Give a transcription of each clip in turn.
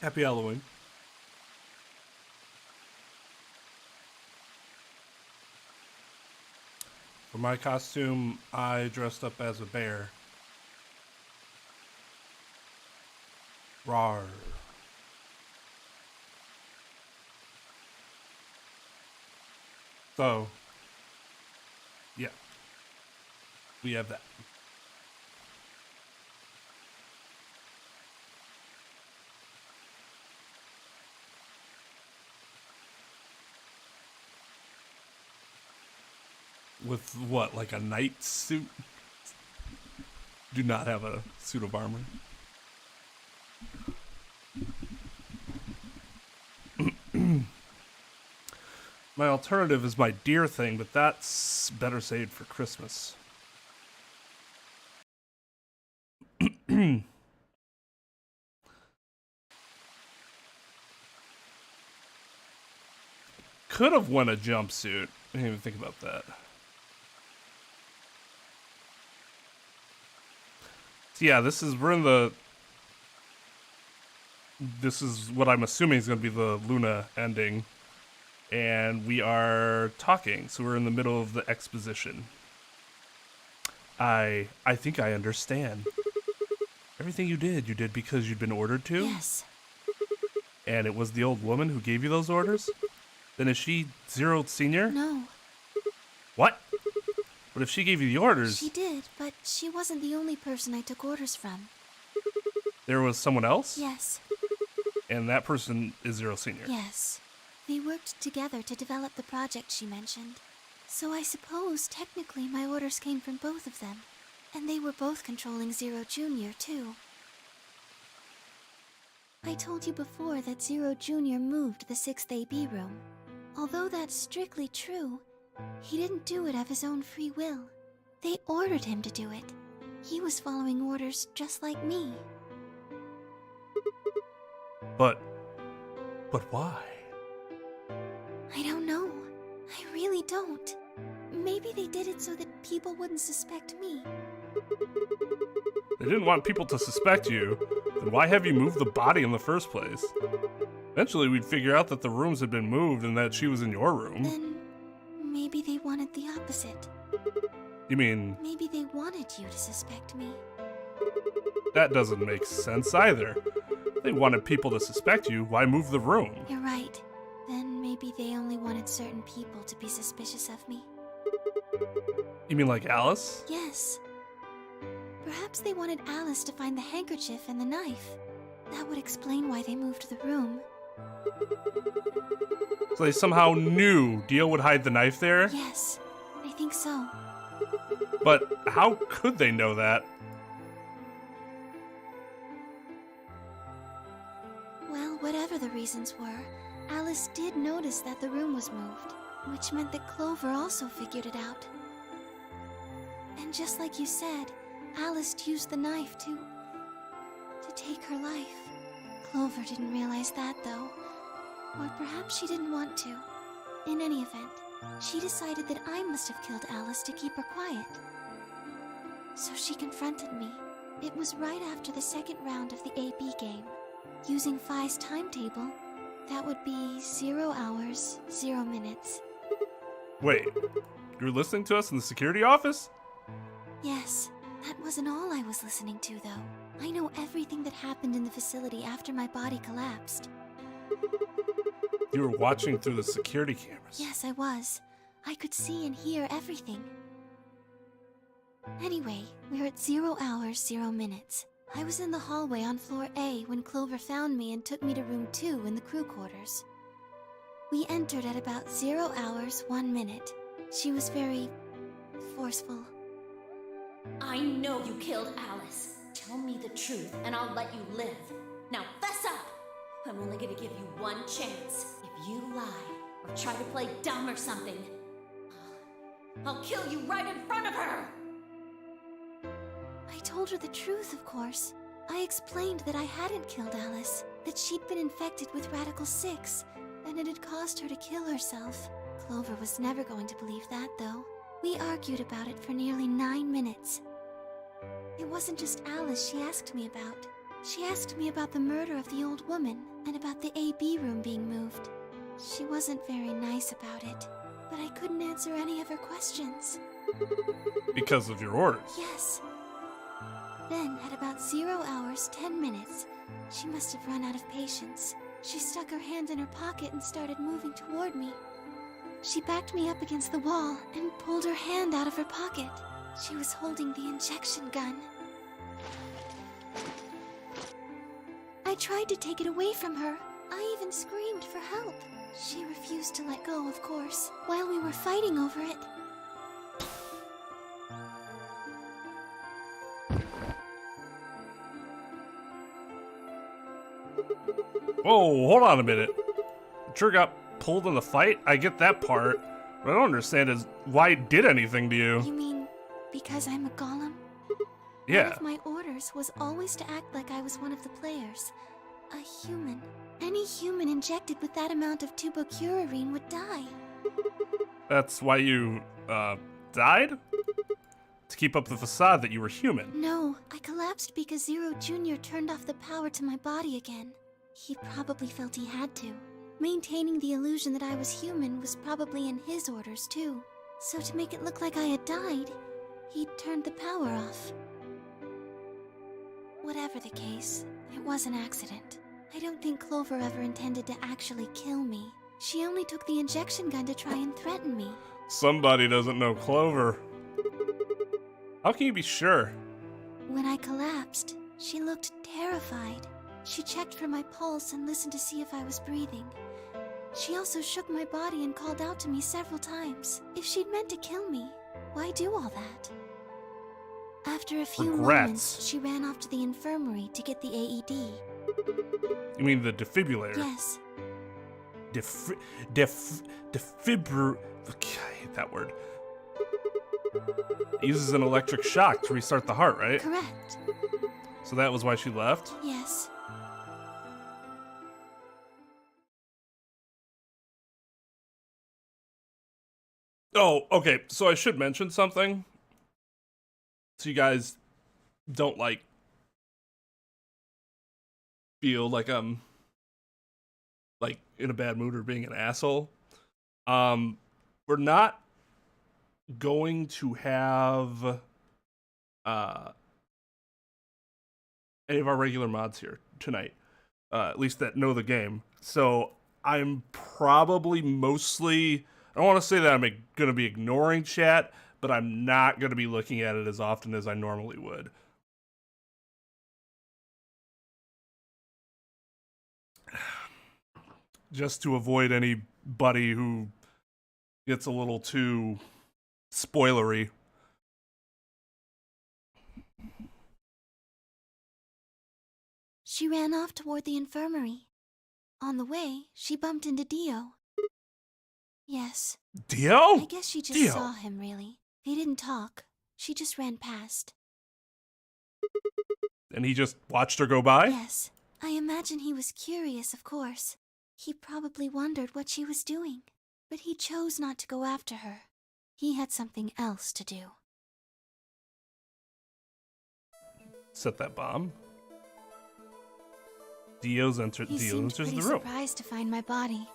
Happy Halloween. For my costume, I dressed up as a bear. Rawr. So, yeah. We have that. With what, like a knight suit? Do not have a suit of armor. My alternative is my deer thing, but that's better saved for Christmas. Could have won a jumpsuit. I didn't even think about that. So yeah, this is what I'm assuming is going to be the Luna ending. And we are talking, so we're in the middle of the exposition. I think I understand. Everything you did because you'd been ordered to? Yes. And it was the old woman who gave you those orders? Then is she Zero Senior? No. What? But if she gave you the orders... She did, but she wasn't the only person I took orders from. There was someone else? Yes. And that person is Zero Senior? Yes. They worked together to develop the project she mentioned. So I suppose, technically, my orders came from both of them. And they were both controlling Zero Junior, too. I told you before that Zero Junior moved the 6th AB room. Although that's strictly true, he didn't do it of his own free will. They ordered him to do it. He was following orders just like me. But why? I don't know. I really don't. Maybe they did it so that people wouldn't suspect me. They didn't want people to suspect you, then why have you moved the body in the first place? Eventually we'd figure out that the rooms had been moved and that she was in your room. Then maybe they wanted the opposite. You mean... Maybe they wanted you to suspect me. That doesn't make sense either. If they wanted people to suspect you, why move the room? You're right. Then maybe they only wanted certain people to be suspicious of me. You mean like Alice? Yes. Perhaps they wanted Alice to find the handkerchief and the knife. That would explain why they moved the room. So they somehow knew Dio would hide the knife there? Yes, I think so. But how could they know that? Well, whatever the reasons were, Alice did notice that the room was moved, which meant that Clover also figured it out. And just like you said, Alice used the knife to take her life. Clover didn't realize that, though. Or perhaps she didn't want to. In any event, she decided that I must have killed Alice to keep her quiet. So she confronted me. It was right after the second round of the AB game. Using Phi's timetable, that would be 0 hours, 0 minutes. Wait, you're listening to us in the security office? Yes, that wasn't all I was listening to, though. I know everything that happened in the facility after my body collapsed. You were watching through the security cameras. Yes, I was. I could see and hear everything. Anyway, we're at 0 hours, 0 minutes. I was in the hallway on floor A when Clover found me and took me to room 2 in the crew quarters. We entered at about 0 hours, 1 minute. She was very forceful. I know you killed Alice. Tell me the truth and I'll let you live. Now fess up! I'm only gonna give you one chance. If you lie or try to play dumb or something, I'll kill you right in front of her! I told her the truth, of course. I explained that I hadn't killed Alice, that she'd been infected with Radical 6, and it had caused her to kill herself. Clover was never going to believe that, though. We argued about it for nearly 9 minutes. It wasn't just Alice she asked me about. She asked me about the murder of the old woman, and about the AB room being moved. She wasn't very nice about it, but I couldn't answer any of her questions. Because of your orders. Yes. Then, at about 0 hours, 10 minutes, she must have run out of patience. She stuck her hand in her pocket and started moving toward me. She backed me up against the wall and pulled her hand out of her pocket. She was holding the injection gun. I tried to take it away from her. I even screamed for help. She refused to let go, of course, while we were fighting over it. Whoa, hold on a minute. Sure got pulled in the fight? I get that part. What I don't understand is why it did anything to you. You mean because I'm a golem? Yeah. One of my orders was always to act like I was one of the players. A human. Any human injected with that amount of tubocurarine would die. That's why you, died? To keep up the facade that you were human. No, I collapsed because Zero Jr. turned off the power to my body again. He probably felt he had to. Maintaining the illusion that I was human was probably in his orders, too. So to make it look like I had died, he turned the power off. Whatever the case, it was an accident. I don't think Clover ever intended to actually kill me. She only took the injection gun to try and threaten me. Somebody doesn't know Clover. How can you be sure? When I collapsed, she looked terrified. She checked for my pulse and listened to see if I was breathing. She also shook my body and called out to me several times. If she'd meant to kill me, why do all that? After a few moments, she ran off to the infirmary to get the AED. You mean the defibrillator? Yes. Defibr... I hate that word. It uses an electric shock to restart the heart, right? Correct. So that was why she left? Yes. Oh, okay. So I should mention something. So you guys don't, like, feel like I'm, like, in a bad mood or being an asshole. We're not going to have any of our regular mods here tonight, at least that know the game. So I'm probably mostly, I don't want to say that I'm going to be ignoring chat, but I'm not going to be looking at it as often as I normally would. Just to avoid anybody who gets a little too spoilery. She ran off toward the infirmary. On the way, she bumped into Dio. Yes. Dio? I guess she just Dio. saw him, really. They didn't talk. She just ran past. And he just watched her go by? Yes. I imagine he was curious, of course. He probably wondered what she was doing. But he chose not to go after her. He had something else to do. Set that bomb. Dio enters He seemed the pretty room. surprised to find my body.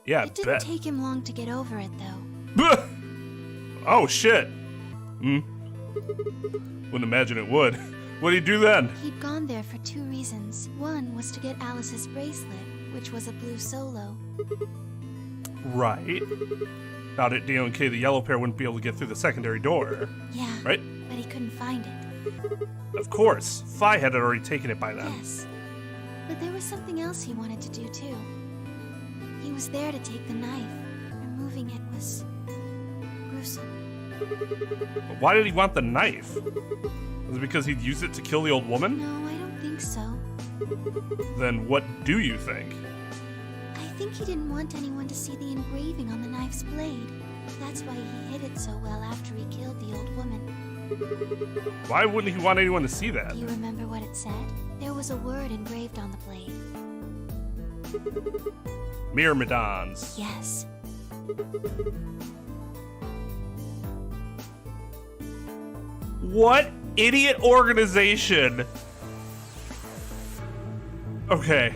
Yeah, I It didn't bet. take him long to get over it, though. Oh, shit. Wouldn't imagine it would. What'd he do then? He'd gone there for two reasons. One was to get Alice's bracelet, which was a blue solo. Right. Thought it Dio and Kay, the yellow pair, wouldn't be able to get through the secondary door. Yeah, Right? but he couldn't find it. Of course. Phi had already taken it by then. Yes. But there was something else he wanted to do, too. He was there to take the knife. Removing it was gruesome. But why did he want the knife? Was it because he'd use it to kill the old woman? No, I don't think so. Then what do you think? I think he didn't want anyone to see the engraving on the knife's blade. That's why he hid it so well after he killed the old woman. Why wouldn't he want anyone to see that? Do you remember what it said? There was a word engraved on the blade. Myrmidons. Yes. What idiot organization Okay.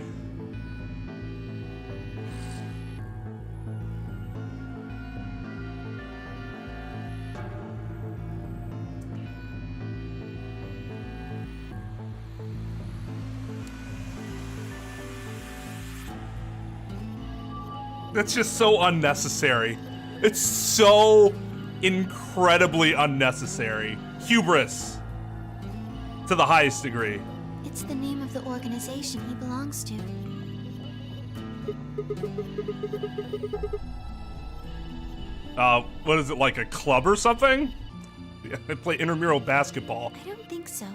That's just so unnecessary. It's so incredibly unnecessary. Hubris. To the highest degree. It's the name of the organization he belongs to. What is it, like a club or something? They play intramural basketball. I don't think so.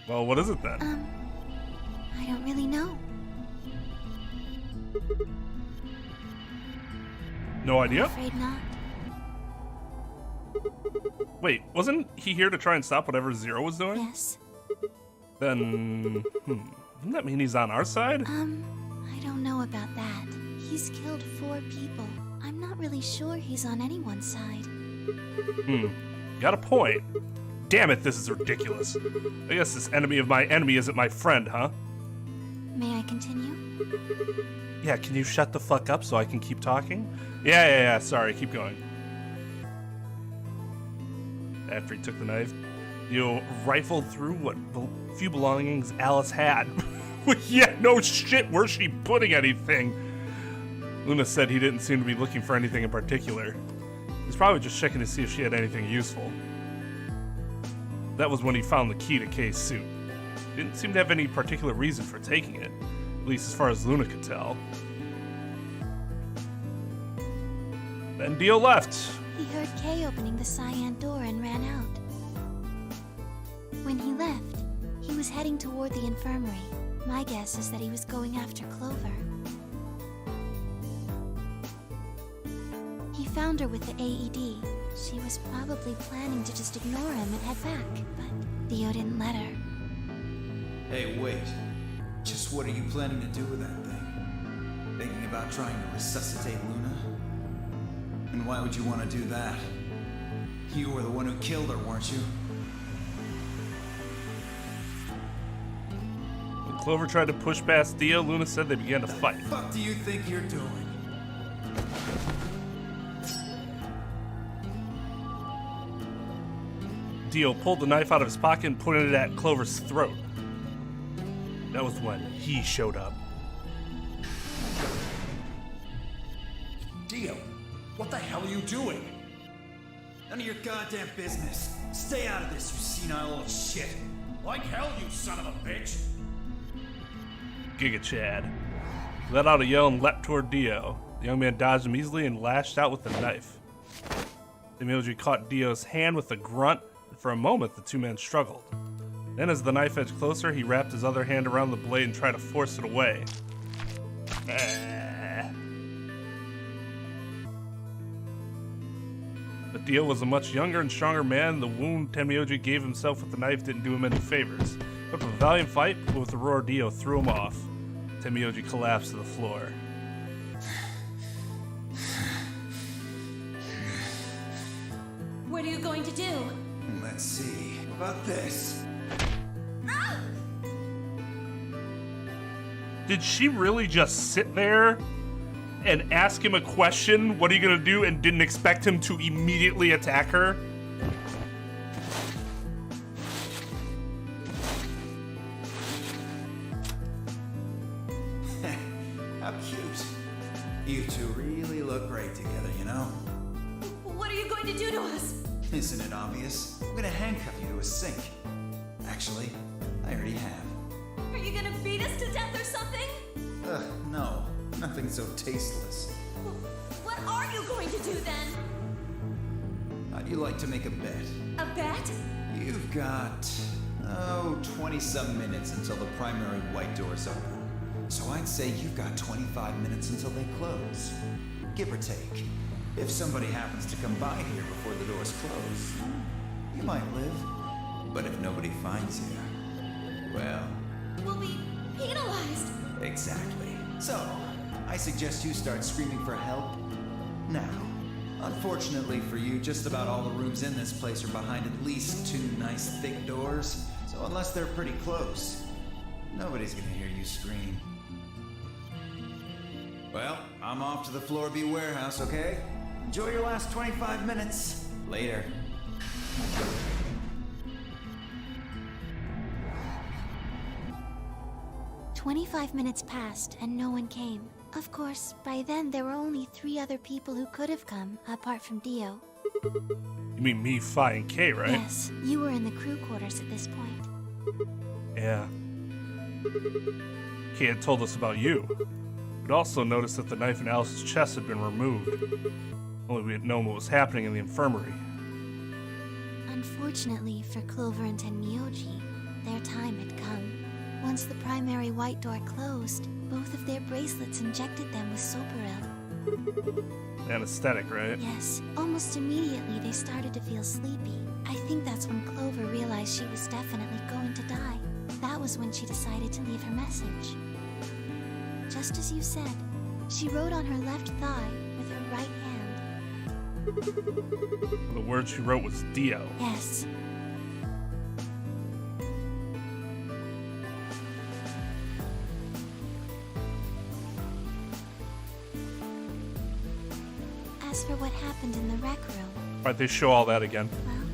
Well, what is it then? I don't really know. No I'm idea? afraid not. Wait, wasn't he here to try and stop whatever Zero was doing? Yes. Then, doesn't that mean he's on our side? I don't know about that. He's killed 4 people. I'm not really sure he's on anyone's side. Got a point. Damn it, this is ridiculous. I guess this enemy of my enemy isn't my friend, huh? May I continue? Yeah, can you shut the fuck up so I can keep talking? Yeah, sorry, keep going. After he took the knife, you rifled through what few belongings Alice had. Yeah, no shit, where's she putting anything? Luna said he didn't seem to be looking for anything in particular. He's probably just checking to see if she had anything useful. That was when he found the key to Kay's suit. Didn't seem to have any particular reason for taking it, at least as far as Luna could tell. Then Dio left. He heard Kay opening the cyan door and ran out. When he left, he was heading toward the infirmary. My guess is that he was going after Clover. He found her with the AED. She was probably planning to just ignore him and head back, but Dio didn't let her. Hey, wait. Just what are you planning to do with that thing? Thinking about trying to resuscitate Luna? And why would you want to do that? You were the one who killed her, weren't you? When Clover tried to push past Dio, Luna said they began to fight. What the fuck do you think you're doing? Dio pulled the knife out of his pocket and pointed it at Clover's throat. That was when he showed up. Dio, what the hell are you doing? None of your goddamn business. Stay out of this, you senile old shit. Like hell, you son of a bitch! Giga Chad let out a yell and leapt toward Dio. The young man dodged him easily and lashed out with the knife. Emoji caught Dio's hand with a grunt, and for a moment the two men struggled. Then as the knife edged closer, he wrapped his other hand around the blade and tried to force it away. But Dio was a much younger and stronger man. The wound Tenmyoji gave himself with the knife didn't do him any favors. But with a valiant fight, with the roar, Dio threw him off. Tenmyoji collapsed to the floor. What are you going to do? Let's see. How about this? Did she really just sit there and ask him a question, what are you gonna do, and didn't expect him to immediately attack her? How cute. You two really look great together, you know? What are you going to do to us? Isn't it obvious? I'm gonna handcuff you to a sink. Actually, I already have. Are you gonna beat us to death or something? No. Nothing so tasteless. What are you going to do then? How'd you like to make a bet? A bet? You've got, 20-some minutes until the primary white doors open. So I'd say you've got 25 minutes until they close. Give or take. If somebody happens to come by here before the doors close, you might live. But if nobody finds you, well... We'll be penalized. Exactly. So, I suggest you start screaming for help now. Unfortunately for you, just about all the rooms in this place are behind at least 2 nice thick doors. So unless they're pretty close, Nobody's gonna hear you scream. Well, I'm off to the Floor B warehouse, okay? Enjoy your last 25 minutes. Later. 25 minutes passed and no one came. Of course, by then there were only 3 other people who could have come, apart from Dio. You mean me, Phi, and K, right? Yes, you were in the crew quarters at this point. Yeah. K had told us about you. We'd also noticed that the knife in Alice's chest had been removed. Only we had known what was happening in the infirmary. Unfortunately for Clover and Tenmyoji, their time had come. Once the primary white door closed, both of their bracelets injected them with Soparil. Anesthetic, right? Yes, almost immediately they started to feel sleepy. I think that's when Clover realized she was definitely going to die. That was when she decided to leave her message. Just as you said, she wrote on her left thigh with her right hand. The word she wrote was Dio. Yes. As for what happened in the rec room, Why'd they show all that again? well,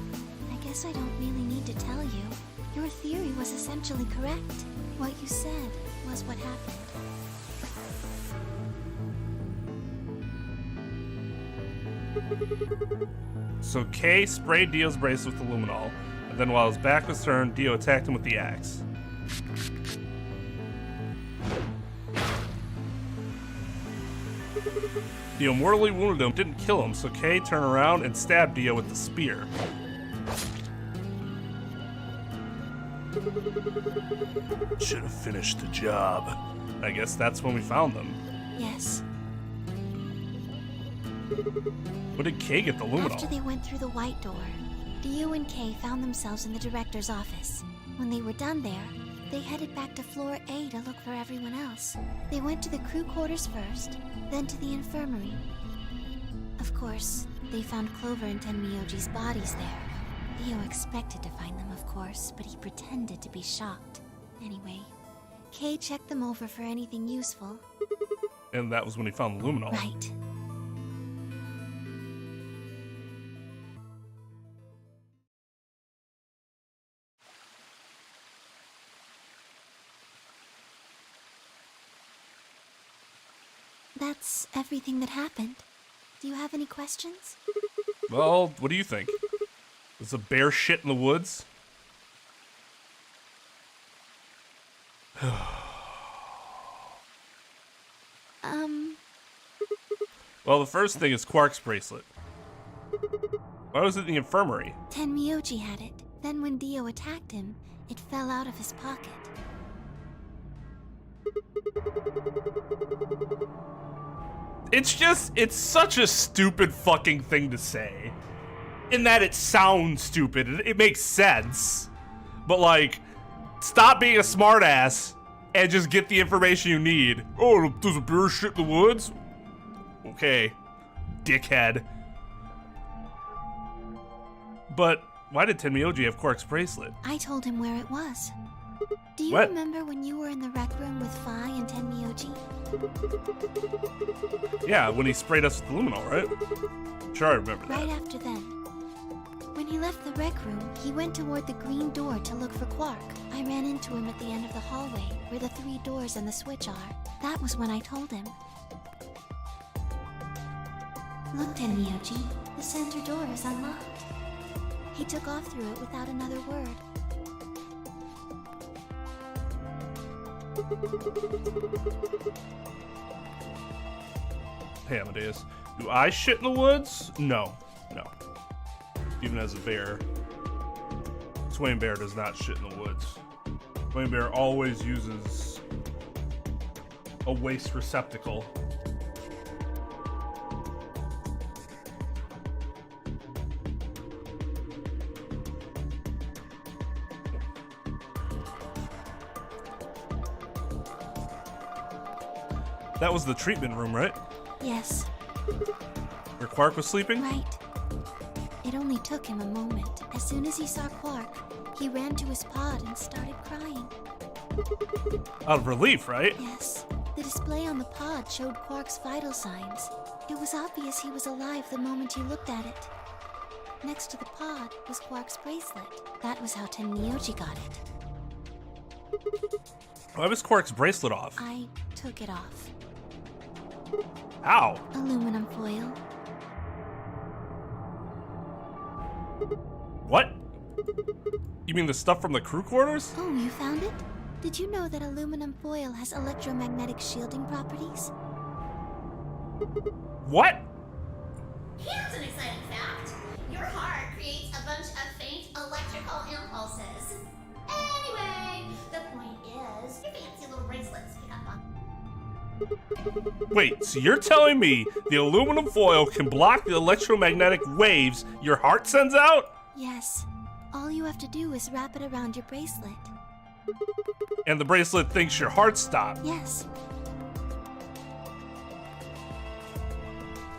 I guess I don't really need to tell you. Your theory was essentially correct. What you said was what happened. So K sprayed Dio's bracelet with luminol, and then while his back was turned, Dio attacked him with the axe. Dio mortally wounded him, didn't kill him, so K turned around and stabbed Dio with the spear. Should have finished the job. I guess that's when we found them. Yes. When did K get the luminol? After they went through the white door, Dio and Kay found themselves in the director's office. When they were done there, they headed back to floor A to look for everyone else. They went to the crew quarters first, then to the infirmary. Of course, they found Clover and Tenmyoji's bodies there. Dio expected to find them, of course, but he pretended to be shocked. Anyway, Kay checked them over for anything useful. And that was when he found the luminol. Right. That's everything that happened. Do you have any questions? Well, what do you think? Was a bear shit in the woods? Well, the first thing is Quark's bracelet. Why was it in the infirmary? Tenmyoji had it. Then when Dio attacked him, it fell out of his pocket. It's such a stupid fucking thing to say. In that it sounds stupid. It makes sense. But like, stop being a smartass and just get the information you need. Oh, there's a bear shit in the woods? Okay, dickhead. But why did Tenmyoji have Quark's bracelet? I told him where it was. Do you What? remember when you were in the rec room with Phi and Tenmyoji? Yeah, when he sprayed us with the luminol, right? Sure, I remember that. Right after then. When he left the rec room, he went toward the green door to look for Quark. I ran into him at the end of the hallway, where the 3 doors and the switch are. That was when I told him. Look, Tenmyoji, the center door is unlocked. He took off through it without another word. Hey, Amadeus. Do I shit in the woods? No. No. Even as a bear, Twain Bear does not shit in the woods. Twain Bear always uses a waste receptacle. That was the treatment room, right? Yes, Where Quark was sleeping? right. It only took him a moment. As soon as he saw Quark, he ran to his pod and started crying. Out of relief, right? Yes. The display on the pod showed Quark's vital signs. It was obvious he was alive the moment you looked at it. Next to the pod was Quark's bracelet. That was how Tenmyoji got it. Why was Quark's bracelet off? I took it off. How? Aluminum foil. What? You mean the stuff from the crew quarters? Oh, you found it? Did you know that aluminum foil has electromagnetic shielding properties? What? Here's an exciting fact. Your heart creates a bunch of faint electrical impulses. Anyway, the point is, your fancy little bracelets pick up on. Wait, so you're telling me the aluminum foil can block the electromagnetic waves your heart sends out? Yes. All you have to do is wrap it around your bracelet. And the bracelet thinks your heart stopped. Yes.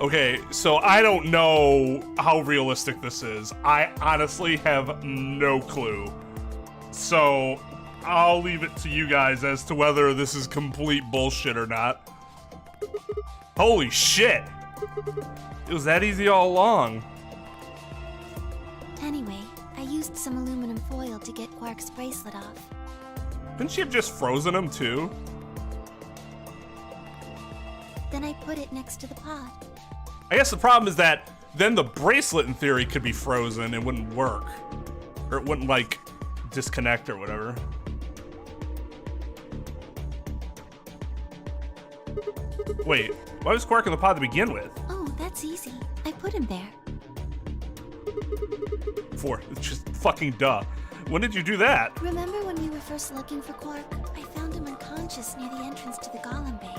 Okay, so I don't know how realistic this is. I honestly have no clue. So I'll leave it to you guys as to whether this is complete bullshit or not. Holy shit! It was that easy all along. Anyway, I used some aluminum foil to get Quark's bracelet off. Couldn't she have just frozen him too? Then I put it next to the pod. I guess the problem is that then the bracelet in theory could be frozen and wouldn't work. Or it wouldn't like disconnect or whatever. Wait, why was Quark in the pod to begin with? Oh, that's easy. I put him there. It's just fucking duh. When did you do that? Remember when we were first looking for Quark? I found him unconscious near the entrance to the Golem Bay.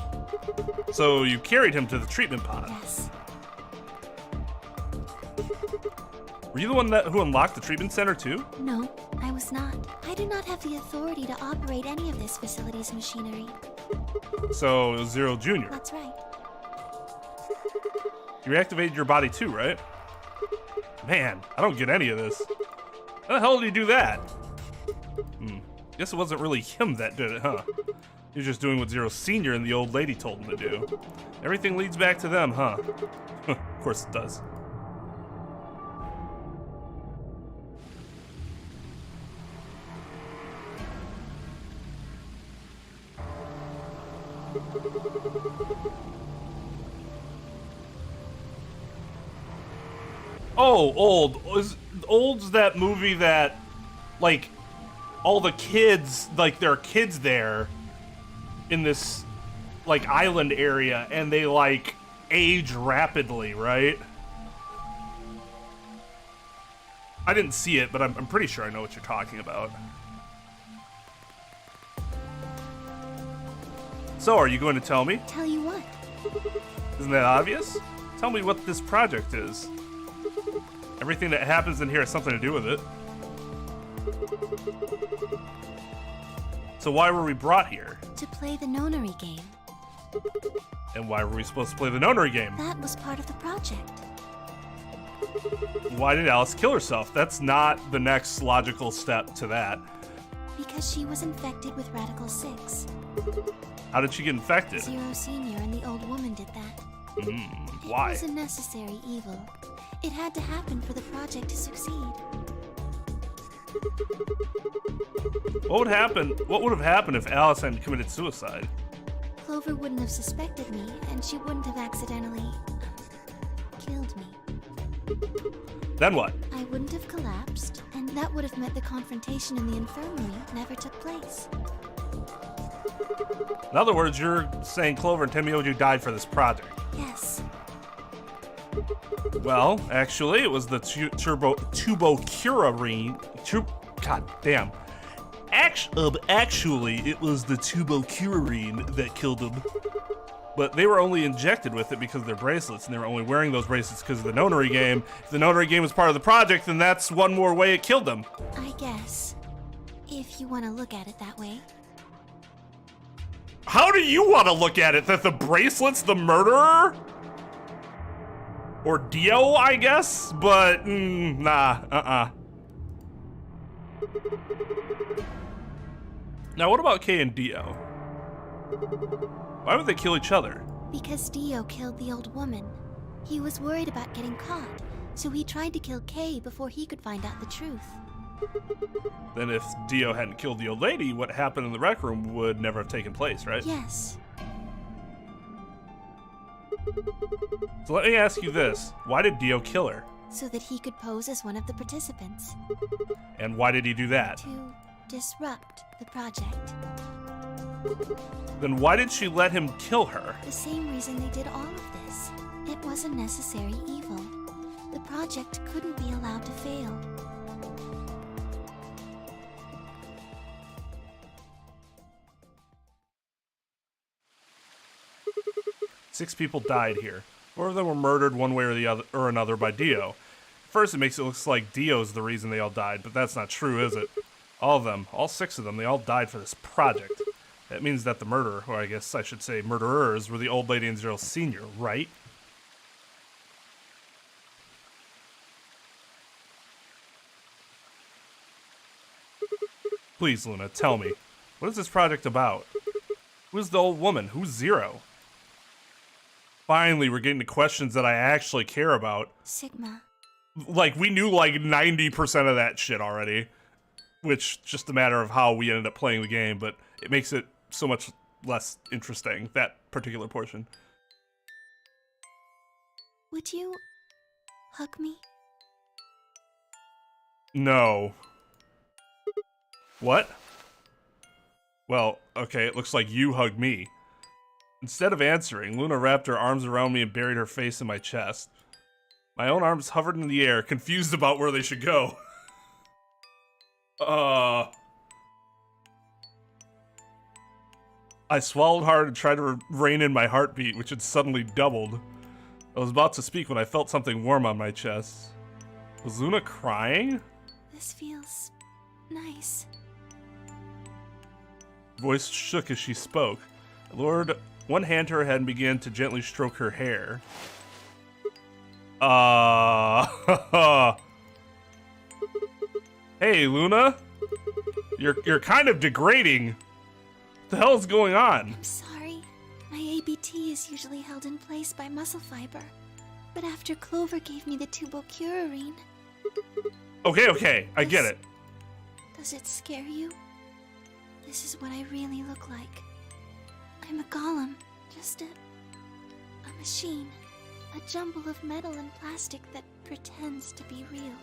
So you carried him to the treatment pod. Yes. Were you the one who unlocked the treatment center too? No, I was not. I do not have the authority to operate any of this facility's machinery. So it was Zero Jr. That's right. You reactivated your body too, right? Man, I don't get any of this. How the hell did he do that? Guess it wasn't really him that did it, huh? He was just doing what Zero Senior and the old lady told him to do. Everything leads back to them, huh? Of course it does. Oh, Old's that movie that, like, all the kids, like, there are kids there in this, like, island area, and they, like, age rapidly, right? I didn't see it, but I'm pretty sure I know what you're talking about. So, are you going to tell me? Tell you what? Isn't that obvious? Tell me what this project is. Everything that happens in here has something to do with it. So why were we brought here? To play the Nonary game. And why were we supposed to play the Nonary game? That was part of the project. Why did Alice kill herself? That's not the next logical step to that. Because she was infected with Radical 6. How did she get infected? Zero Senior and the old woman did that. Why? It was a necessary evil. It had to happen for the project to succeed. What would have happened if Alice hadn't committed suicide? Clover wouldn't have suspected me, and she wouldn't have accidentally killed me. Then what? I wouldn't have collapsed, and that would have meant the confrontation in the infirmary never took place. In other words, you're saying Clover and Tenmyoji died for this project. Yes. Well, actually, it was the tubocurarine. God damn. Actually, it was the tubocurarine that killed them. But they were only injected with it because of their bracelets, and they were only wearing those bracelets because of the Nonary game. If the Nonary game was part of the project, then that's one more way it killed them. I guess. If you want to look at it that way. How do you want to look at it? That the bracelet's the murderer? Or Dio, I guess? But, nah, Now, what about Kay and Dio? Why would they kill each other? Because Dio killed the old woman. He was worried about getting caught, so he tried to kill Kay before he could find out the truth. Then if Dio hadn't killed the old lady, what happened in the rec room would never have taken place, right? Yes. So let me ask you this. Why did Dio kill her? So that he could pose as one of the participants. And why did he do that? To disrupt the project. Then why did she let him kill her? The same reason they did all of this. It was a necessary evil. The project couldn't be allowed to fail. Six people died here. Four of them were murdered one way or the other or another by Dio. First, it makes it look like Dio's the reason they all died, but that's not true, is it? All of them, all six of them, they all died for this project. That means that the murderer, or I guess I should say murderers, were the old lady and Zero Sr., right? Please, Luna, tell me. What is this project about? Who's the old woman? Who's Zero? Finally, we're getting to questions that I actually care about. Sigma. Like, we knew like 90% of that shit already. Which, just a matter of how we ended up playing the game, but it makes it so much less interesting, that particular portion. Would you hug me? No. What? Well, okay, it looks like you hugged me. Instead of answering, Luna wrapped her arms around me and buried her face in my chest. My own arms hovered in the air, confused about where they should go. I swallowed hard and tried to rein in my heartbeat, which had suddenly doubled. I was about to speak when I felt something warm on my chest. Was Luna crying? This feels nice. Voice shook as she spoke. I lowered one hand to her head and began to gently stroke her hair. Hey, Luna. You're kind of degrading. What the hell is going on? I'm sorry. My ABT is usually held in place by muscle fiber. But after Clover gave me the tubocurarine... Okay, I get it. Does it scare you? This is what I really look like. I'm a golem. Just a machine. A jumble of metal and plastic that pretends to be real.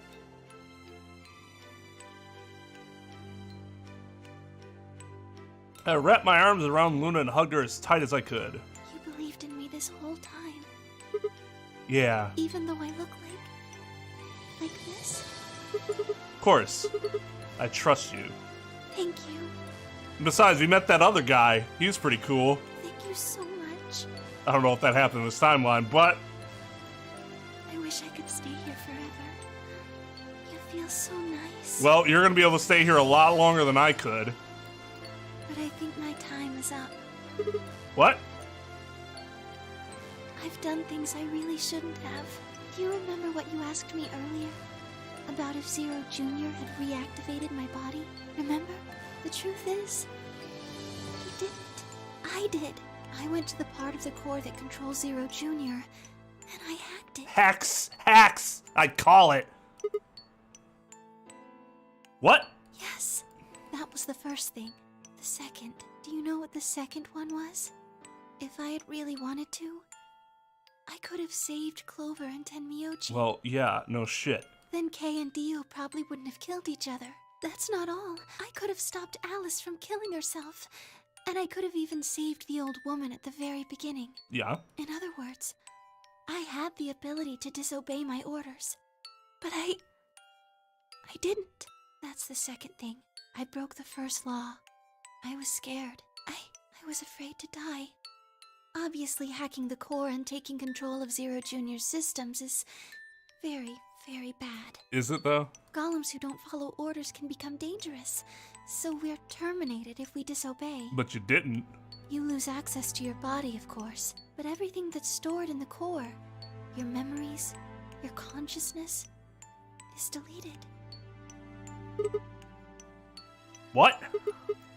I wrapped my arms around Luna and hugged her as tight as I could. You believed in me this whole time. Yeah. Even though I look like this? Of course. I trust you. Thank you. And besides, we met that other guy. He was pretty cool. Thank you so much. I don't know if that happened in this timeline, but... I wish I could stay here forever. You feel so nice. Well, you're gonna be able to stay here a lot longer than I could. But I think my time is up. What? I've done things I really shouldn't have. Do you remember what you asked me earlier? About if Zero Jr. had reactivated my body? Remember? The truth is, he didn't. I did. I went to the part of the core that controls Zero Jr., and I hacked it. Hacks! I'd call it. What? Yes, that was the first thing. The second. Do you know what the second one was? If I had really wanted to, I could have saved Clover and Tenmyoji. Well, yeah, no shit. Then Kay and Dio probably wouldn't have killed each other. That's not all. I could have stopped Alice from killing herself. And I could have even saved the old woman at the very beginning. Yeah? In other words, I had the ability to disobey my orders. But I didn't. That's the second thing. I broke the first law. I was scared. I was afraid to die. Obviously, hacking the core and taking control of Zero Jr.'s systems is very, very bad. Is it, though? Golems who don't follow orders can become dangerous, so we're terminated if we disobey. But you didn't. You lose access to your body, of course, but everything that's stored in the core, your memories, your consciousness, is deleted. What?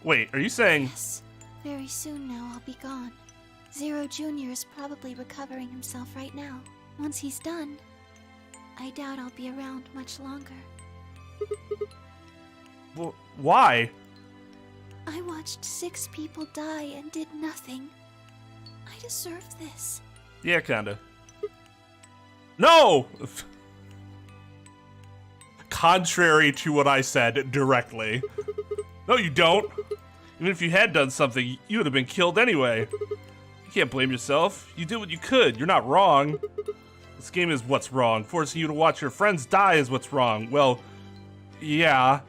Wait, are you saying... Yes, very soon now I'll be gone. Zero Jr. is probably recovering himself right now. Once he's done, I doubt I'll be around much longer. Why? I watched 6 people die and did nothing. I deserve this. Yeah, kinda. No! Contrary to what I said directly. No, you don't. Even if you had done something, you would have been killed anyway. You can't blame yourself. You did what you could. You're not wrong. This game is what's wrong. Forcing you to watch your friends die is what's wrong. Well, yeah,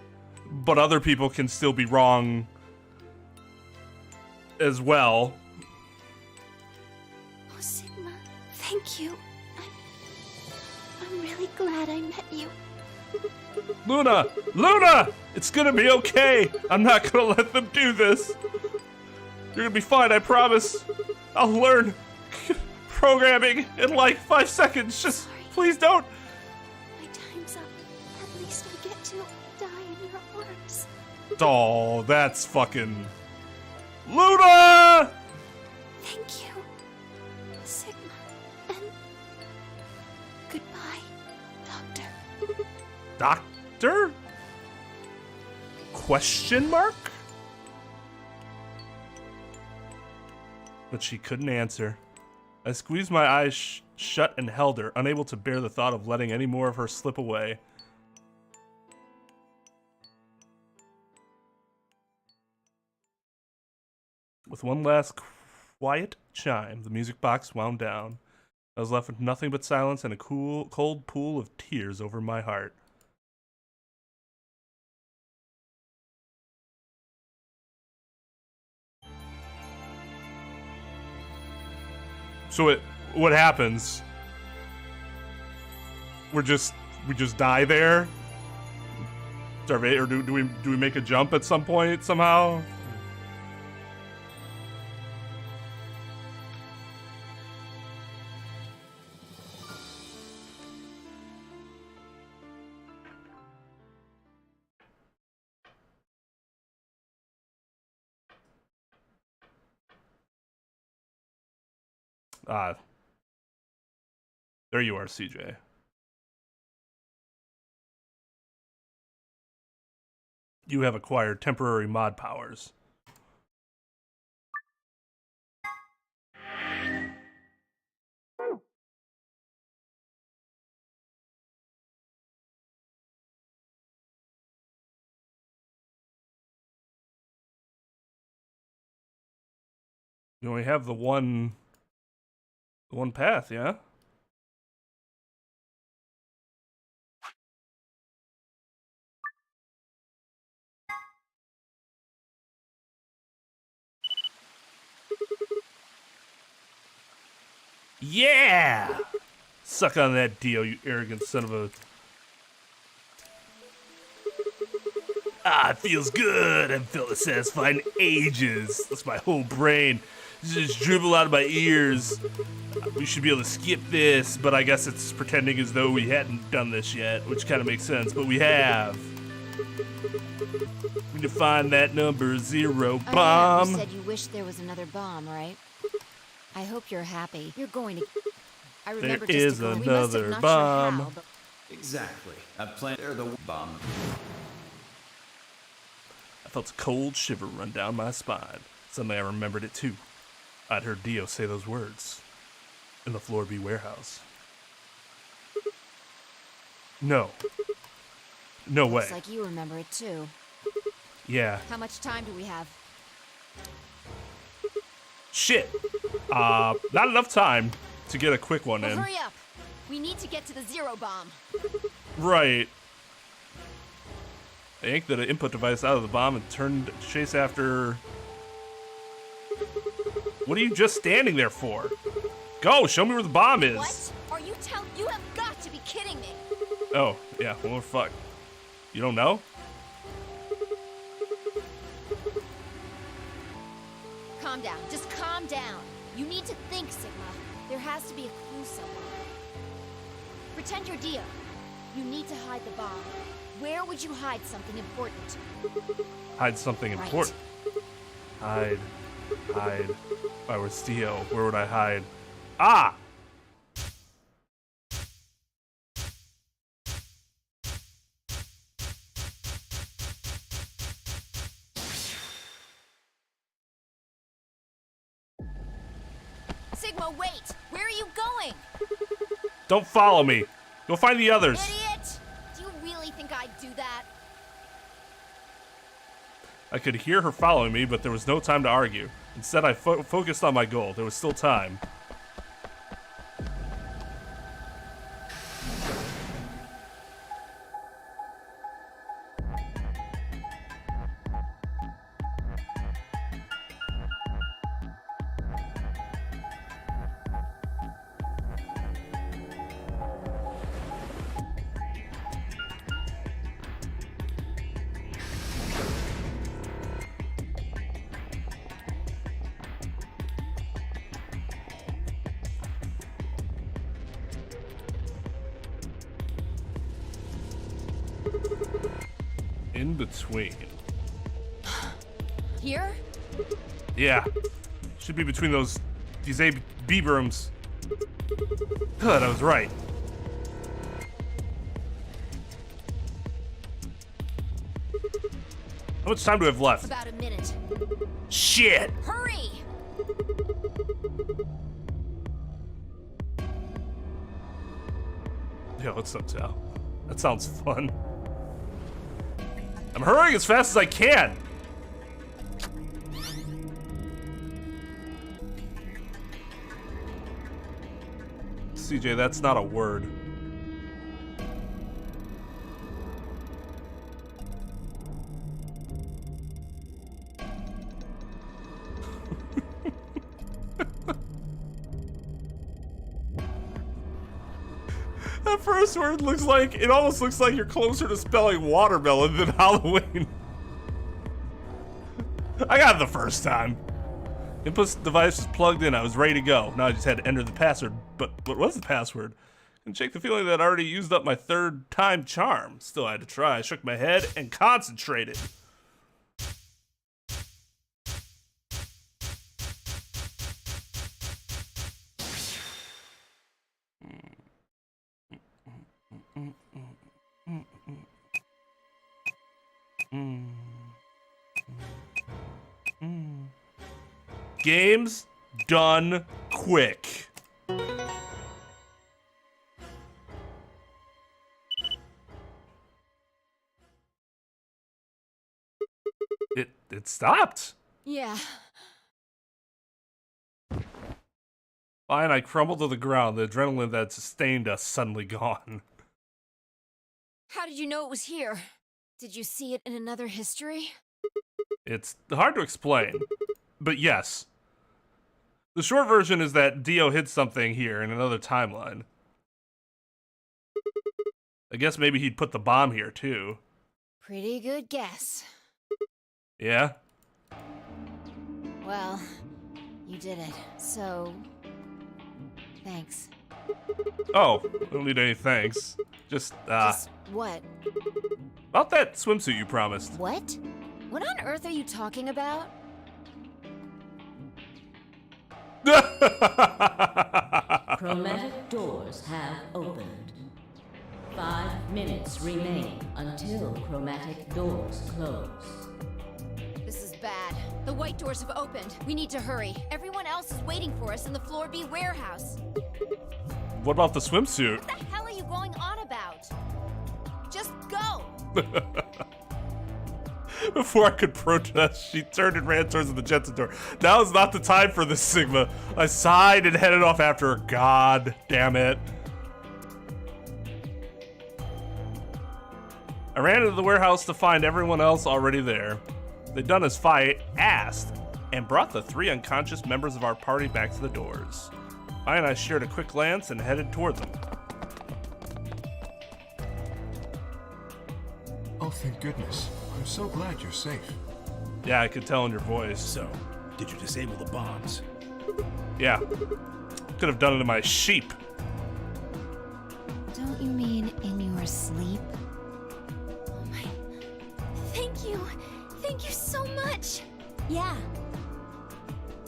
but other people can still be wrong as well. Oh, Sigma, thank you. I'm really glad I met you. Luna! Luna! It's gonna be okay! I'm not gonna let them do this! You're gonna be fine, I promise! I'll learn programming in like 5 seconds. Just Sorry. please don't! My time's up. At least I get to die in your arms. Oh, that's fucking... Luna! Thank you, Sigma, and goodbye, Doctor. Doctor? Question mark? But she couldn't answer. I squeezed my eyes shut and held her, unable to bear the thought of letting any more of her slip away. With one last quiet chime, the music box wound down. I was left with nothing but silence and a cold pool of tears over my heart. So what happens? We just die there? Or do we make a jump at some point somehow? There you are, CJ. You have acquired temporary mod powers. You only have the one path, yeah? Yeah! Suck on that Dio, you arrogant son of a... Ah, it feels good. I haven't felt this satisfied in ages. That's my whole brain. Just dribble out of my ears. We should be able to skip this, but I guess it's pretending as though we hadn't done this yet, which kind of makes sense, but we have. We need to find that number 0 bomb. Yeah, you said you wish there was another bomb, right? I hope you're happy. You're going to... I remember There just is to go. We must have another not bomb. Sure how, but... Exactly. I've planned the bomb. I felt a cold shiver run down my spine. Suddenly I remembered it too. I'd heard Dio say those words in the Floor B warehouse. No. No way. Looks like you remember it too. Yeah. How much time do we have? Shit. Not enough time to get a quick one Well, in. hurry up! We need to get to the 0 bomb. Right. I yanked the input device out of the bomb and turned to chase after... What are you just standing there for? Go, show me where the bomb is. What? Are you You have got to be kidding me! Oh, yeah, well, we're fucked. You don't know? Calm down. Just calm down. You need to think, Sigma. There has to be a clue somewhere. Pretend you're Dio. You need to hide the bomb. Where would you hide something important? Hide something Right. important. Hide. If I were Steo, where would I hide? Ah! Sigma, wait! Where are you going? Don't follow me. Go find the others. Idiot! Do you really think I'd do that? I could hear her following me, but there was no time to argue. Instead, I focused on my goal. There was still time. In between. Here? Yeah. Should be between these B rooms. Good, I was right. How much time do I have left? About a minute. Shit! Hurry! Yo, what's up, Tal? That sounds fun. I'm hurrying as fast as I can! CJ, that's not a word. That first word looks like, it almost looks like you're closer to spelling watermelon than Halloween. I got it the first time. Input device was plugged in, I was ready to go. Now I just had to enter the password, but what was the password? And check the feeling that I already used up my third time charm. Still I had to try. I shook my head and concentrated. Games done quick. It stopped. Yeah. Fine, I crumbled to the ground. The adrenaline that sustained us suddenly gone. How did you know it was here? Did you see it in another history? It's hard to explain, but yes. The short version is that Dio hid something here in another timeline. I guess maybe he'd put the bomb here too. Pretty good guess. Yeah? Well, you did it, so... thanks. Oh, I don't need any thanks. Just what? about that swimsuit you promised. What? What on earth are you talking about? Chromatic doors have opened. 5 minutes remain until chromatic doors close. This is bad. The white doors have opened. We need to hurry. Everyone else is waiting for us in the Floor B warehouse. What about the swimsuit? What the hell are you going on about? Just go! Before I could protest, she turned and ran towards the Jetson door. Now is not the time for this, Sigma. I sighed and headed off after her. God damn it. I ran into the warehouse to find everyone else already there. They'd done as Fi asked and brought the 3 unconscious members of our party back to the doors. I and I shared a quick glance and headed toward them. Oh, thank goodness. I'm so glad you're safe. Yeah, I could tell in your voice. So, did you disable the bombs? Yeah. Could have done it in my sheep. Don't you mean in your asleep? Oh my... Thank you. Thank you so much. Yeah.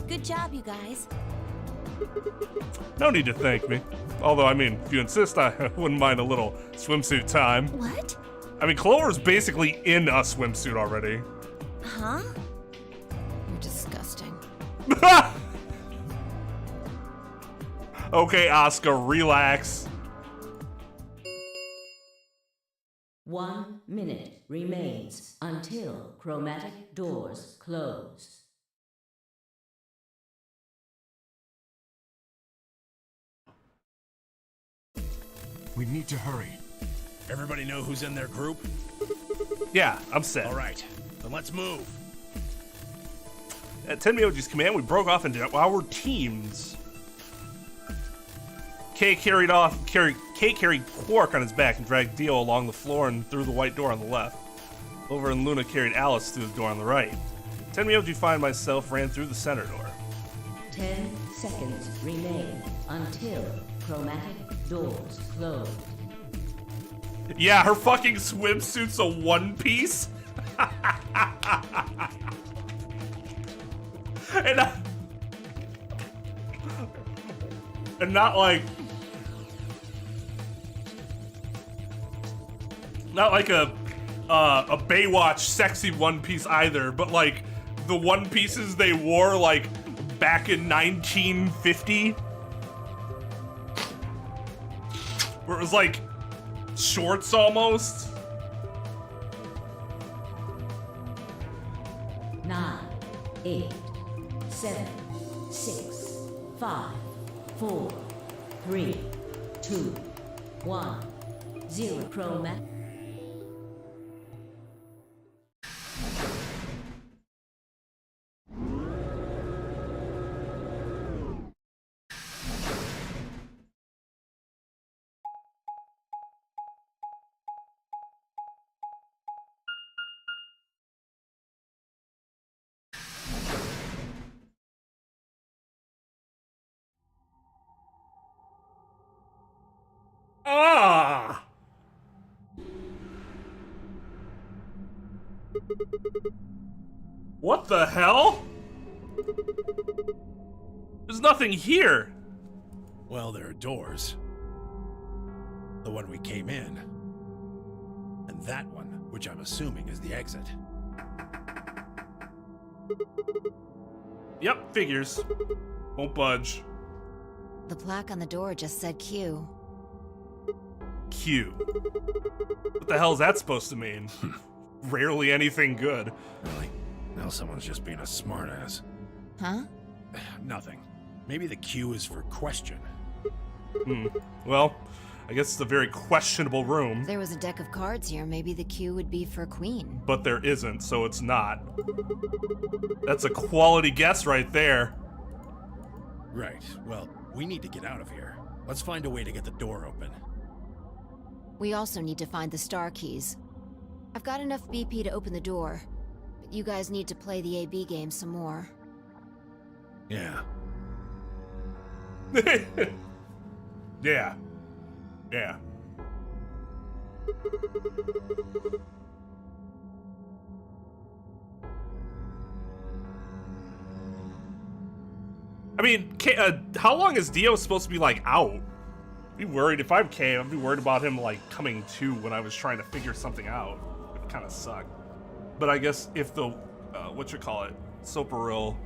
Good job, you guys. No need to thank me. Although, I mean, if you insist, I wouldn't mind a little swimsuit time. What? I mean, Clover's basically in a swimsuit already. Huh? You're disgusting. Okay, Oscar, relax. 1 minute remains until chromatic doors close. We need to hurry. Everybody know who's in their group? Yeah, I'm set. All right, then let's move. At Tenmyoji's command, we broke off into our teams. Kay carried Quark on his back and dragged Dio along the floor and through the white door on the left. Clover and Luna carried Alice through the door on the right. Tenmyoji, find myself, ran through the center door. 10 seconds remain until chromatic doors close. Yeah, her fucking swimsuit's a one piece. and not like a Baywatch sexy one piece either, but like the one pieces they wore like back in 1950, where it was like shorts almost. 9, 8, 7, 6, 5, 4, 3, 2, 1, 0. Chromatic. Ah! What the hell? There's nothing here. Well, there are doors. The one we came in. And that one, which I'm assuming is the exit. Yep, figures. Won't budge. The plaque on the door just said Q. Q. What the hell is that supposed to mean? Rarely anything good. Really? Now someone's just being a smartass. Huh? Nothing. Maybe the Q is for question. Well, I guess it's a very questionable room. If there was a deck of cards here, maybe the Q would be for Queen. But there isn't, so it's not. That's a quality guess right there. Right. Well, we need to get out of here. Let's find a way to get the door open. We also need to find the star keys. I've got enough BP to open the door, but you guys need to play the AB game some more. Yeah. Yeah. Yeah. I mean, how long is Dio supposed to be, like, out? I'd be worried. If I'm Kay, I'd be worried about him, like, coming to when I was trying to figure something out. It kind of sucked. But I guess if the, Soparil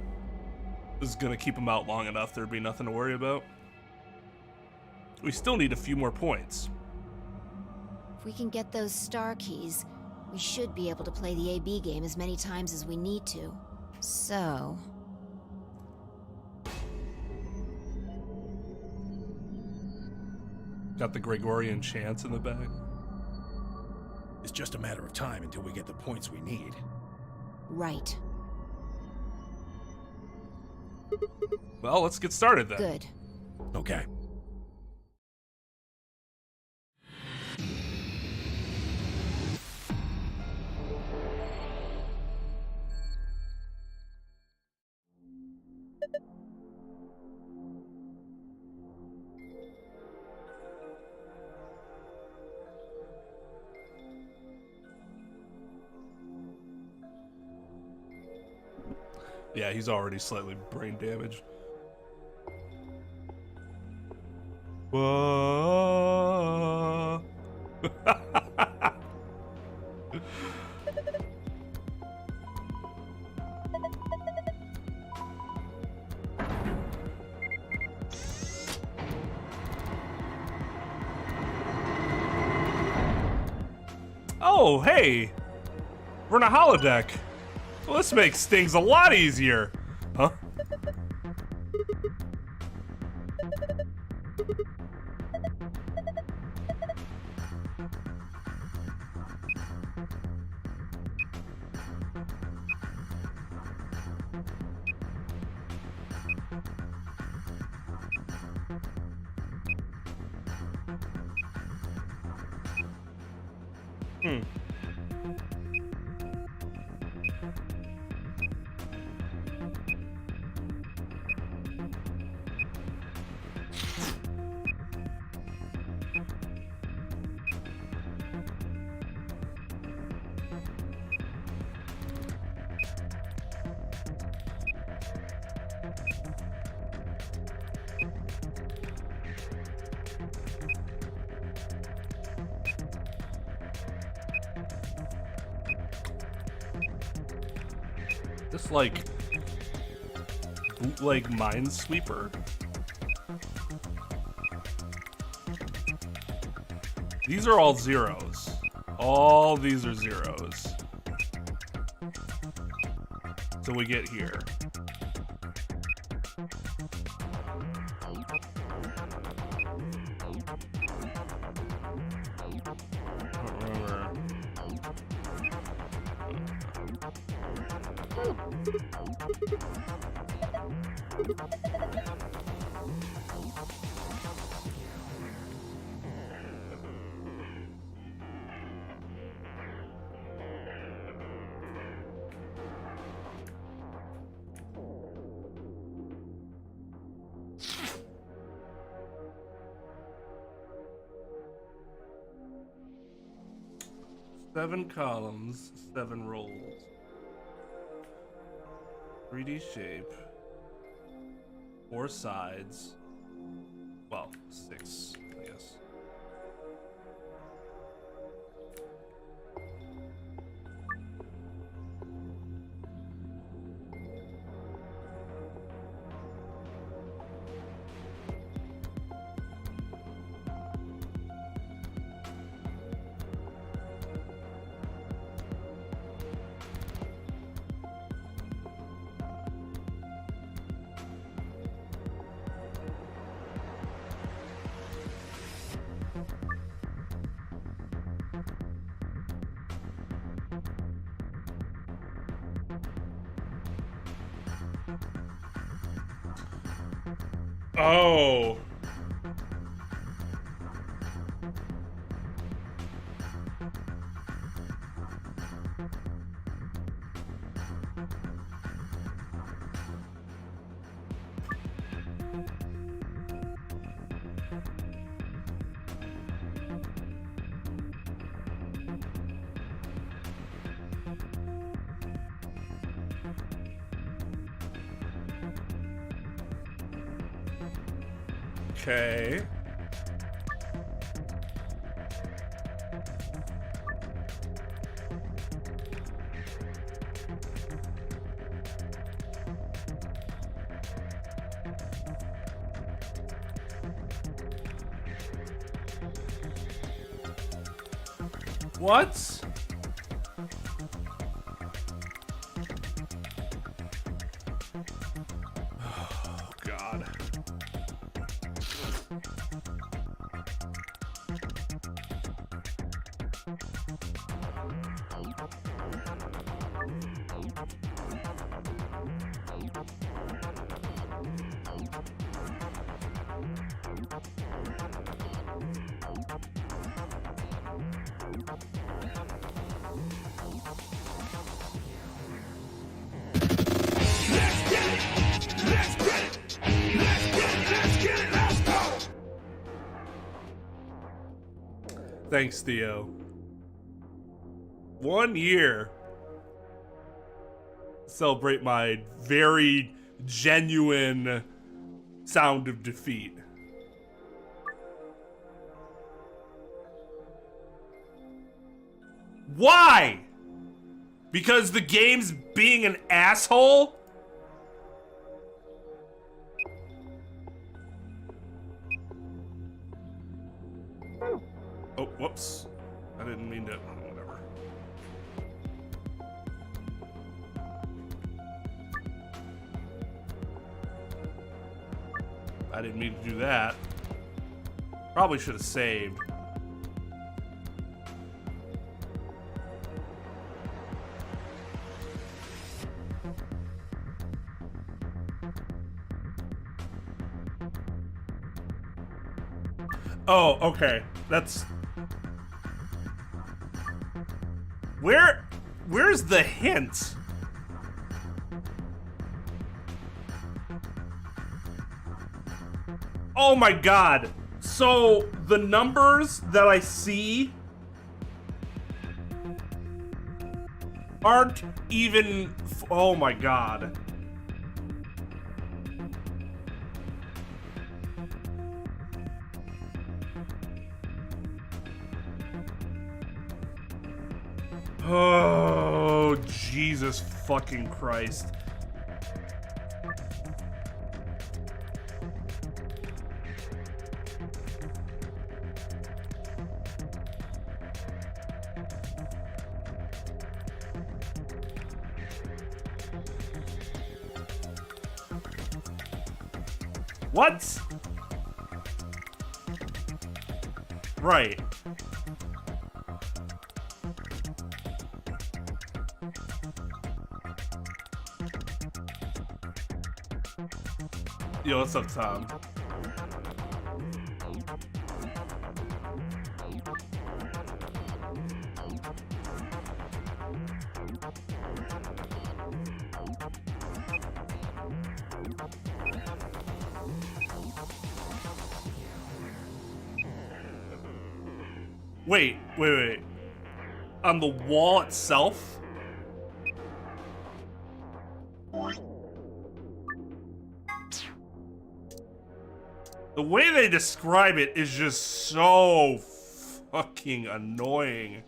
is gonna keep him out long enough, there'd be nothing to worry about. We still need a few more points. If we can get those star keys, we should be able to play the AB game as many times as we need to. So... Got the Gregorian chants in the bag. It's just a matter of time until we get the points we need. Right. Well, let's get started then. Good. Okay. Yeah, he's already slightly brain damaged. Whoa. Oh, hey! We're in a holodeck. Well, this makes things a lot easier. Huh? Hmm. This, like, bootleg Minesweeper. These are all zeros. All these are zeros. So we get here. Seven columns, 7 rolls. 3D shape. 4 sides. Well, 6, I guess. Oh. Okay. What? Oh, God. Thanks, Theo. 1 year. celebrate my very genuine sound of defeat. Why? Because the game's being an asshole? Oh, whoops. I didn't mean to. Whatever. I didn't mean to do that. Probably should have saved. Oh, okay. That's... Where's the hint? Oh my god. So, the numbers that I see aren't even... Oh my god. Oh, Jesus fucking Christ. What? Right. Yo, what's up, Tom? Wait. On the wall itself? The way they describe it is just so fucking annoying.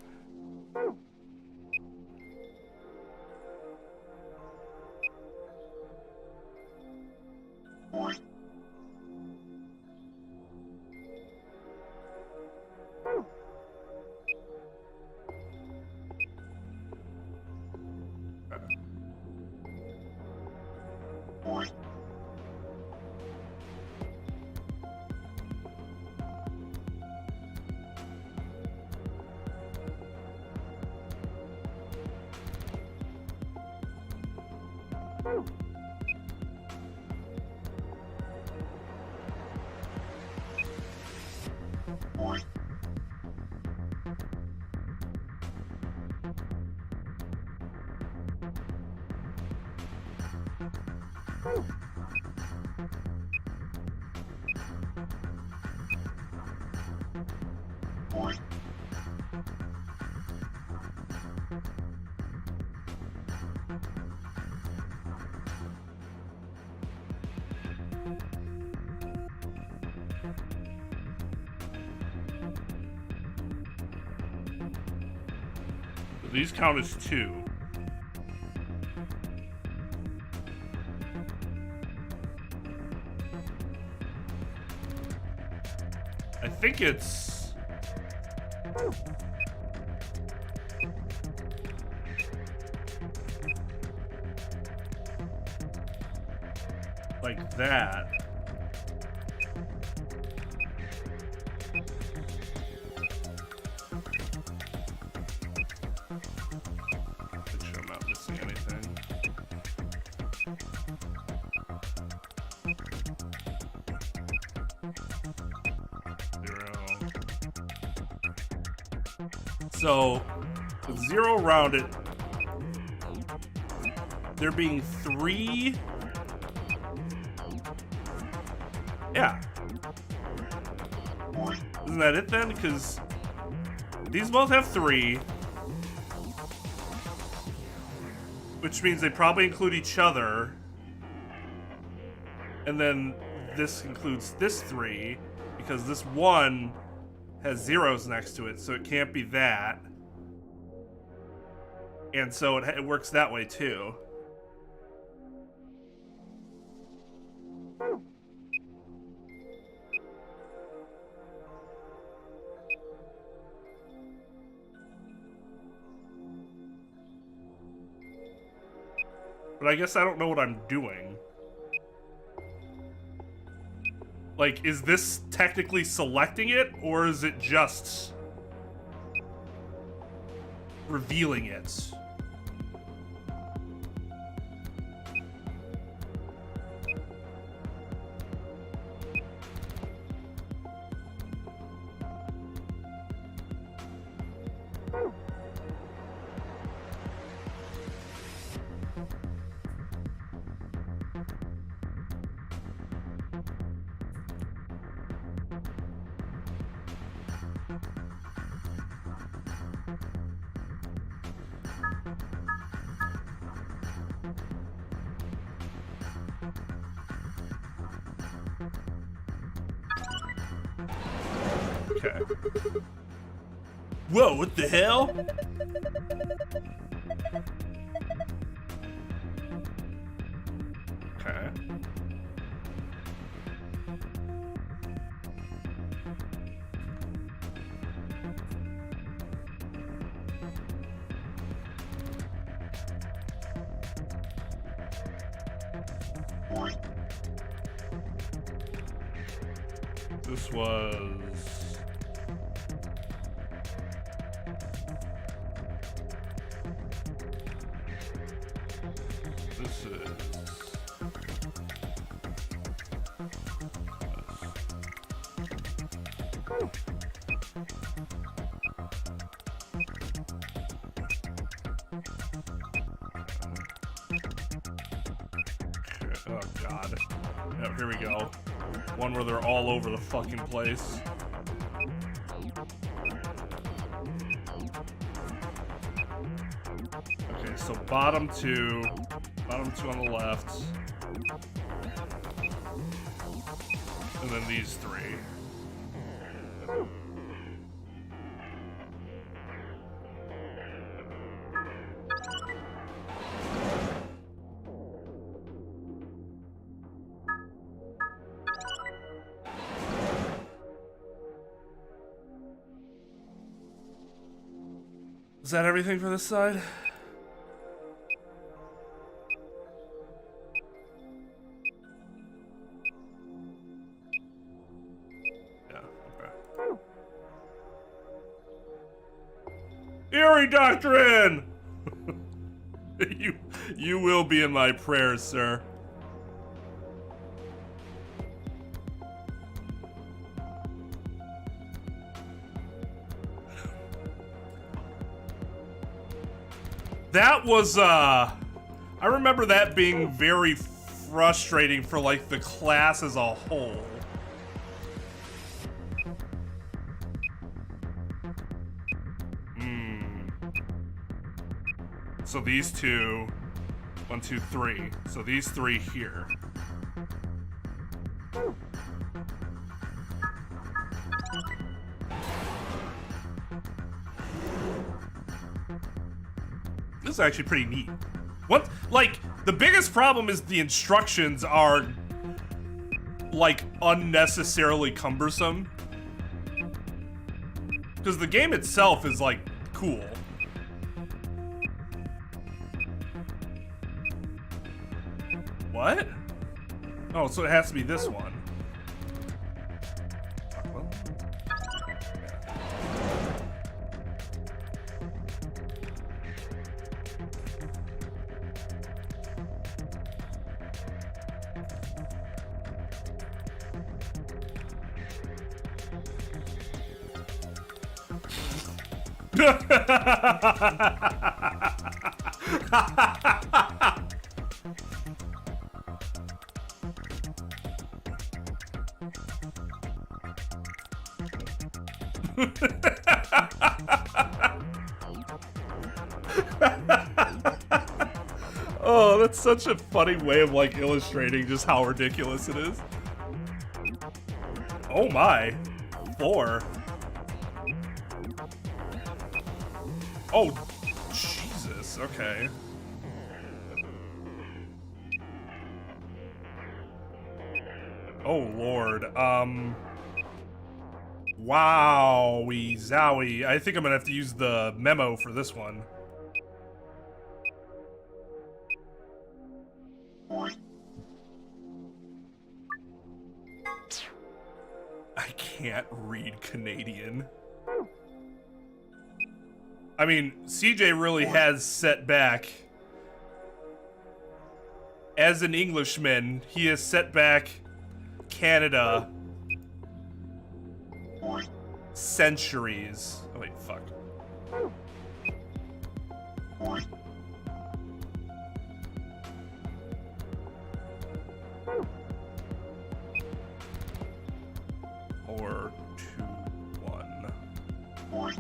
These count as 2. I think it's... like that. Make sure I'm not missing anything. So, with 0 around it, there being 3. Yeah. Isn't that it then? Because these both have 3. which means they probably include each other. And then this includes this 3, because this 1 has zeros next to it, so it can't be that. And so it works that way too. But I guess I don't know what I'm doing. Like, is this technically selecting it, or is it just revealing it? Okay. Whoa, what the hell? Okay. This was... This is... Oh god. Oh, here we go. One where they're all over the fucking place. Okay, so bottom two on the left. And then these 3. Is that everything for this side? Yeah, okay. Eerie Doctrine! You will be in my prayers, sir. That was, I remember that being very frustrating for, like, the class as a whole. So these 2, 1, 2, 3. So these 3 here. This is actually pretty neat. What, like, the biggest problem is the instructions are, like, unnecessarily cumbersome. Because the game itself is, like, cool. What? Oh, so it has to be this one. Well, That's such a funny way of like illustrating just how ridiculous it is. Oh my. 4. Oh, Jesus. Okay. Oh, Lord. Wowie zowie. I think I'm gonna have to use the memo for this one. I can't read Canadian. I mean, CJ really has set back. As an Englishman, he has set back Canada centuries. Oh wait, fuck. Or 2, 1.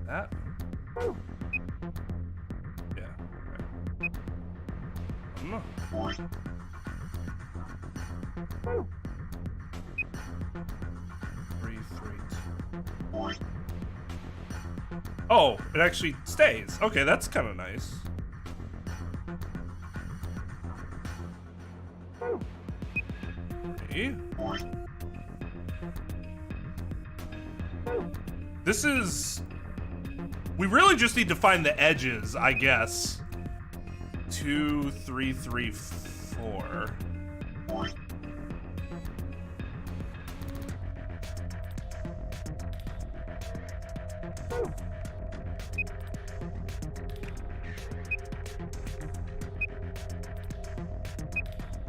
That? Yeah, okay. No. 3, 3, 2. Oh, it actually stays. Okay, that's kind of nice. Okay. This is... We really just need to find the edges, I guess. 2, 3, 3, 4.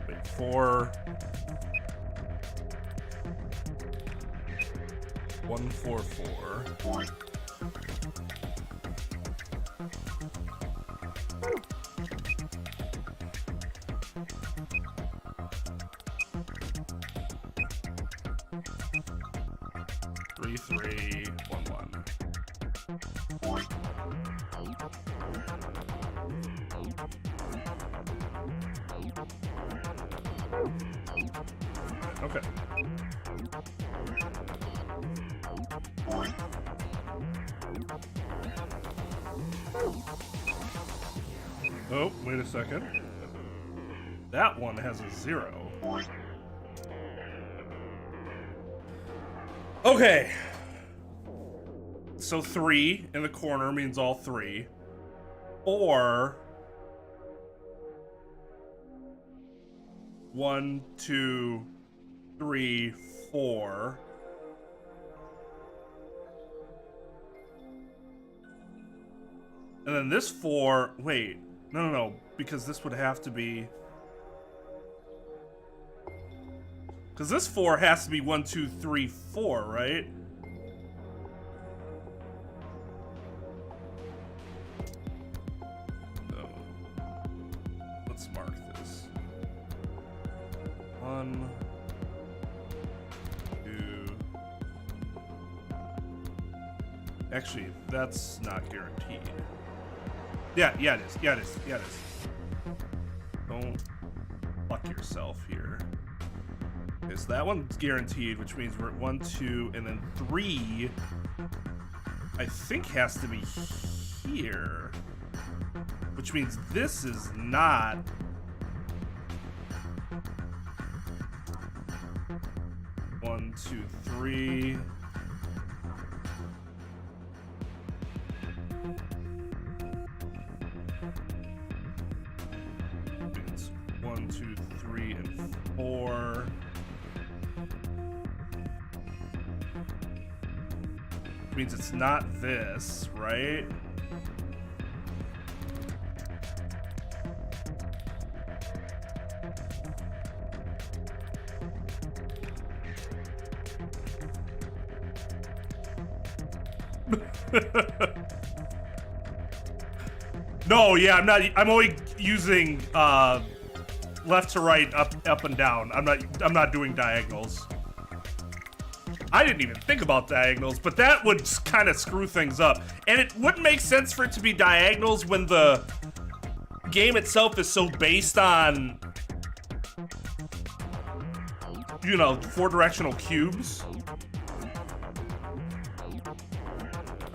Wait, 4. 1, 4, 4. Three, 3, 1, 1. Okay. Oh, wait a second. That one has a 0. Okay. So 3 in the corner means all 3. Or 1, 2, 3, 4. And then this 4, wait, no, because this would have to be, because this 4 has to be 1, 2, 3, 4, right? So, let's mark this. 1, 2. Actually, that's not guaranteed. Yeah, it is. Yeah, it is. Don't fuck yourself here. Okay, so that one's guaranteed, which means we're at 1, 2, and then 3, I think has to be here. Which means this is not... One, 2, 3... It's 1, 2, 3, and 4. Means it's not this, right? No, yeah, I'm only using left to right, up and down. I'm not doing diagonals. I didn't even think about diagonals, but that would kind of screw things up. And it wouldn't make sense for it to be diagonals when the game itself is so based on, you know, 4-directional cubes.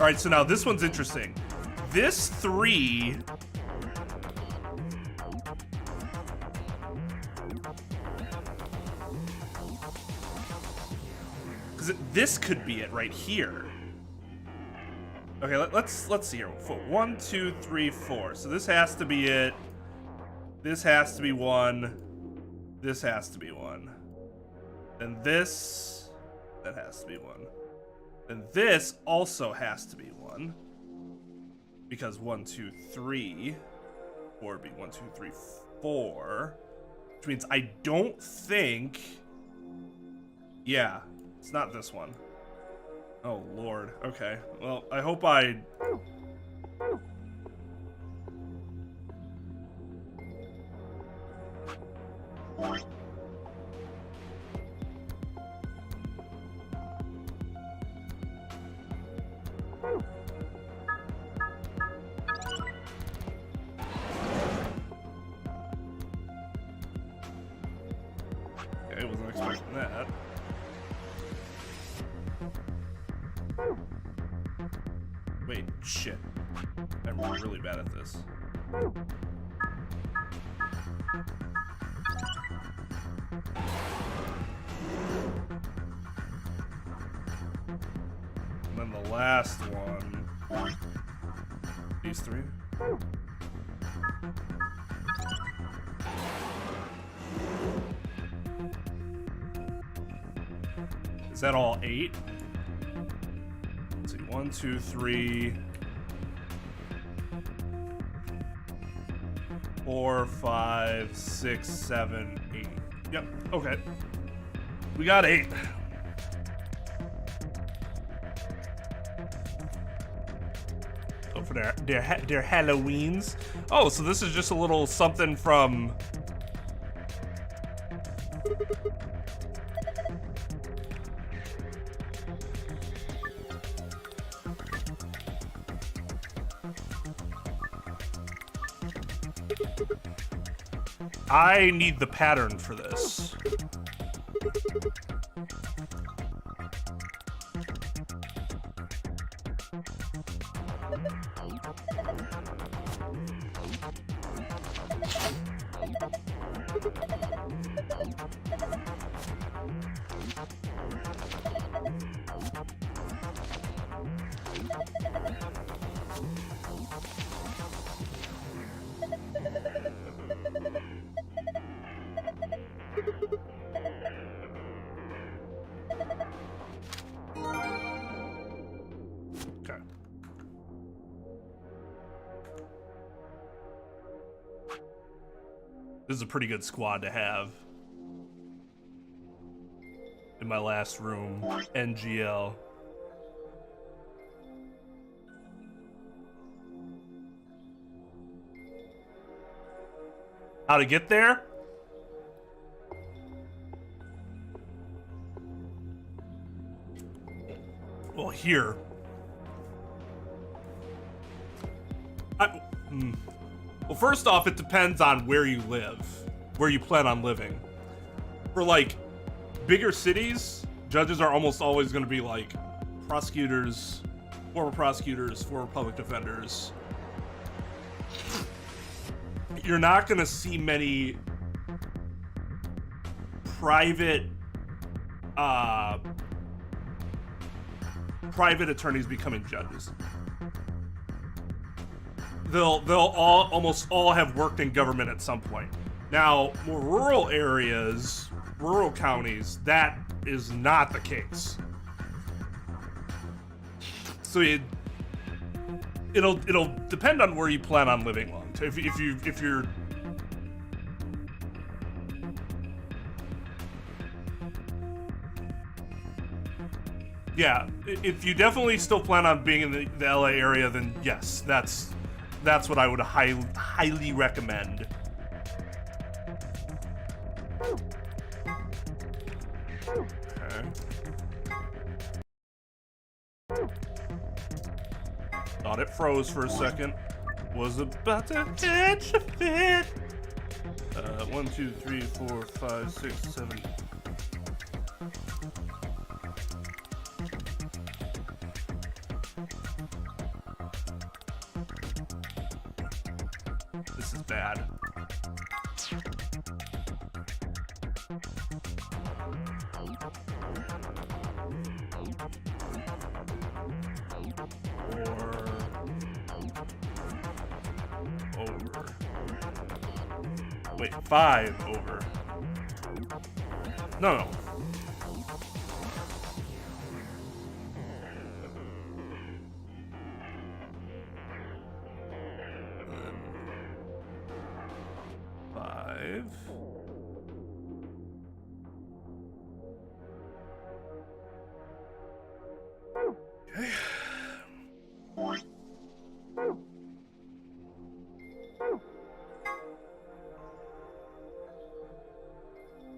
All right, so now this one's interesting. This 3... This could be it right here. Okay, let's see here. 1, 2, 3, 4. So this has to be it. This has to be 1. This has to be 1. And this, that has to be 1. And this also has to be 1. Because 1, 2, 3. 4 would be 1, 2, 3, 4. Which means I don't think. Yeah. It's not this one. Oh, Lord. Okay. Well, I hope I... Okay, wasn't expecting that. Wait, shit. I'm really bad at this. And then the last one. These 3. Is that all 8? 1, 2, 3, 4, 5, 6, 7, 8. Yep. Okay. We got 8. So for their Halloweens. Oh, so this is just a little something from. I need the pattern for this. This is a pretty good squad to have. In my last room, NGL. How to get there? Well, here. Well, first off, it depends on where you live, where you plan on living. For like bigger cities, judges are almost always going to be like prosecutors, former public defenders. You're not going to see many private attorneys becoming judges. They'll almost all have worked in government at some point. Now, more rural areas, rural counties, that is not the case. So it'll depend on where you plan on living long. If you're yeah, if you definitely still plan on being in the LA area, then yes, that's what I would highly recommend. Okay. Okay. Thought it froze for a second. Was about to catch a fit. 1, 2, 3, 4, 5, 6, 7. This is bad. Over. Wait, 5 over. No. Then 5. Okay.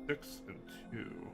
6 and 2.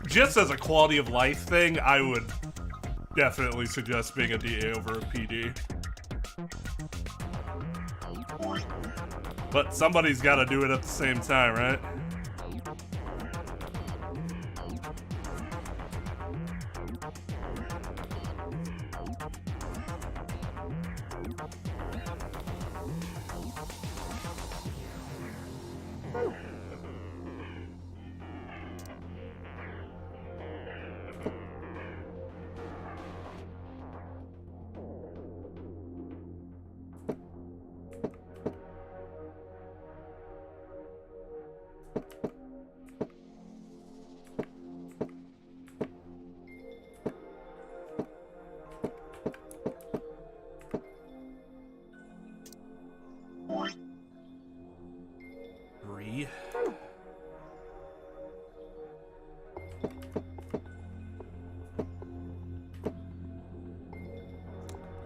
Just as a quality of life thing, I would definitely suggest being a DA over a PD. But somebody's got to do it at the same time, right?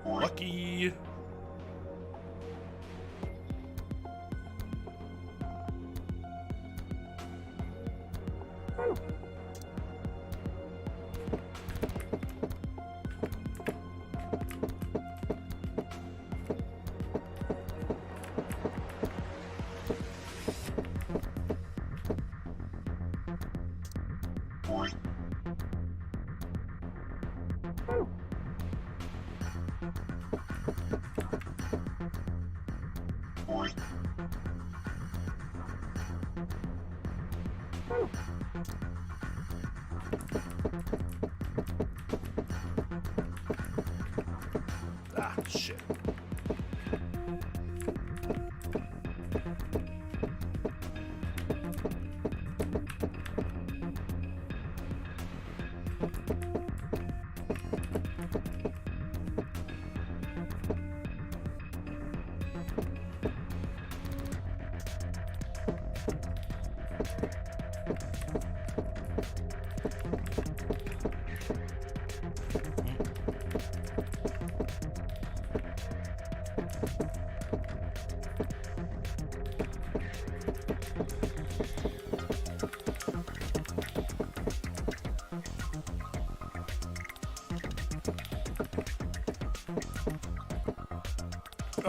Lucky. Ah, shit.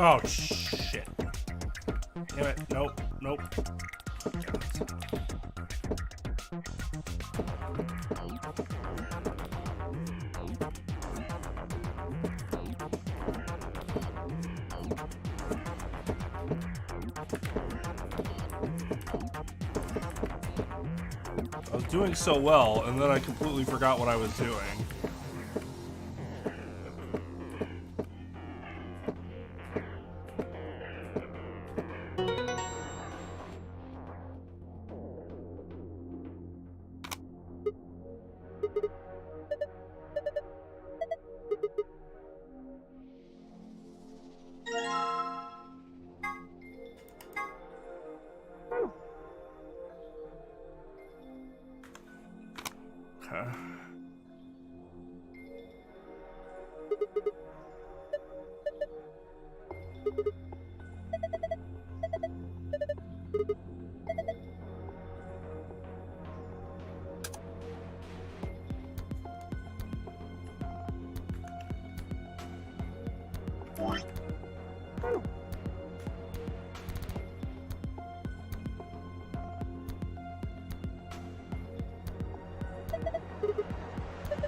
Oh, shit. Damn it. Nope. Nope. I was doing so well, and then I completely forgot what I was doing.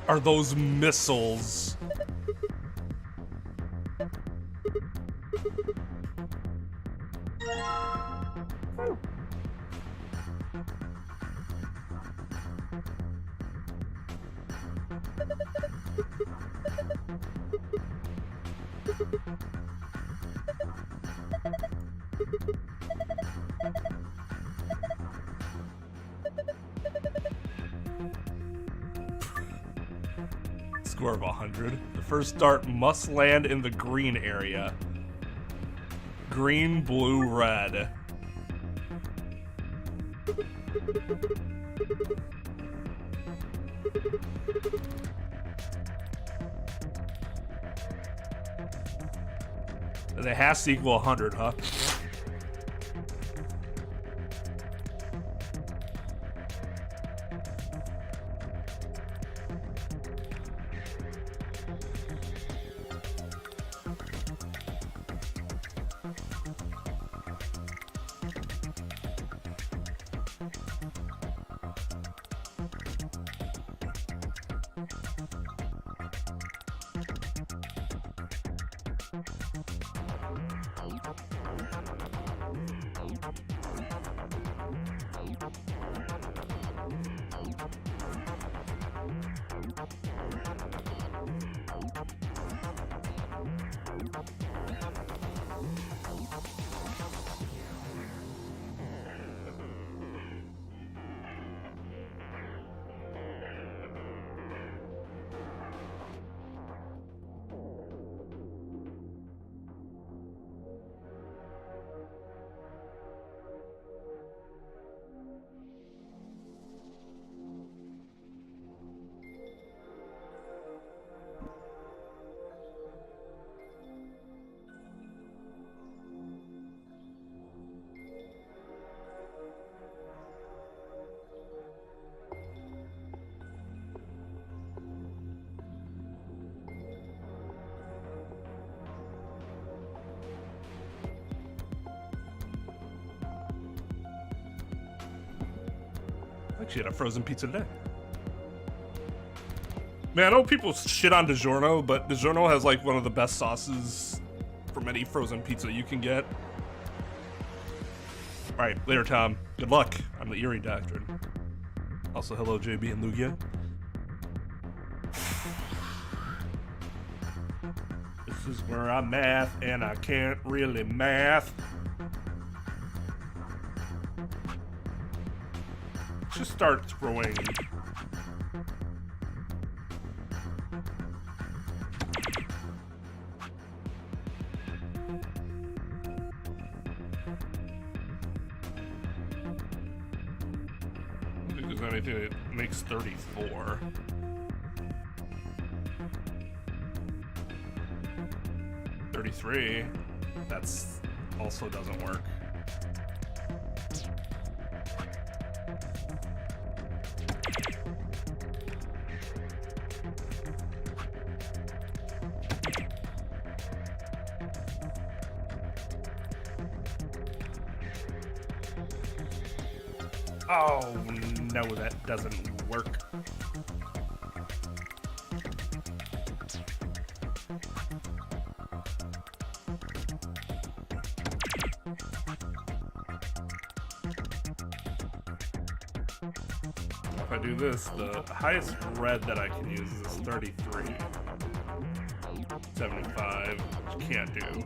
Are those missiles? Score of 100. The first dart must land in the green area. Green, blue, red. And it has to equal 100, huh? Actually had a frozen pizza today. Man, I know people shit on DiGiorno, but DiGiorno has like one of the best sauces from any frozen pizza you can get. Alright, later, Tom. Good luck. I'm the Eerie Doctrine. Also, hello, JB and Lugia. This is where I math, and I can't really math. Just start throwing. I don't think there's anything that makes 34. $33. That's also doesn't work. Oh, no, that doesn't work. If I do this, the highest red that I can use is 33. 75, which can't do.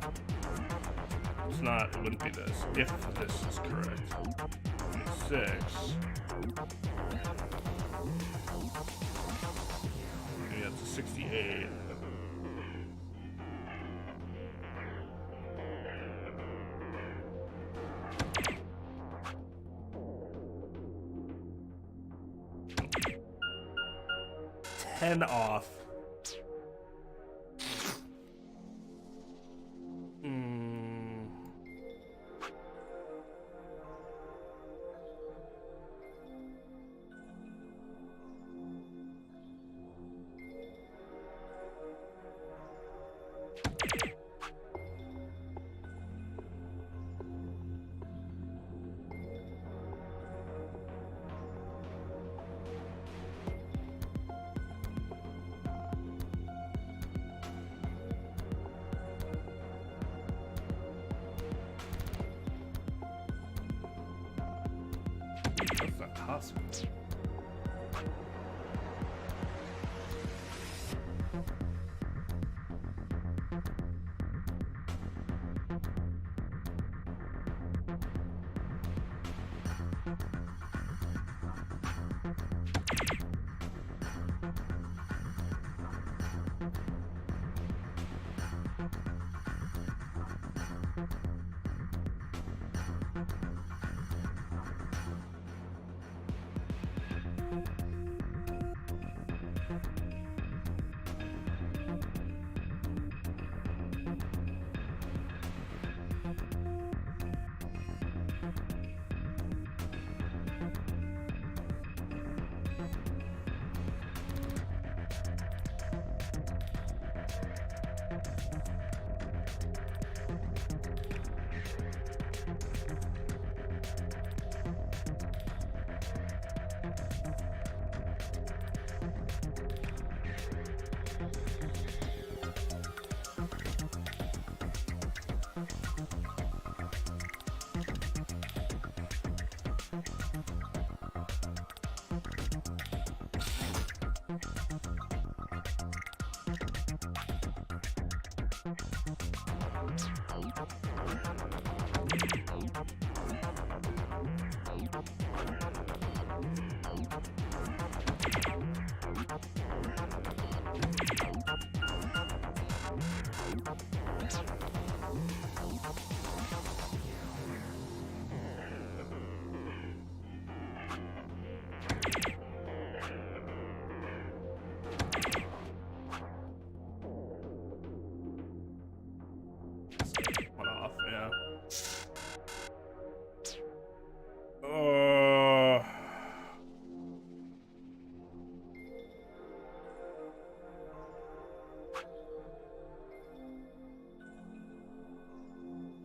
It's not, it wouldn't be this, if this is correct. 26. Maybe that's a 68. Off. That's not possible.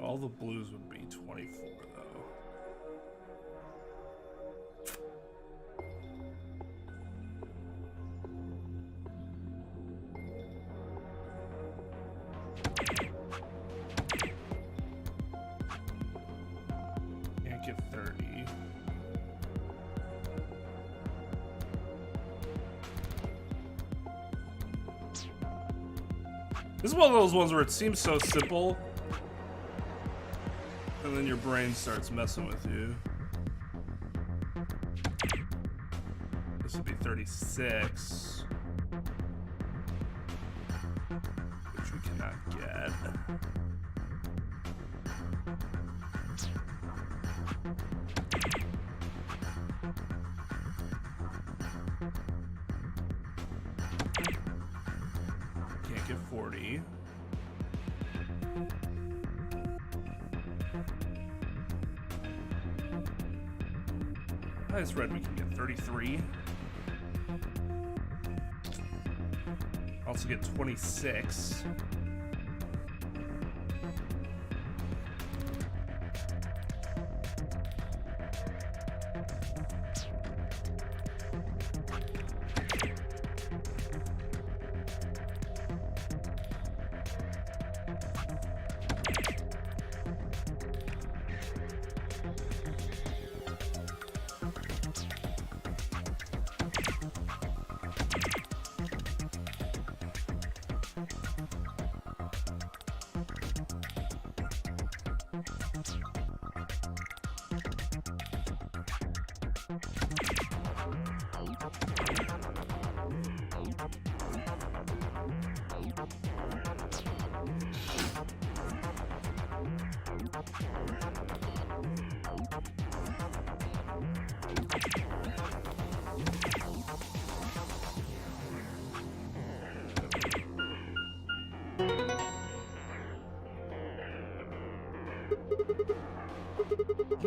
All the blues would be 24, though. Can't get 30. This is one of those ones where it seems so simple, and then your brain starts messing with you. This would be 36, which we cannot get. Can't get 40. Highest red we can get 33. Also get 26.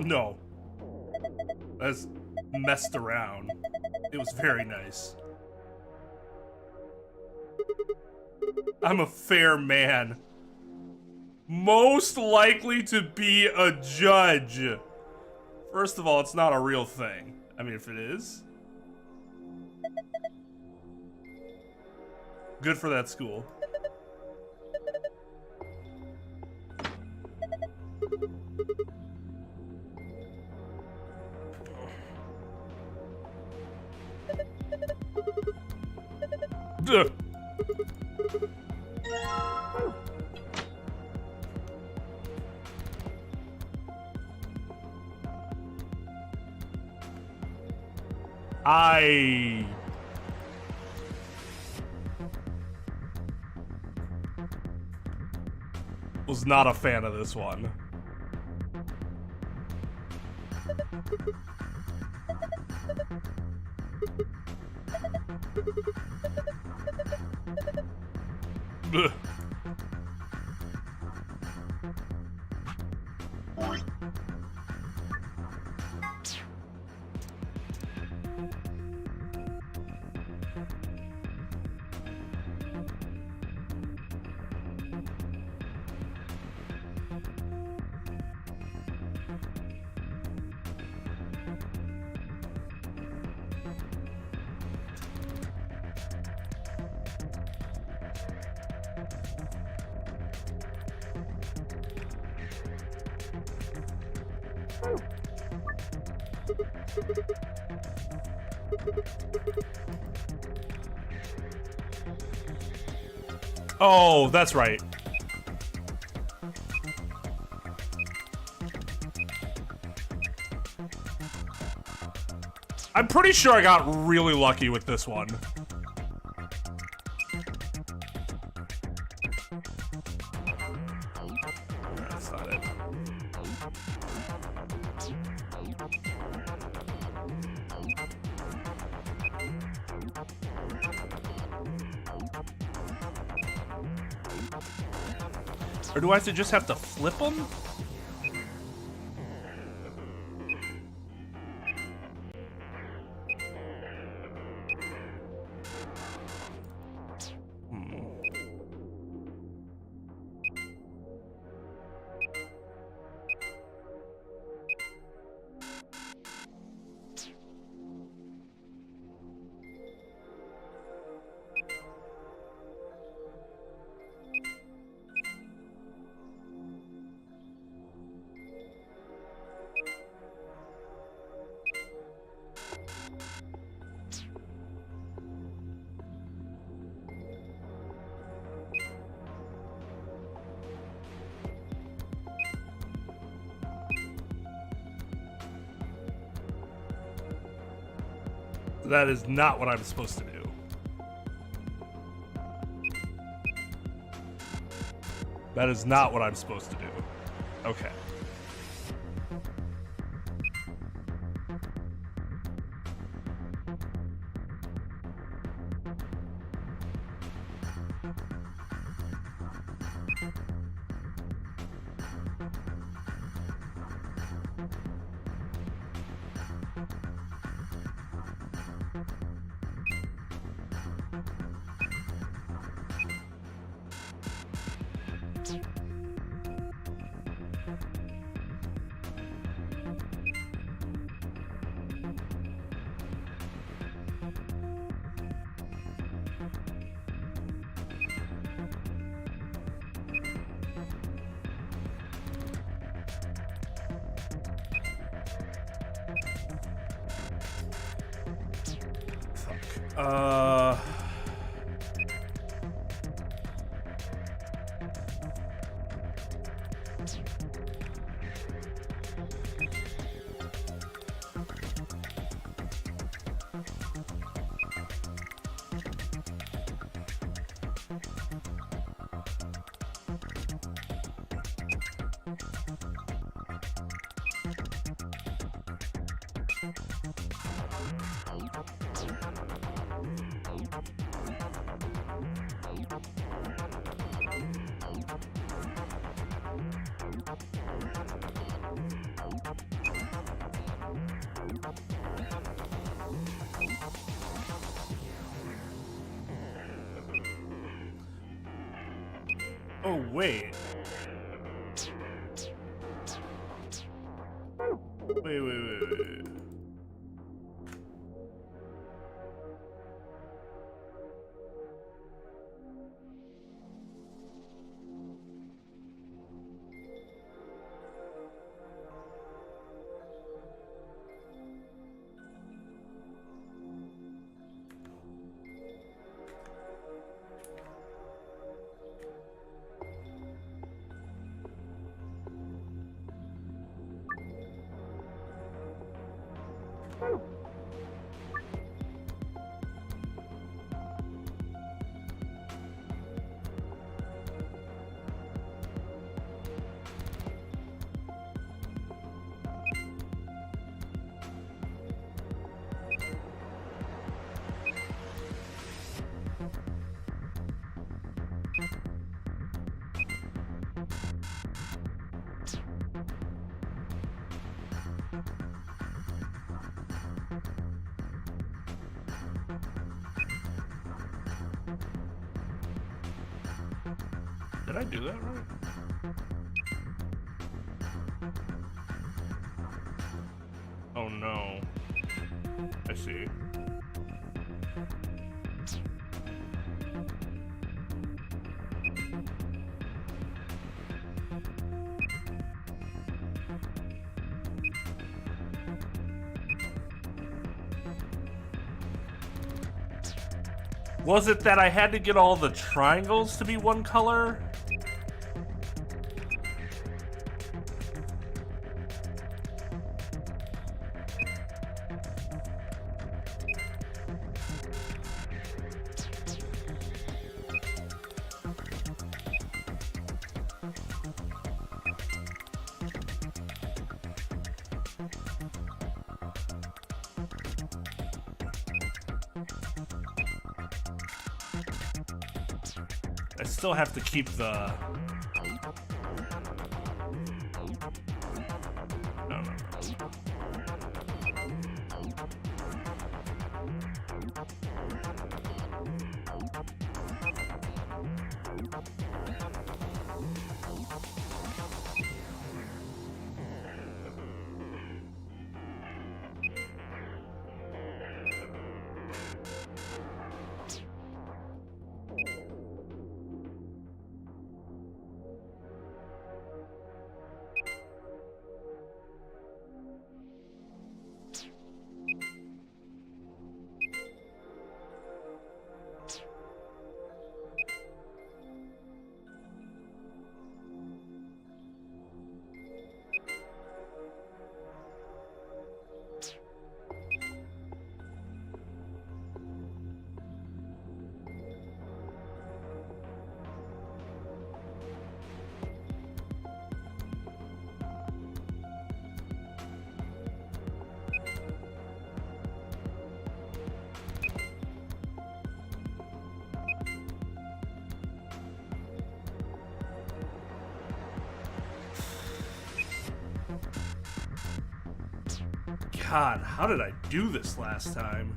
No. That's messed around. It was very nice. I'm a fair man. Most likely to be a judge. First of all, it's not a real thing. I mean, if it is, good for that school. Duh. I was not a fan of this one. Ugh. Oh, that's right. I'm pretty sure I got really lucky with this one. That's not it. Or do I just have to flip them? That is not what I'm supposed to do. That is not what I'm supposed to do. Okay. Oh, wait. Wait. Did I do that right? Oh no. I see. Was it that I had to get all the triangles to be one color? I still have to keep the... No. God, how did I do this last time?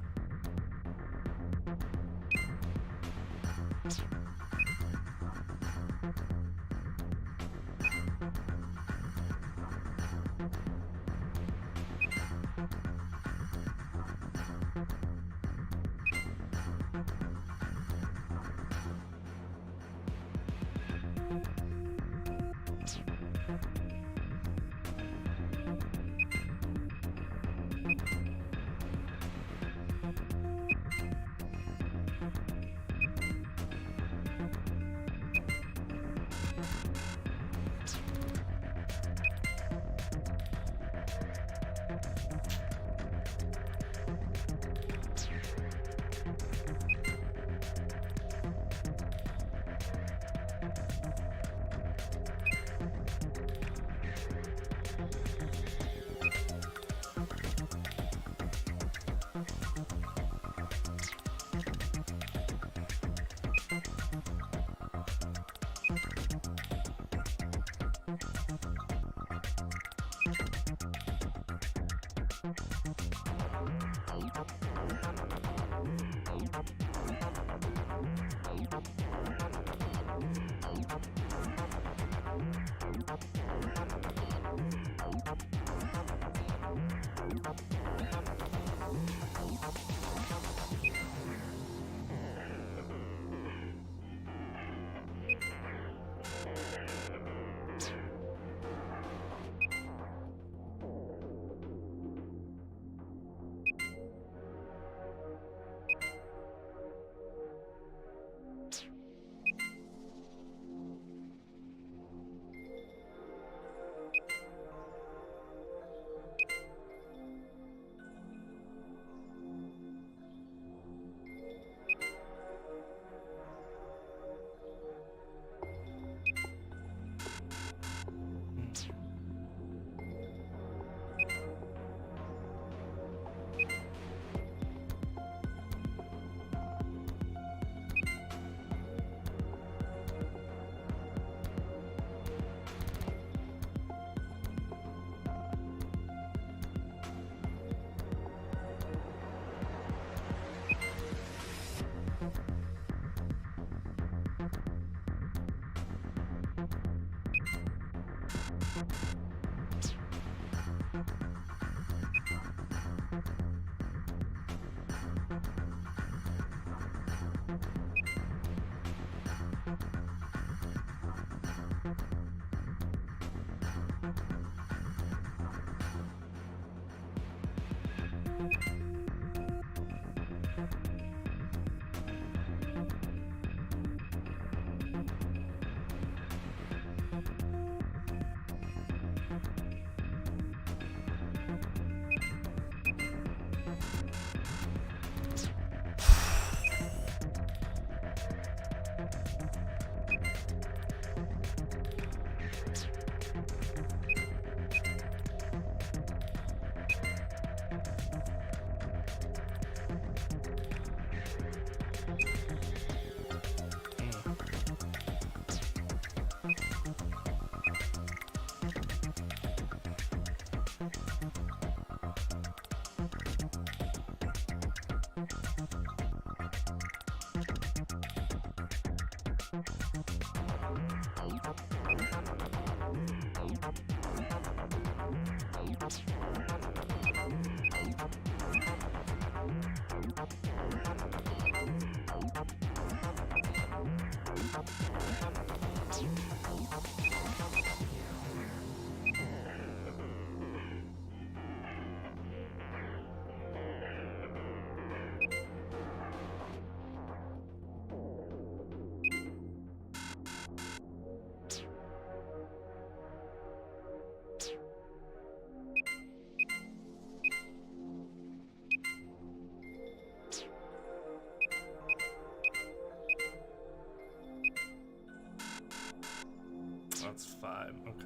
That's 5. Okay.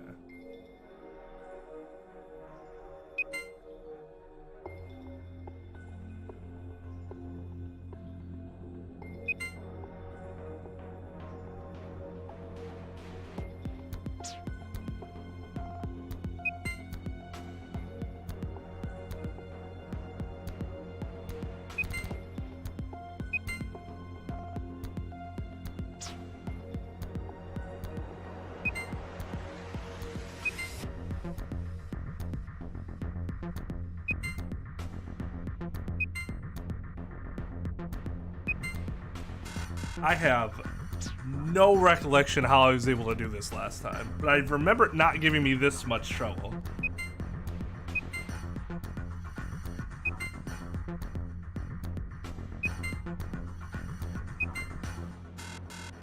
I have no recollection how I was able to do this last time, but I remember it not giving me this much trouble.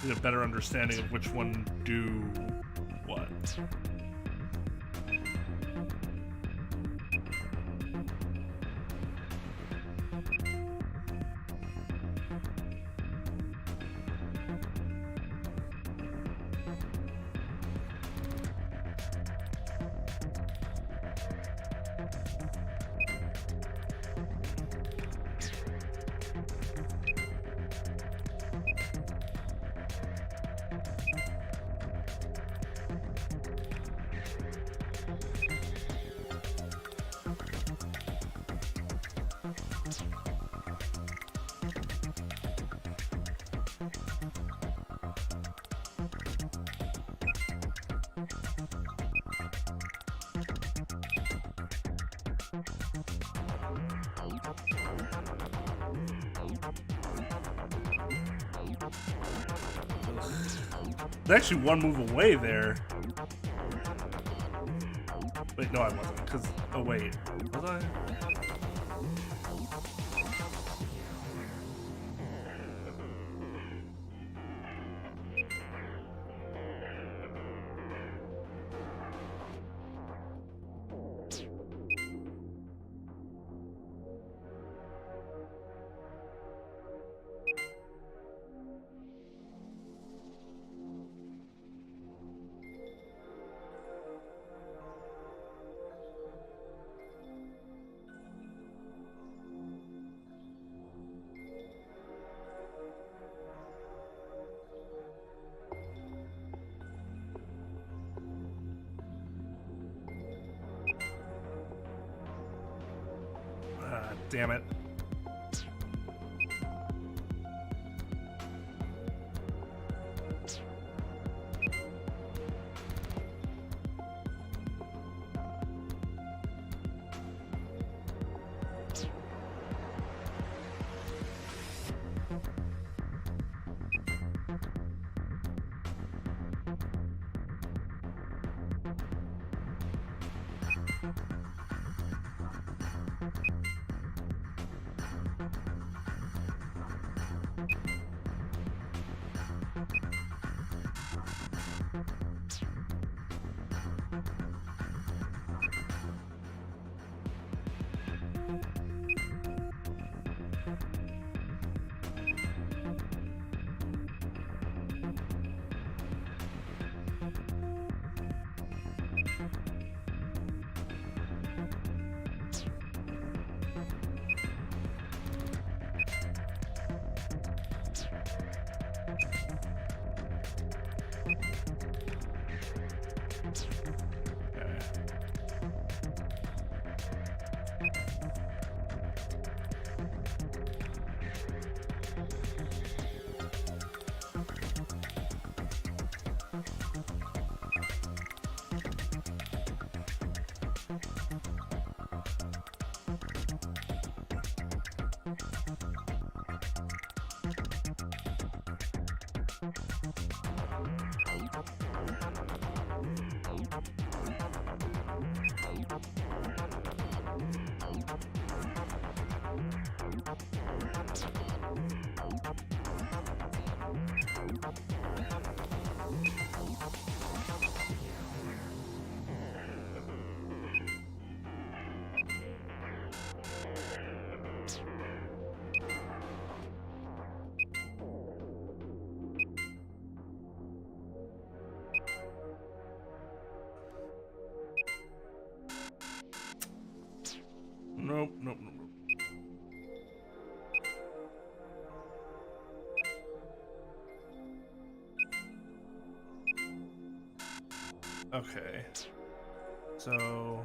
Get a better understanding of which one do what. There's actually one move away there. Wait, no, I wasn't. Because, oh wait, was I? Damn it. Nope, nope, nope, nope. Okay. So...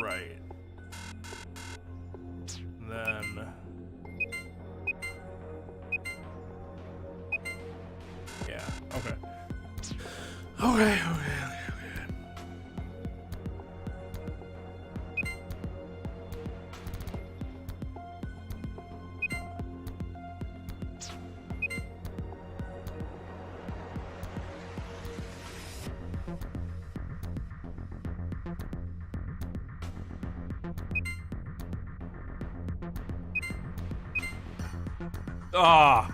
Right. Then... Yeah, okay. Okay. Ah!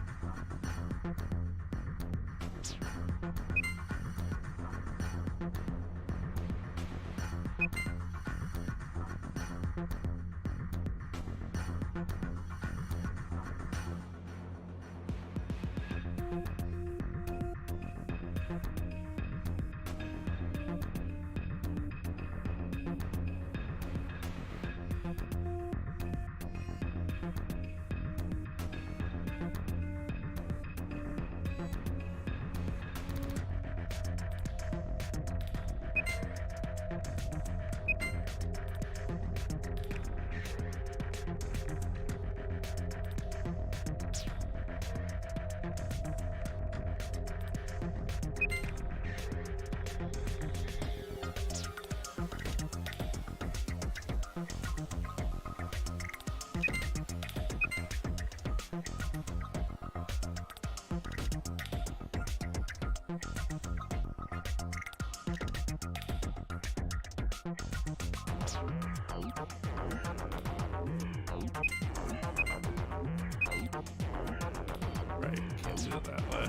Right, can't do it that way.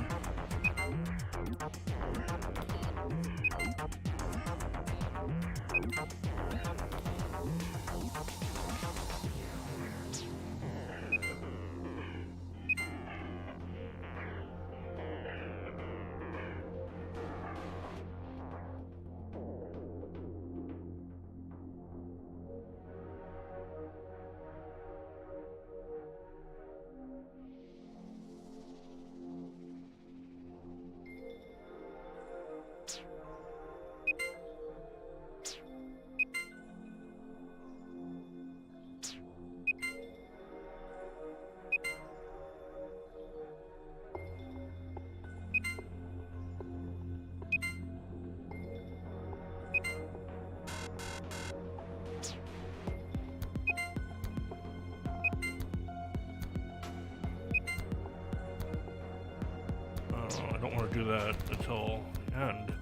I don't want to do that until the end.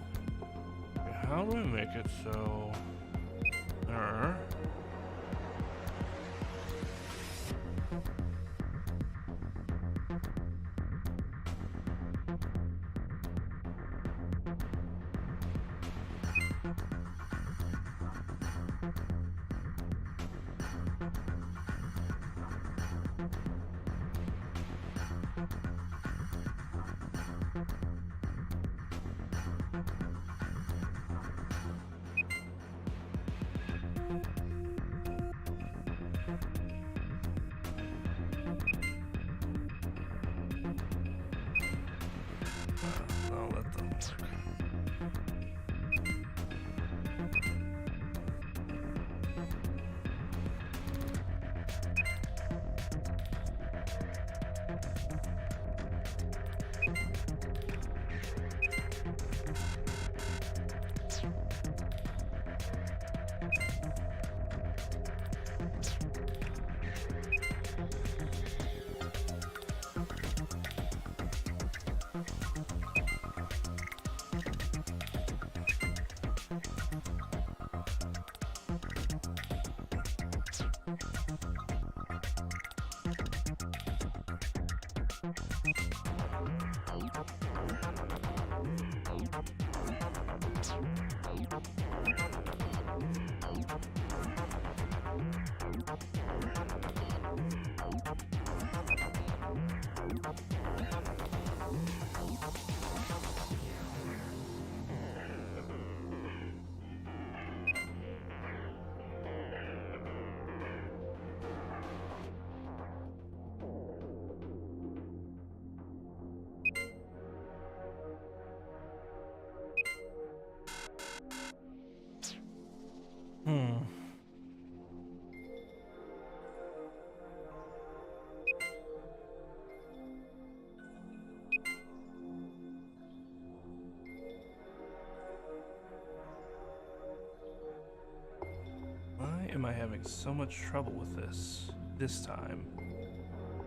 Okay, how do I make it so there? I'll let them work. Why am I having so much trouble with this time?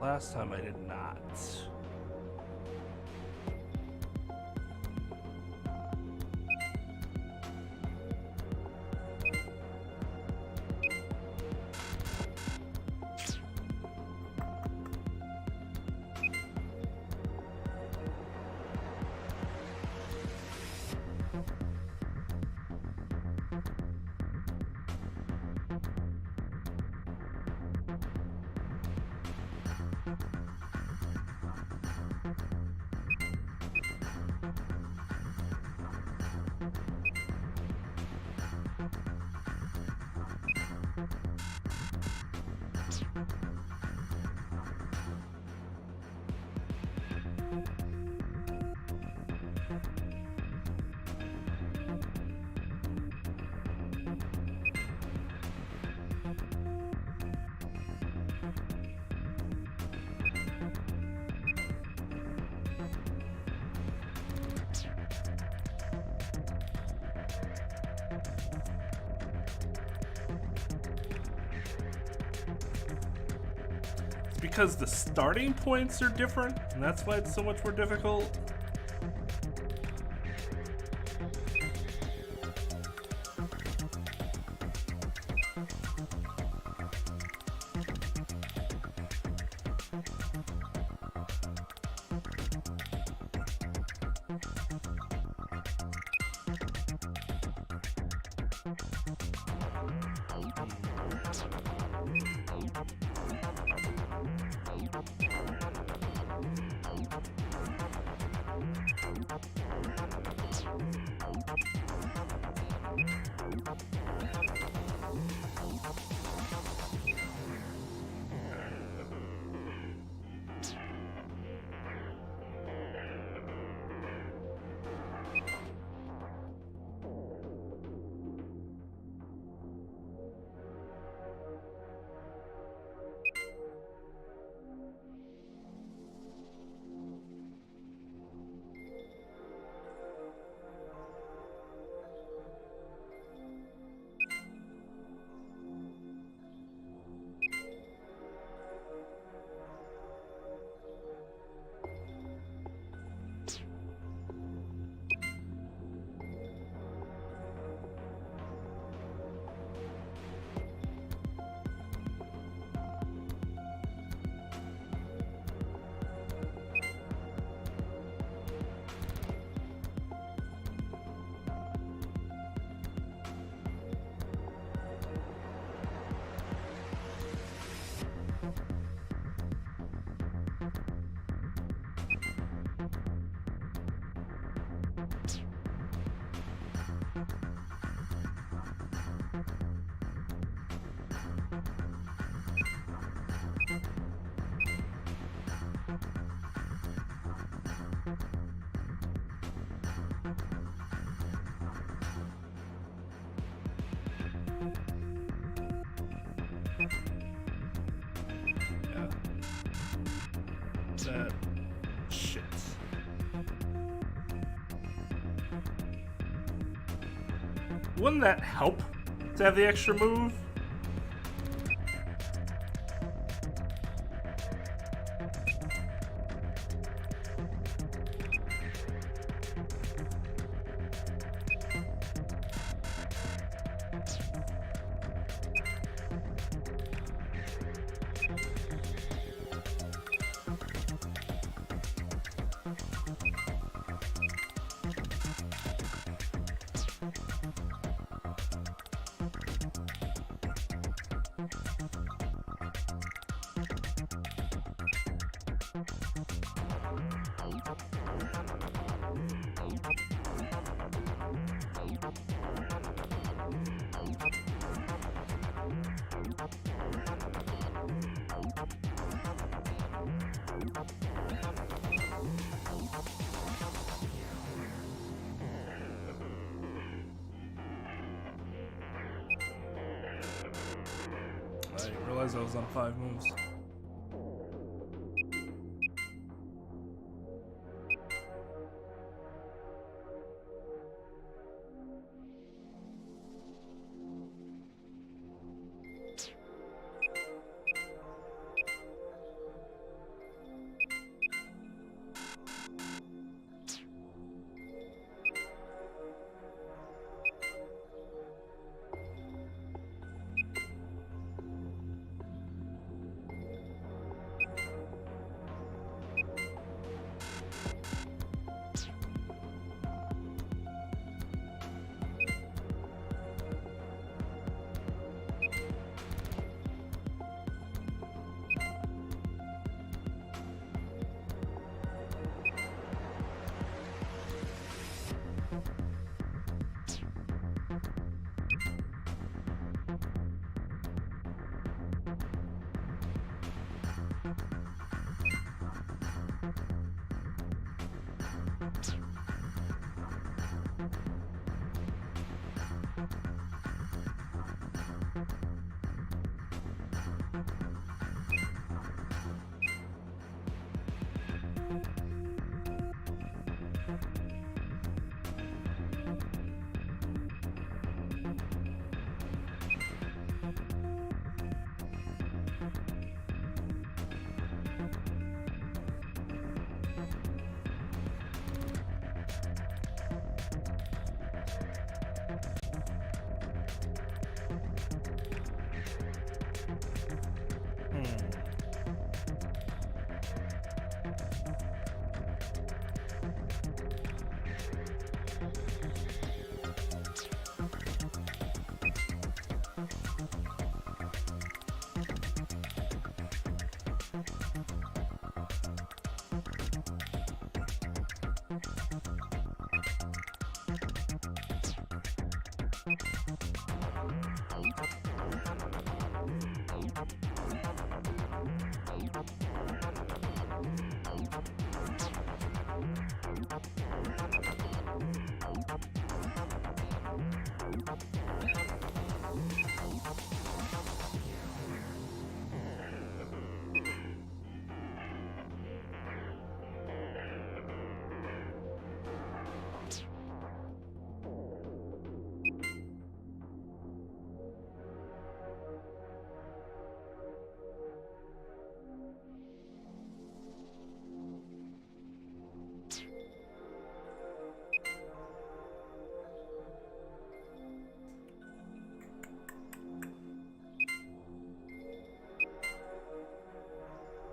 Last time I did not. Because the starting points are different, and that's why it's so much more difficult. Shit. Wouldn't that help to have the extra move? I didn't realize I was on 5 moves.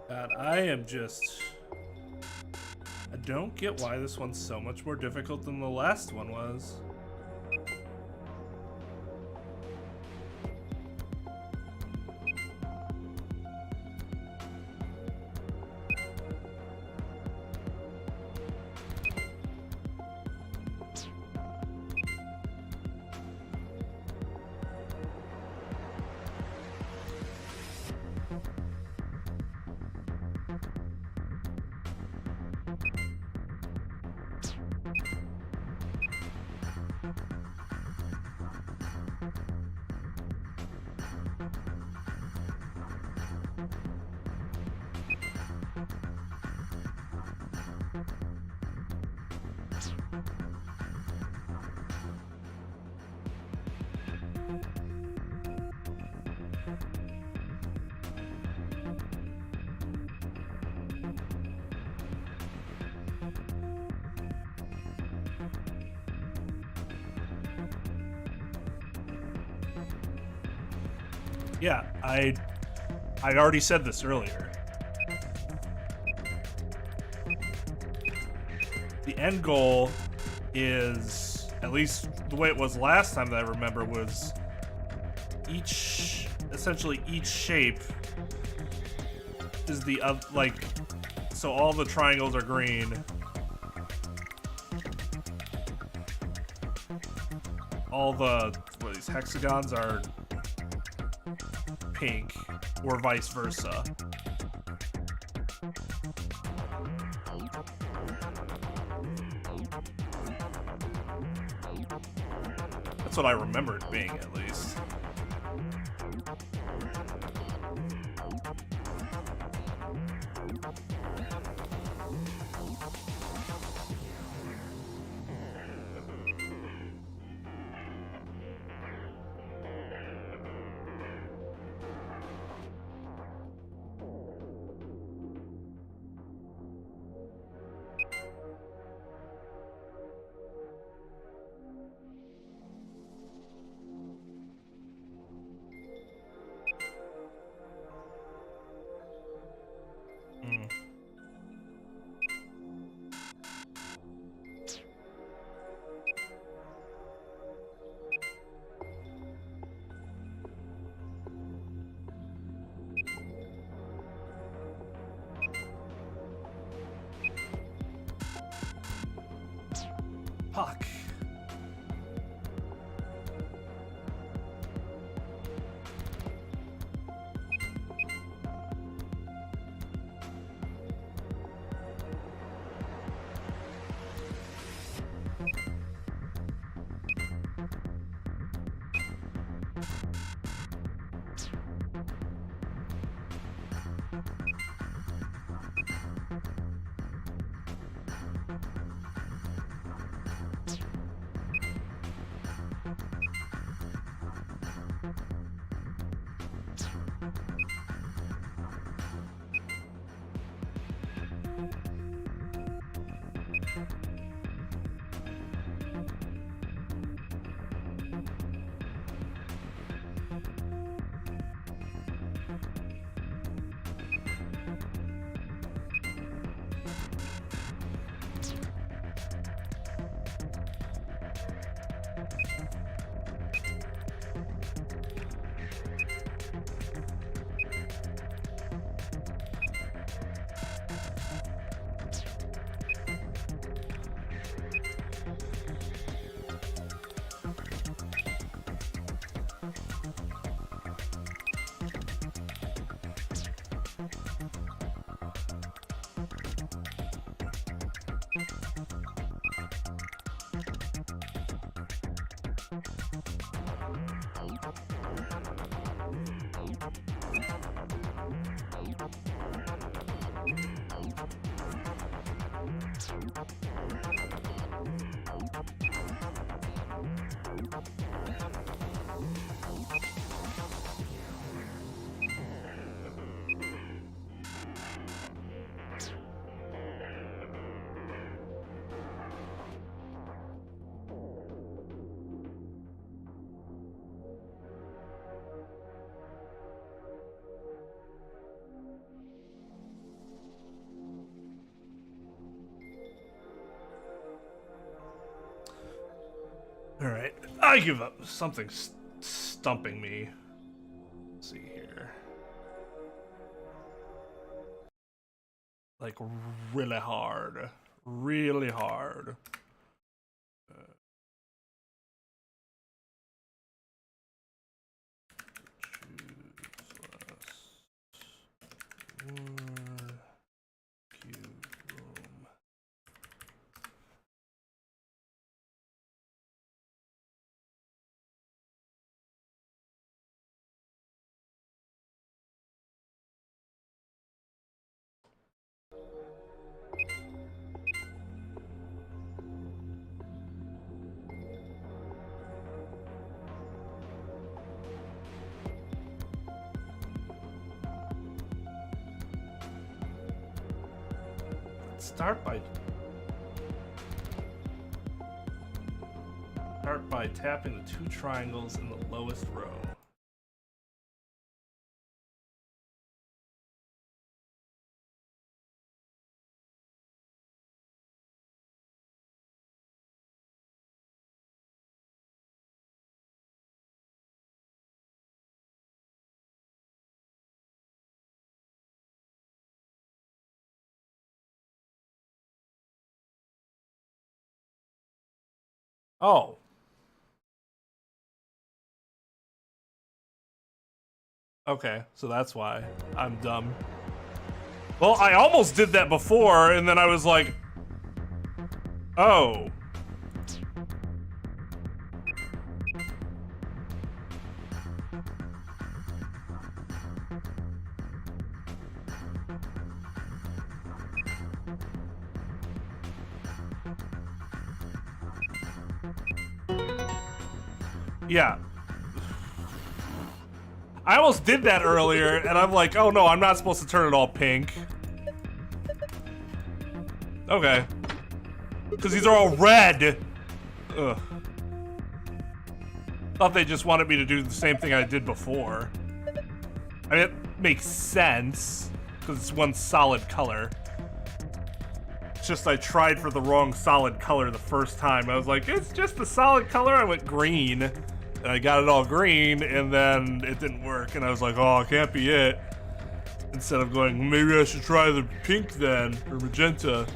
God, I don't get why this one's so much more difficult than the last one was. Yeah, I'd already said this earlier. The end goal is at least the way it was last time that I remember, was essentially each shape is the like, so all the triangles are green. All the, what are these, hexagons are pink, or vice versa. That's what I remember it being, at least. Fuck. All right, I give up. Something's stumping me. Let's see here. Like really hard. Really hard. Start by tapping the two triangles in the lowest row. Oh. Okay, so that's why I'm dumb. Well, I almost did that before, and then I was like, oh. Yeah. I almost did that earlier, and I'm like, oh no, I'm not supposed to turn it all pink. Okay. Because these are all red. Ugh. Thought they just wanted me to do the same thing I did before. I mean, it makes sense, because it's one solid color. It's just I tried for the wrong solid color the first time. I was like, it's just a solid color. I went green, and I got it all green, and then it didn't work. And I was like, oh, it can't be it. Instead of going, maybe I should try the pink then, or magenta.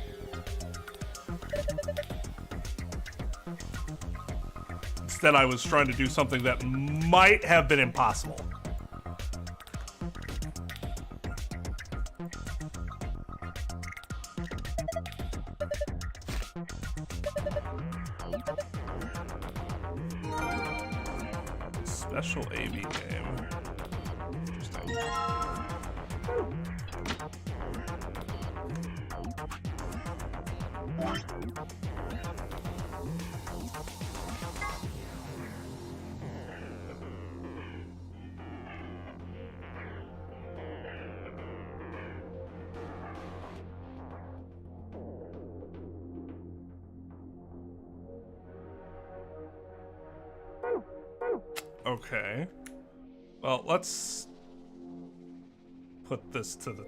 Instead, I was trying to do something that might have been impossible. Special AV game. Interesting. Okay. Well, let's put this to the...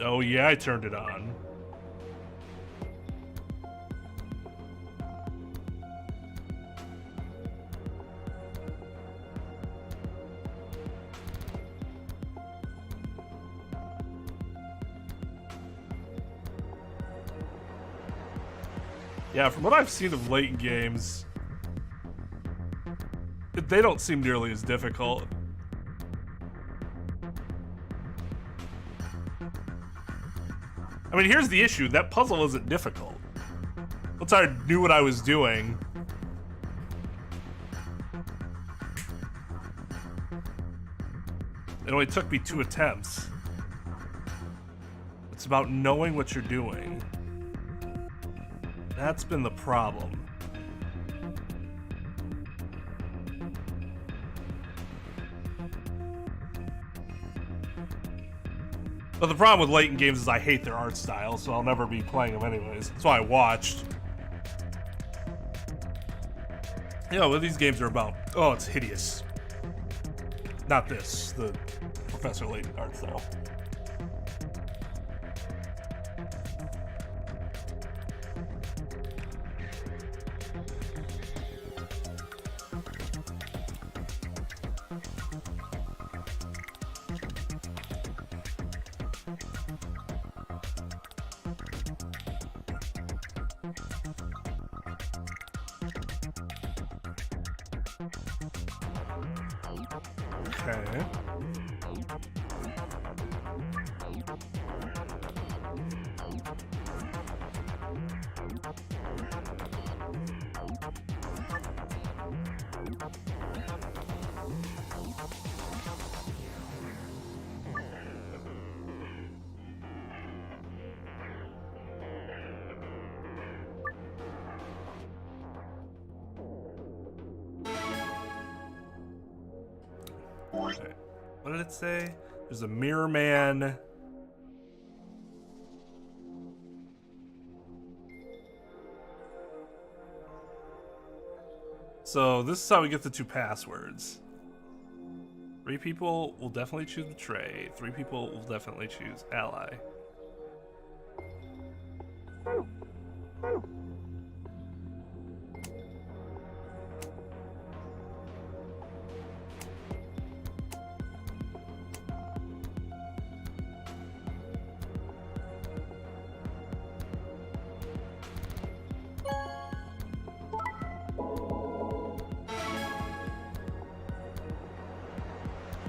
Oh yeah, I turned it on. Yeah, from what I've seen of late games, they don't seem nearly as difficult. I mean, here's the issue. That puzzle isn't difficult. Once I knew what I was doing... It only took me 2 attempts. It's about knowing what you're doing. That's been the problem. But the problem with latent games is I hate their art style, so I'll never be playing them anyways. That's why I watched. You know what these games are about? Oh, it's hideous. Not this, the Professor Layton art style. Okay. Okay. What did it say? There's a mirror man. So this is how we get the 2 passwords. 3 people will definitely choose betray. 3 people will definitely choose ally.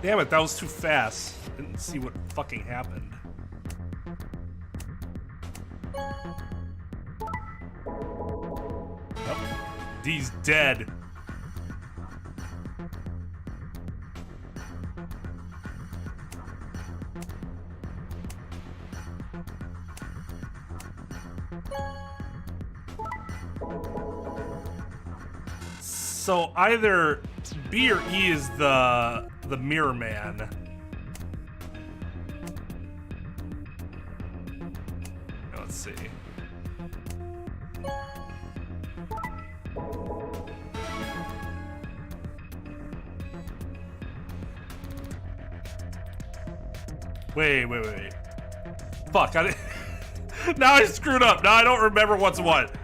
Damn it, that was too fast. Didn't see what fucking happened. Oh, D's dead. So either B or E is the mirror man. Let's see. Wait. Fuck, I didn't... Now I screwed up. Now I don't remember what's what.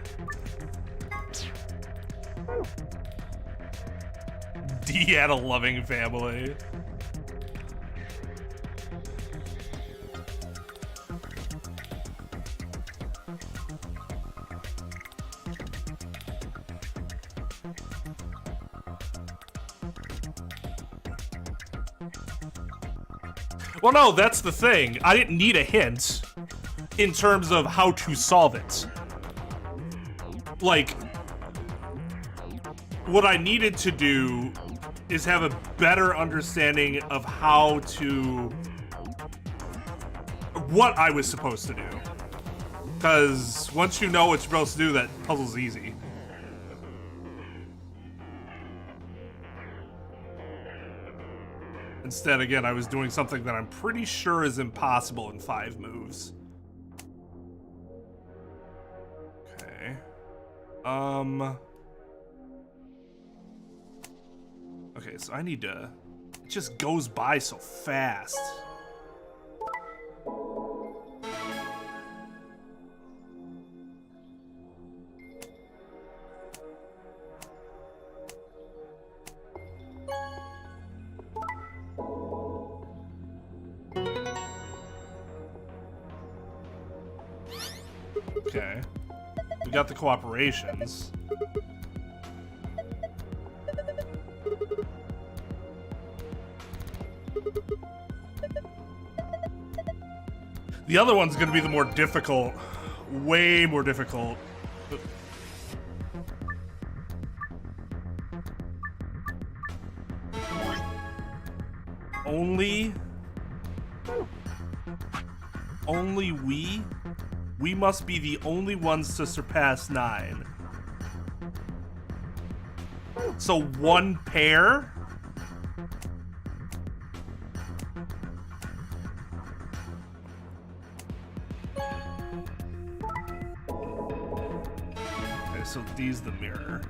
D had a loving family. Well, no, that's the thing. I didn't need a hint in terms of how to solve it. Like, what I needed to do is have a better understanding of how to... what I was supposed to do. Because once you know what you're supposed to do, that puzzle's easy. Instead, again, I was doing something that I'm pretty sure is impossible in 5 moves. Okay. Okay, so I need to... It just goes by so fast. Okay. We got the cooperations. The other one's gonna be the more difficult. Way more difficult. Only we must be the only ones to surpass 9. So 1 pair? Okay, so D's the mirror.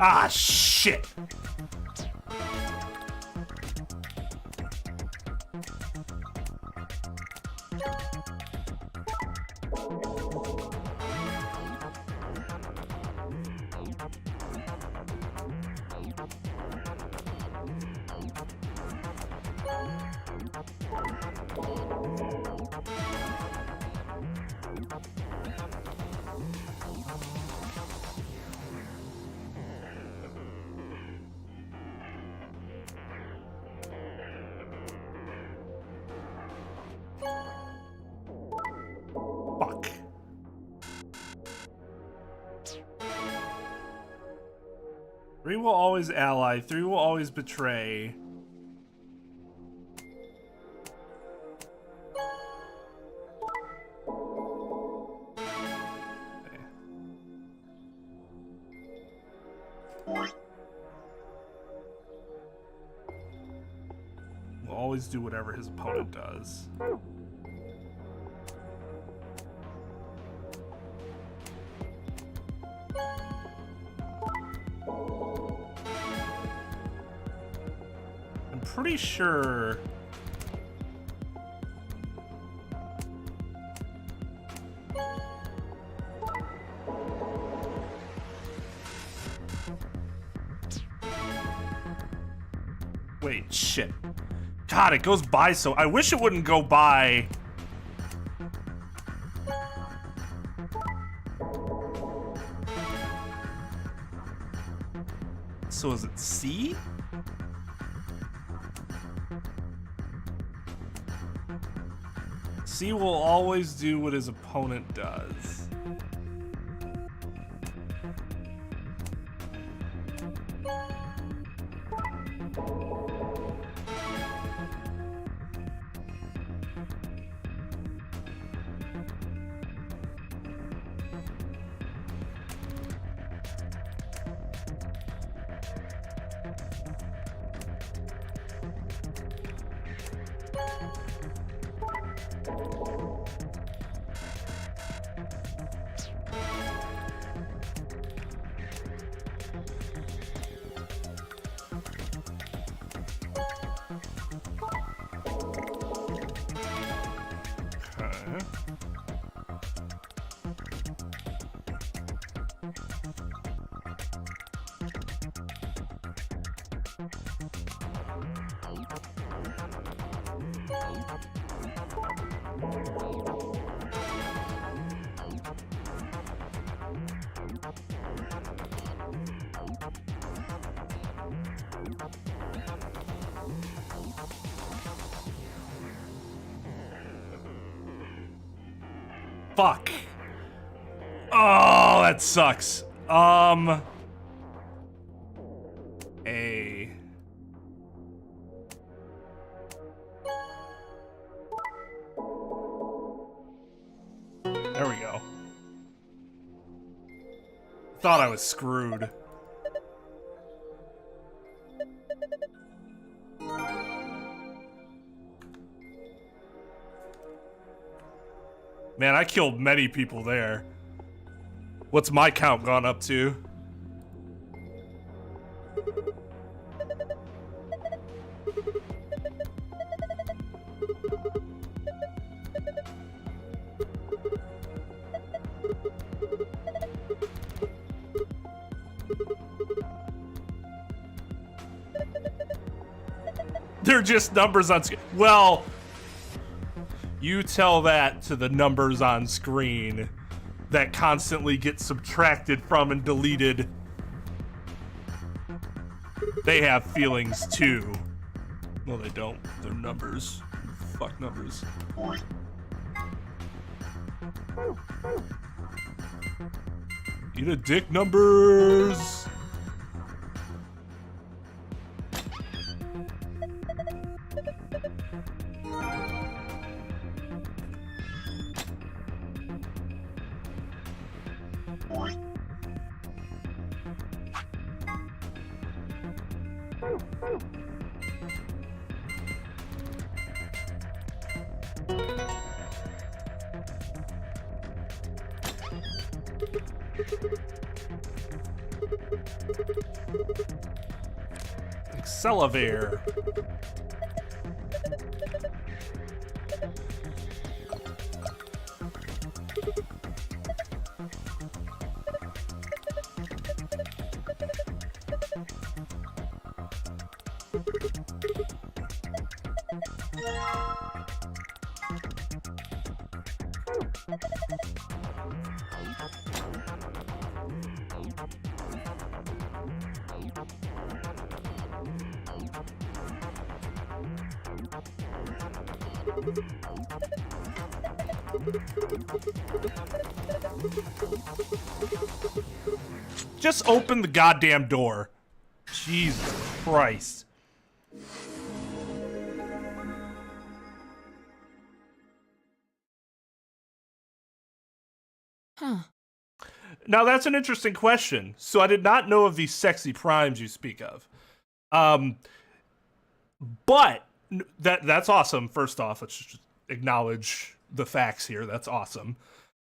Ah, shit! Fuck. 3 will always ally, 3 will always betray. Will always do whatever his opponent does. I'm pretty sure... Wait, shit. God, it goes by so... I wish it wouldn't go by... So is it C? C will always do what his opponent does. Fuck. Oh, that sucks. A. There we go. Thought I was screwed. Man, I killed many people there. What's my count gone up to? They're just numbers on screen. Well, you tell that to the numbers on screen that constantly get subtracted from and deleted. They have feelings too. No, they don't. They're numbers. Fuck numbers. Eat a dick, numbers. Accelavere. Just open the goddamn door. Jesus Christ. Huh. Now that's an interesting question. So I did not know of these sexy primes you speak of. But That's awesome. First off, let's just acknowledge the facts here. That's awesome.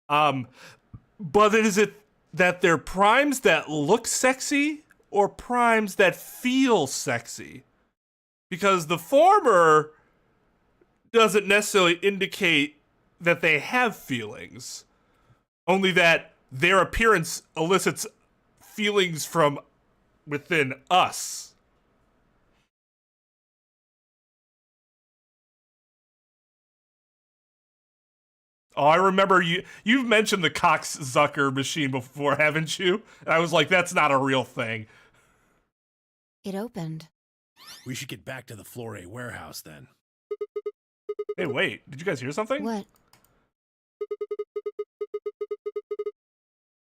But is it that they're primes that look sexy or primes that feel sexy? Because the former doesn't necessarily indicate that they have feelings, only that their appearance elicits feelings from within us. Oh, I remember you've mentioned the cocksucker machine before, haven't you? And I was like, that's not a real thing. It opened. We should get back to the Flore warehouse then. Hey, wait, did you guys hear something? What?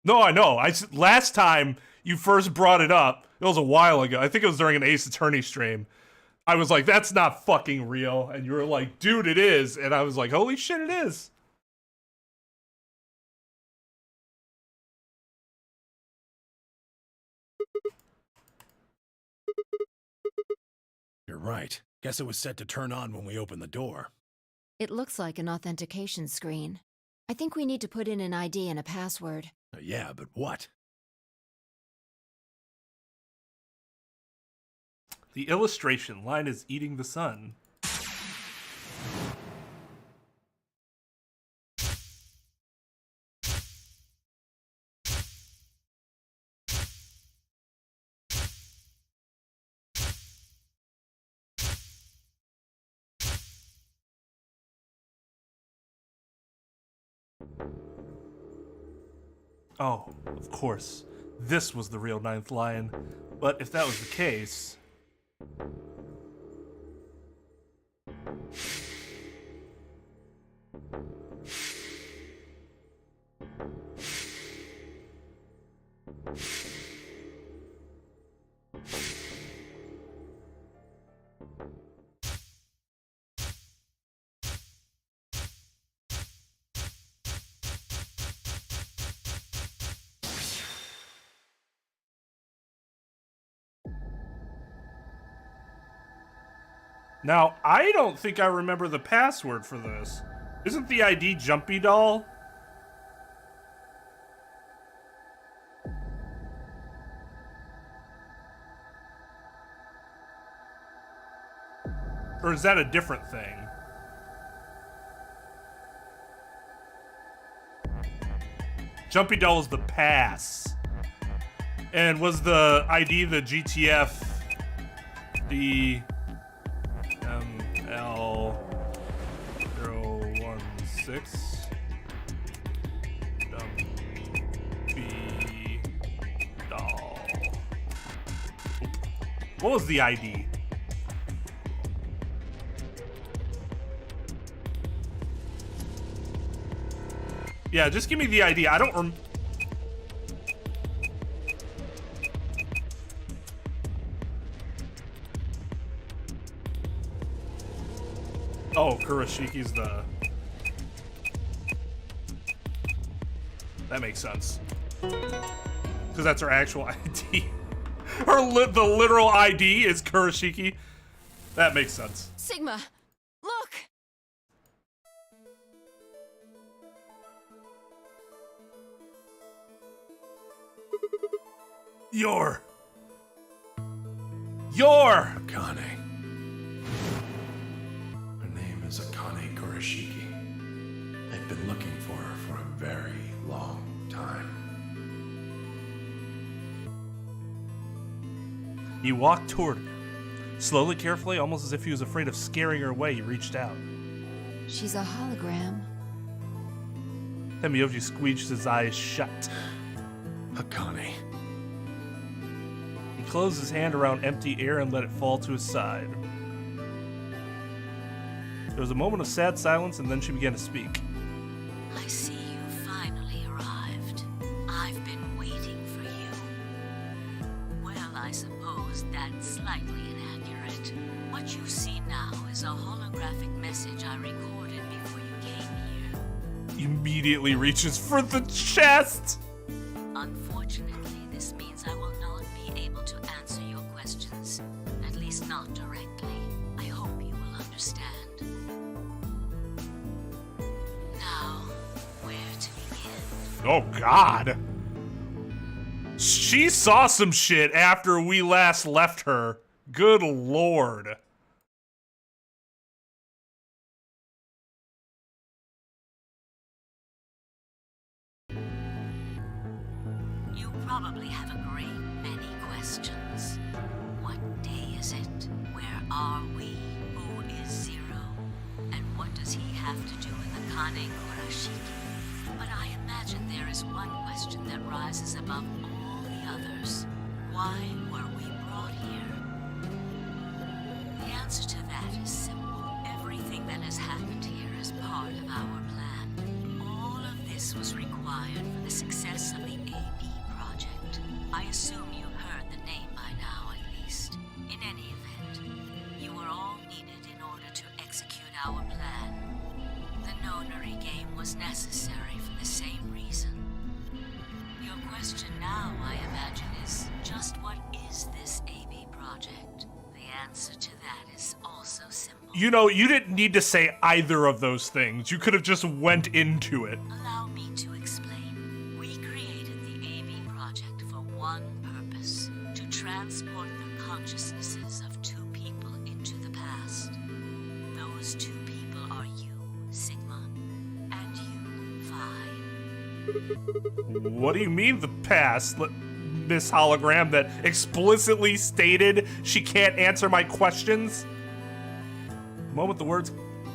No, I know. Last time you first brought it up, it was a while ago. I think it was during an Ace Attorney stream. I was like, that's not fucking real. And you were like, dude, it is. And I was like, holy shit, it is. You're right. Guess it was set to turn on when we opened the door. It looks like an authentication screen. I think we need to put in an ID and a password. Yeah, but what? The illustration line is eating the sun. Oh, of course. This was the real Ninth Lion. But if that was the case... Now, I don't think I remember the password for this. Isn't the ID Jumpy Doll? Or is that a different thing? Jumpy Doll was the pass. And was the ID the GTF the ML016 Jumpy Doll. What was the ID? Yeah, just give me the ID. I don't Oh, Kuroshiki's the... That makes sense. Because that's her actual ID. The literal ID is Kuroshiki. That makes sense. Sigma, look! Your Akane. Her name is Akane Kurashiki. I've been looking for her for a very long time. He walked toward her. Slowly, carefully, almost as if he was afraid of scaring her away, he reached out. She's a hologram. Then Miyoji squeezed his eyes shut. Akane. He closed his hand around empty air and let it fall to his side. There was a moment of sad silence, and then she began to speak. I see you finally arrived. I've been waiting for you. Well, I suppose that's slightly inaccurate. What you see now is a holographic message I recorded before you came here. He immediately reaches for the chest. Unfortunately, this means I will not be able to answer your questions. At least not directly. I hope you will understand. understand. Now, where to begin? Oh, God. She saw some shit after we last left her. Good Lord. You probably have a great many questions. What day is it? Where are we? Who is Zero? And what does he have to do with Akane Kurashiki? But I imagine there is one question that rises above all the others. Why were we brought here? The answer to that is simple. Everything that has happened here is part of our plan. All of this was required for the success of the AB project. I assume you heard the name by now, at least. In any event, you were all needed in order to execute our plan. The Nonary game was necessary for the same reason. Your question now, I imagine, is just what is this AB project? The answer to that is also simple. You know, you didn't need to say either of those things. You could have just went into it. Allow me to explain. We created the AB project for one purpose: to transport the consciousnesses of two people into the past. Those two people are you, Sigma, and you, Phi. What do you mean the past, Miss Hologram, that explicitly stated she can't answer my questions? The moment the words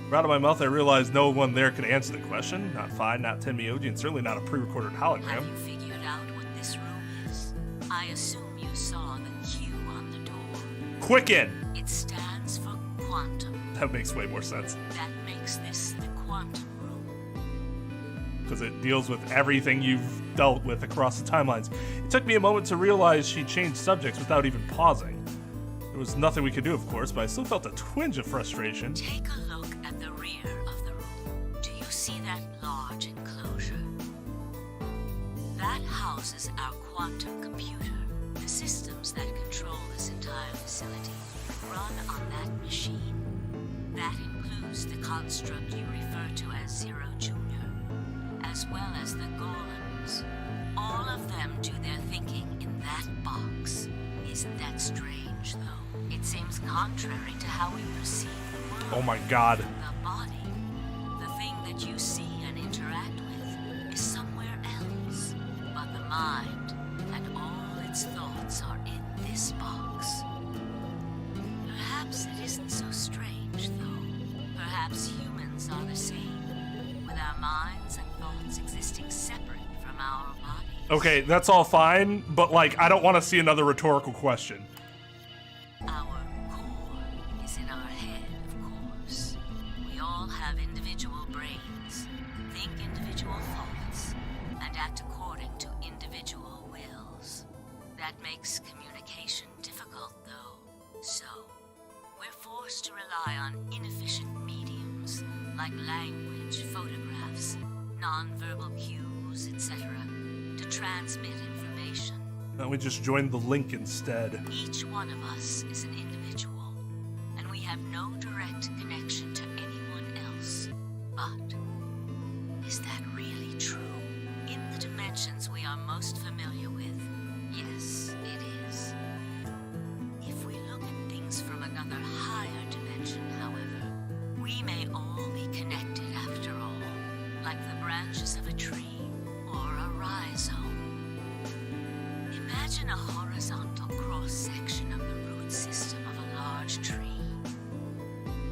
were out of my mouth, I realized no one there could answer the question. Not Phi, not Tenmyoji, and certainly not a pre-recorded Have hologram. you figured out what this room is? I assume you saw the Q on the door. Quicken! It stands for quantum. That makes way more sense, That makes this the quantum room. because it deals with everything you've dealt with across the timelines. It took me a moment to realize she changed subjects without even pausing. There was nothing we could do, of course, but I still felt a twinge of frustration. Take a look at the rear of the room. Do you see that large enclosure? That houses our quantum computer. The systems that control this entire facility run on that machine. That includes the construct you refer to as Zero Jr., as well as the golems. All of them do their thinking in that box. Isn't that strange, though? It seems contrary to how we perceive the world. Oh my God. The body, the thing that you see and interact with, is somewhere else. But the mind and all its thoughts are in this box. Perhaps it isn't so strange, though. Perhaps humans are the same, with our minds and thoughts existing separate from our bodies. Okay, that's all fine, but like, I don't want to see another rhetorical question. Our core is in our head, of course. We all have individual brains, think individual thoughts, and act according to individual wills. That makes communication difficult, though. So, we're forced to rely on inefficient mediums, like language, photographs, non-verbal cues, etc., to transmit information. Why don't we just join the link instead? Each one of us is an individual, and we have no direct connection to anyone else. But is that really true? In the dimensions we are most familiar with, yes, it is. If we look at things from another higher dimension, however, we may all be connected after all, like the branches of a tree or a rhizome. Imagine a horizontal cross-section of the root system of a large tree.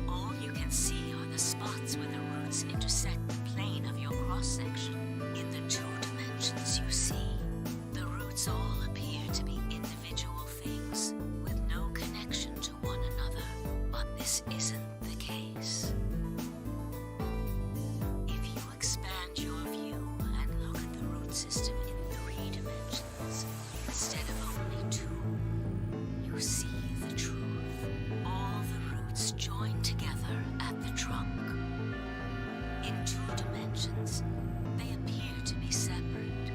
All you can see are the spots where the roots intersect the plane of your cross-section. In the two dimensions you see, the roots all appear to be individual things with no connection to one another. But this isn't the case. If you expand your view and look at the root system in 3 dimensions, instead of only 2, you see the truth. All the roots join together at the trunk. In 2 dimensions, they appear to be separate.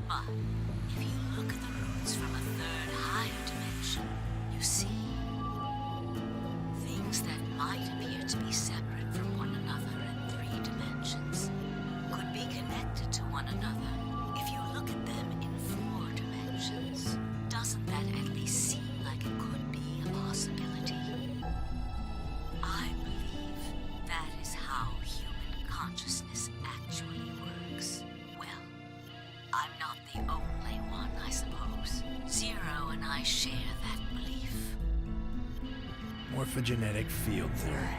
But if you look at the roots from a 3rd higher dimension, you see might appear to be separate from one another in 3 dimensions could be connected to one another if you look at them in 4 dimensions. Doesn't that at least seem like it could be a possibility? I believe that is how human consciousness actually works. Well, I'm not the only one, I suppose. Zero and I share that belief. Morphogenetic field theory.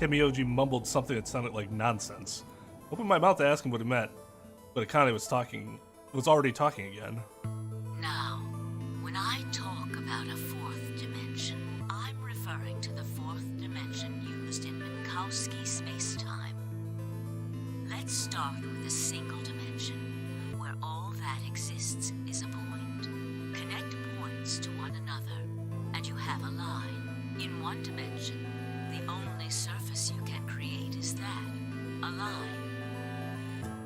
Gamez mumbled something that sounded like nonsense. Opened my mouth to ask him what he meant, but Akane was already talking again. Now, when I talk about a 4th dimension, I'm referring to the 4th dimension used in Minkowski space-time. Let's start with a single dimension, where all that exists is a point. Connect points to one another, and you have a line. In 1 dimension, the only surface you can create is that, a line.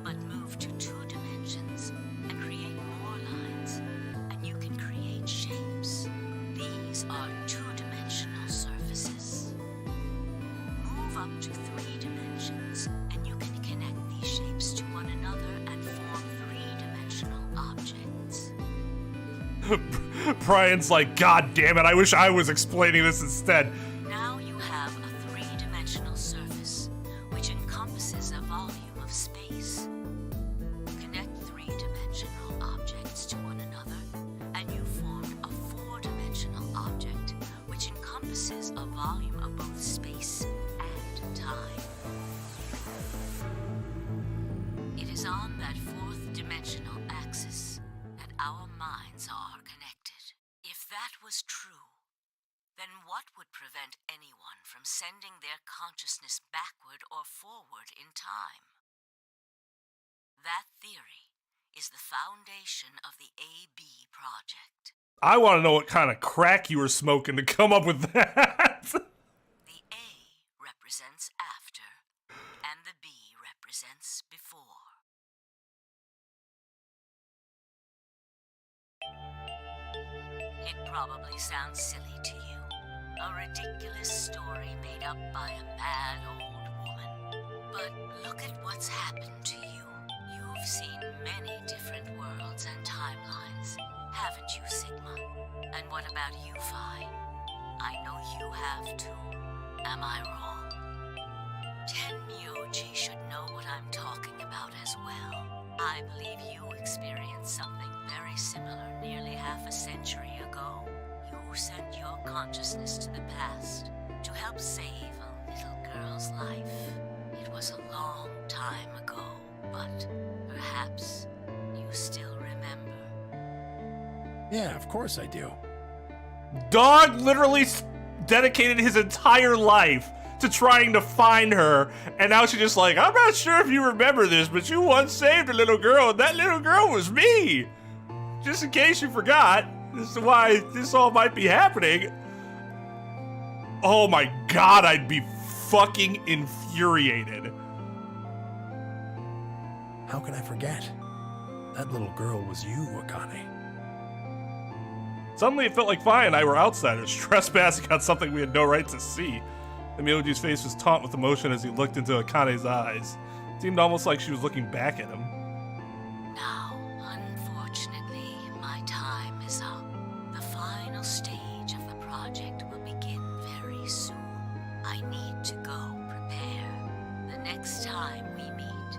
But move to 2 dimensions and create more lines, and you can create shapes. These are 2-dimensional surfaces. Move up to 3 dimensions, and you can connect these shapes to one another and form 3-dimensional objects. Brian's like, God damn it, I wish I was explaining this instead. Now you have a 3-dimensional surface, which encompasses a volume of space. Connect 3-dimensional objects to one another, and you form a 4-dimensional object, which encompasses a volume of both space and time. It is on that 4th dimensional axis that our minds are connected. If that was true, then what would prevent anyone from sending their consciousness backward or forward in time? That theory is the foundation of the AB project. I want to know what kind of crack you were smoking to come up with that. The A represents after, and the B represents before. It probably sounds silly to you. A ridiculous story made up by a mad old woman. But look at what's happened to you. You've seen many different worlds and timelines, haven't you, Sigma? And what about you, Phi? I know you have too. Am I wrong? Tenmyoji should know what I'm talking about as well. I believe you experienced something very similar nearly half a century ago. You sent your consciousness to the past to help save a little girl's life. It was a long time ago, but perhaps you still remember. Yeah, of course I do. Dog literally dedicated his entire life to trying to find her, and now she's just like, I'm not sure if you remember this, but you once saved a little girl, and that little girl was me. Just in case you forgot, this is why this all might be happening. Oh my god, I'd be fucking infuriated. How can I forget? That little girl was you, Akane. Suddenly it felt like Phi and I were outsiders, trespassing on something we had no right to see. Emilioji's face was taut with emotion as he looked into Akane's eyes. It seemed almost like she was looking back at him. Now, unfortunately, my time is up. The final stage of the project will begin very soon. I need to go prepare. The next time we meet,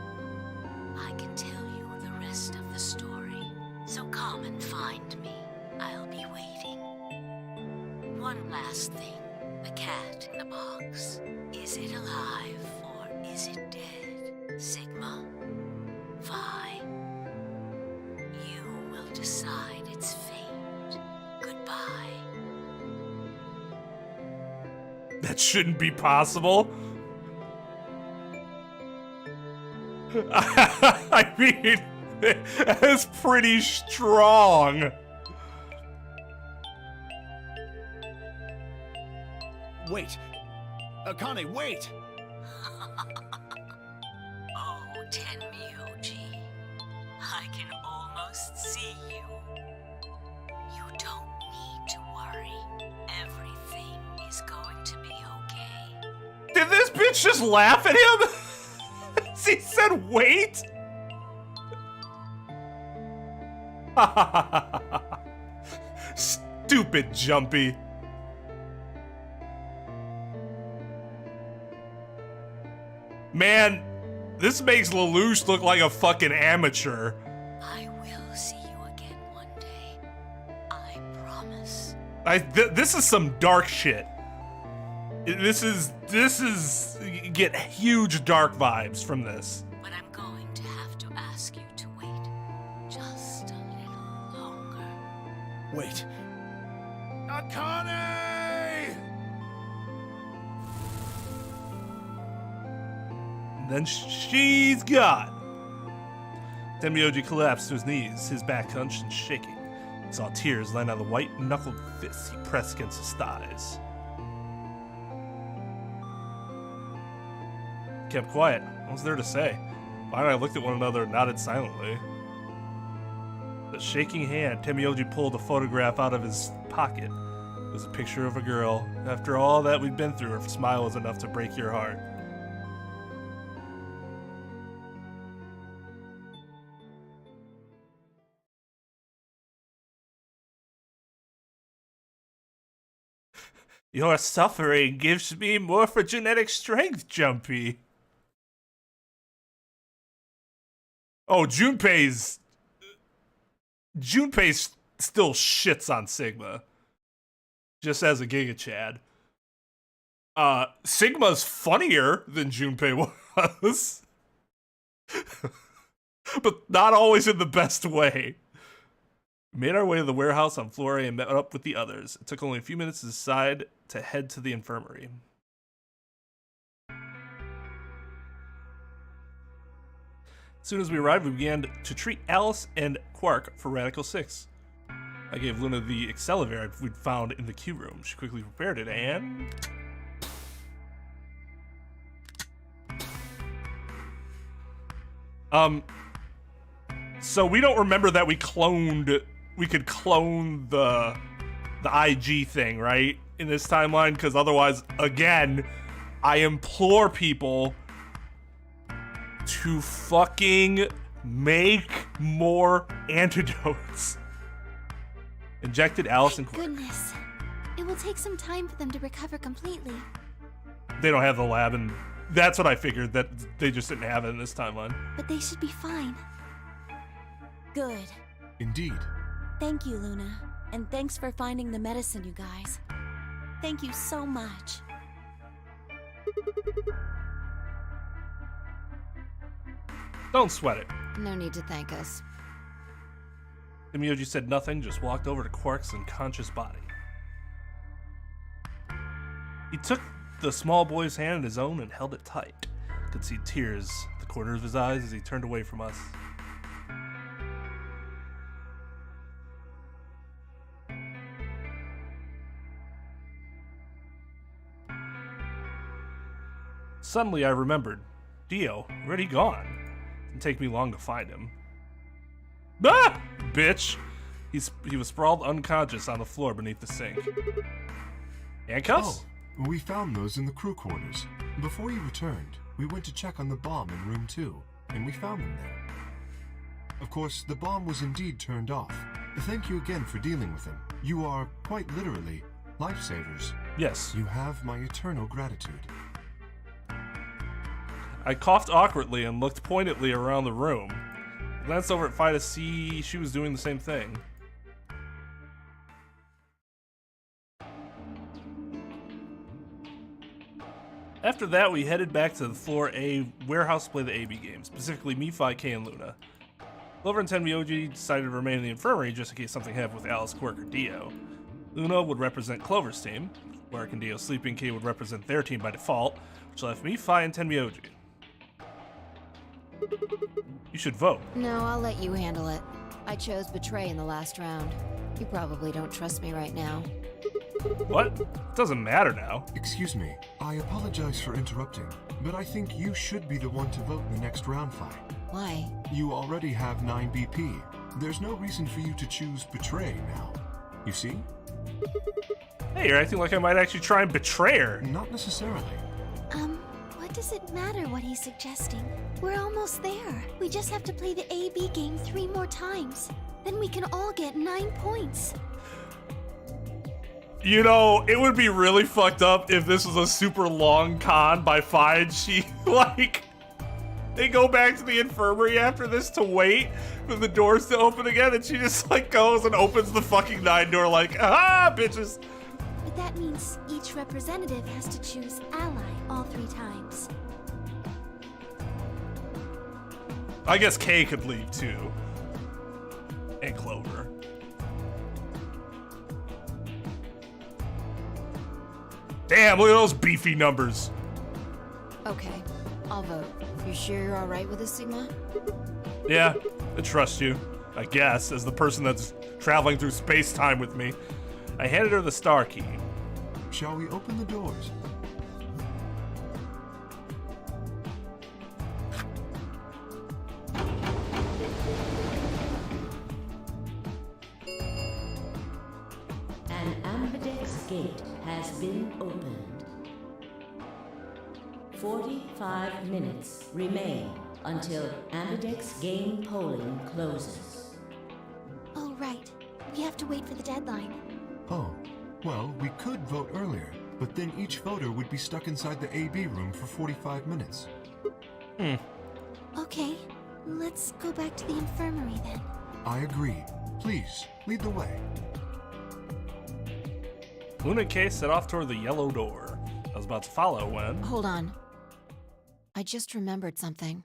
I can tell you the rest of the story. So come and find me. I'll be waiting. One last thing. The cat in the box. Is it alive or is it dead? Sigma? Phi? You will decide its fate. Goodbye. That shouldn't be possible. I mean, that's pretty strong. Wait! Akane, wait! Oh, Tenmyoji. I can almost see you. You don't need to worry. Everything is going bitch just laugh at him? He said, wait? Stupid Jumpy. Man, this makes Lelouch look like a fucking amateur. I will see you again one day. I promise. This is some dark shit. This is get huge dark vibes from this. But I'm going to have to ask you to wait just a little longer. Wait. Akane! And then she's gone. Tenmyoji collapsed to his knees, his back hunched and shaking. He saw tears land on the white-knuckled fists he pressed against his thighs. Kept quiet. What was there to say? Finally, I looked at one another and nodded silently. With a shaking hand, Tenmyoji pulled a photograph out of his pocket. It was a picture of a girl. After all that we'd been through, her smile was enough to break your heart. Your suffering gives me morphogenetic strength, Jumpy. Oh, Junpei's still shits on Sigma. Just as a Giga Chad. Sigma's funnier than Junpei was. But not always in the best way. We made our way to the warehouse on floor A and met up with the others. It took only a few minutes to decide to head to the infirmary. As soon as we arrived, we began to treat Alice and Quark for Radical 6. I gave Luna the Accelevator we'd found in the queue room. She quickly prepared it and... So we don't remember that we could clone the IG thing, right? In this timeline, because otherwise, again, I implore people to fucking make more antidotes. Injected Alice and Quark. Goodness. It will take some time for them to recover completely. They don't have the lab, and that's what I figured, that they just didn't have it in this timeline. But they should be fine. Good. Indeed. Thank you, Luna. And thanks for finding the medicine, you guys. Thank you so much. Don't sweat it. No need to thank us. Tenmyoji said nothing, just walked over to Quark's unconscious body. He took the small boy's hand in his own and held it tight. Could see tears at the corners of his eyes as he turned away from us. Suddenly I remembered. Dio, where'd he gone? Didn't take me long to find him. Ah! Bitch! He was sprawled unconscious on the floor beneath the sink. Handcuffs? Oh, we found those in the crew quarters. Before you returned, we went to check on the bomb in room 2, and we found them there. Of course, the bomb was indeed turned off. Thank you again for dealing with them. You are, quite literally, lifesavers. Yes. You have my eternal gratitude. I coughed awkwardly and looked pointedly around the room. I glanced over at Fi to see she was doing the same thing. After that, we headed back to the floor A warehouse to play the AB game, specifically me, Fi, Kay, and Luna. Clover and Tenmyoji decided to remain in the infirmary just in case something happened with Alice, Quark, or Dio. Luna would represent Clover's team. Quark and Dio sleeping, Kay would represent their team by default, which left me, Fi, and Tenmyoji. You should vote. No, I'll let you handle it. I chose Betray in the last round. You probably don't trust me right now. What? It doesn't matter now. Excuse me, I apologize for interrupting, but I think you should be the one to vote in the next round fight. Why? You already have 9 BP. There's no reason for you to choose Betray now. You see? Hey, you're acting like I might actually try and betray her. Not necessarily. does it matter what he's suggesting? We're almost there. We just have to play the AB game 3 more times. Then we can all get 9 points. You know, it would be really fucked up if this was a super long con by Fi and she, like, they go back to the infirmary after this to wait for the doors to open again, and she just, like, goes and opens the fucking 9 door like, ah, bitches. But that means each representative has to choose ally all 3 times. I guess Kay could leave, too. And Clover. Damn, look at those beefy numbers. Okay, I'll vote. You sure you're alright with this, Sigma? Yeah, I trust you, I guess, as the person that's traveling through space-time with me. I handed her the star key. Shall we open the doors? An Ambidex gate has been opened. 45 minutes remain until Ambidex game polling closes. Oh, right. We have to wait for the deadline. Oh, well, we could vote earlier, but then each voter would be stuck inside the AB room for 45 minutes. Okay, let's go back to the infirmary then. I agree. Please, lead the way. Luna and Kay set off toward the yellow door. I was about to follow when... Hold on. I just remembered something.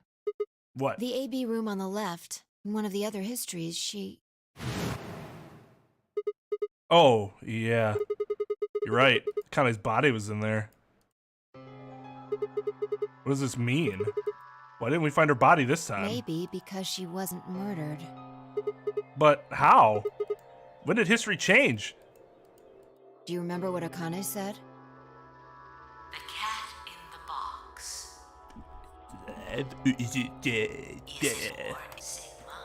What? The AB room on the left, in one of the other histories, she... Oh, yeah. You're right. Kane's body was in there. What does this mean? Why didn't we find her body this time? Maybe because she wasn't murdered. But how? When did history change? Do you remember what Akane said? The cat in the box. Is it born, Sigma?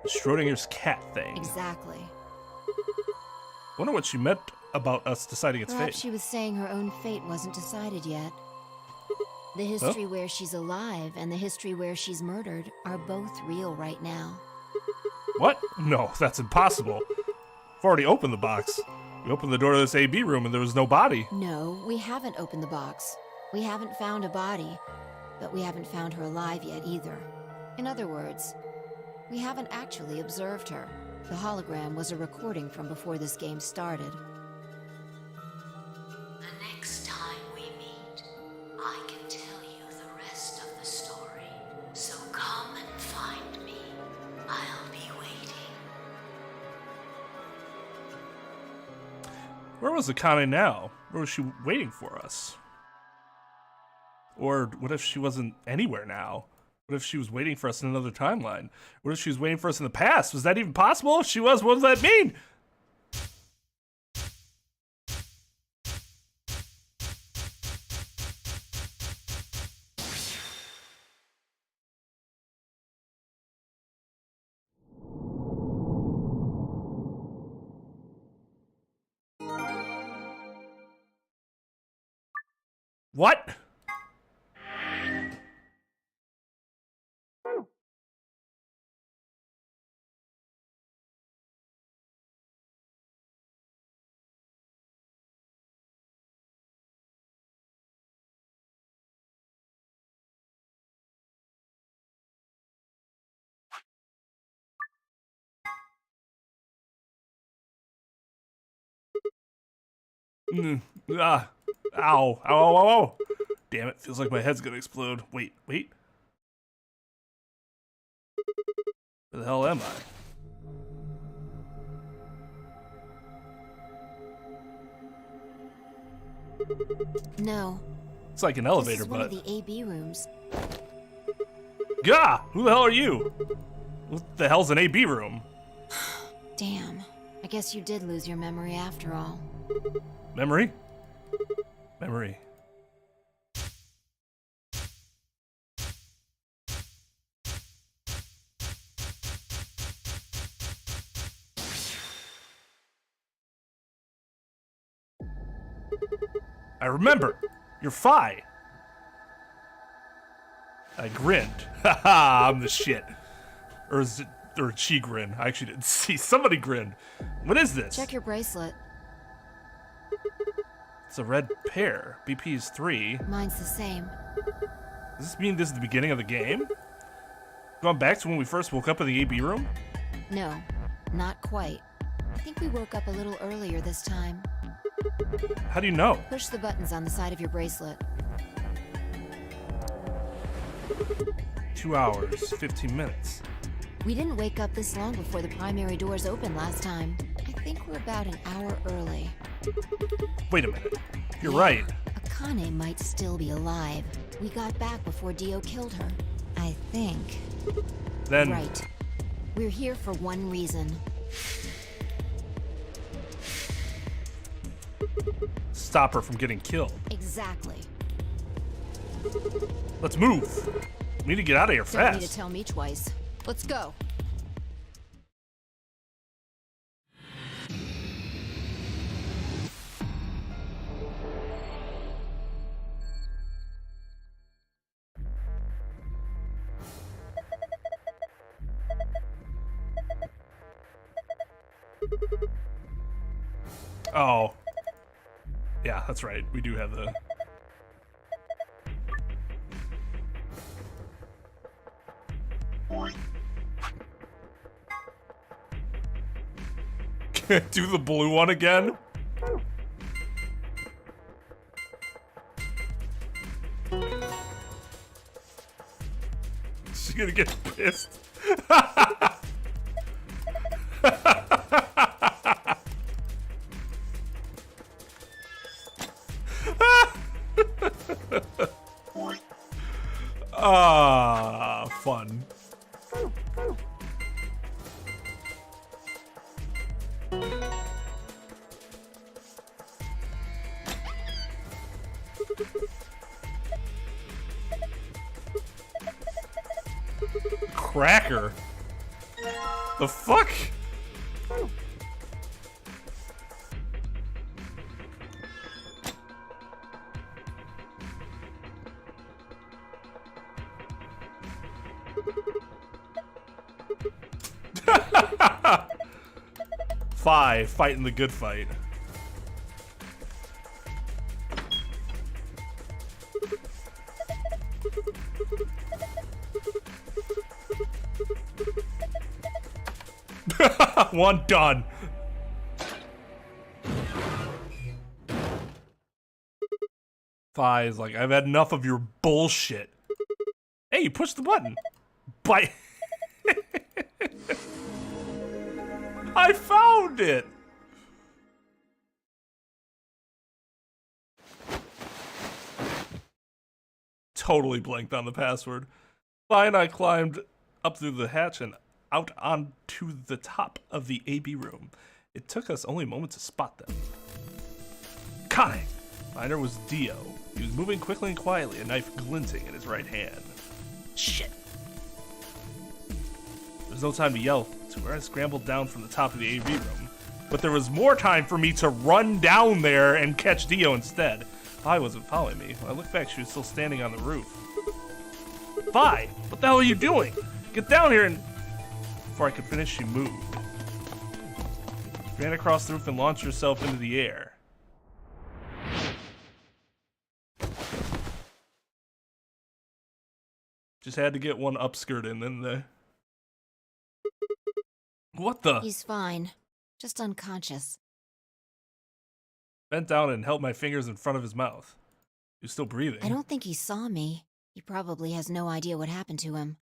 The Schrodinger's cat thing. Exactly. Wonder what she meant about us deciding its Perhaps fate. she was saying her own fate wasn't decided yet. The history where she's alive and the history where she's murdered are both real right now. What? No, that's impossible. I've already opened the box. We opened the door to this AB room and there was no body. No, we haven't opened the box. We haven't found a body, but we haven't found her alive yet either. In other words, we haven't actually observed her. The hologram was a recording from before this game started. The next time we meet, I can tell you the rest of the story. So come and find me. I'll be waiting. Where was Akane now? Where was she waiting for us? Or what if she wasn't anywhere now? What if she was waiting for us in another timeline? What if she was waiting for us in the past? Was that even possible? If she was, what does that mean? What? Ow. Ow, ow, ow, ow. Damn it, feels like my head's gonna explode. Wait. Where the hell am I? No. It's like an This elevator, is one of but... the AB rooms. Gah! Who the hell are you? What the hell's an AB room? Damn. I guess you did lose your memory after all. Memory? I remember. You're Fi. I grinned. Haha, I'm the shit. Or she grinned. I actually didn't see. Somebody grinned. What is this? Check your bracelet. It's a red pair. BP is 3. Mine's the same. Does this mean this is the beginning of the game? Going back to when we first woke up in the AB room? No, not quite. I think we woke up a little earlier this time. How do you know? Push the buttons on the side of your bracelet. 2 hours, 15 minutes. We didn't wake up this long before the primary doors opened last time. I think we're about an hour early. Wait a minute. You're Yeah, right. Akane might still be alive. We got back before Dio killed her. I think. Then Right. We're here for one reason. stop her from getting killed. Exactly. Let's move. We need to get out of here Don't fast. need to tell me twice. Let's go. Oh. Yeah, that's right. We do have the... Do the blue one again? She's gonna get pissed. Ah, fun. Cracker. The fuck? Fighting the good fight. One done. Fi is like, I've had enough of your bullshit. Hey, you pushed the button. Bite. I found it. Totally blanked on the password. Fi and I climbed up through the hatch and out onto the top of the AB room. It took us only a moment to spot them. Akane! Miner was Dio. He was moving quickly and quietly, a knife glinting in his right hand. Shit! There was no time to yell to her. I scrambled down from the top of the AB room, but there was more time for me to run down there and catch Dio instead. Fi wasn't following me. When I looked back, she was still standing on the roof. Fi! What the hell are you doing? Get down here and... Before I could finish, she moved. She ran across the roof and launched herself into the air. Just had to get one upskirt in, then the... What the? He's fine. Just unconscious. Bent down and held my fingers in front of his mouth. He was still breathing. I don't think he saw me. He probably has no idea what happened to him.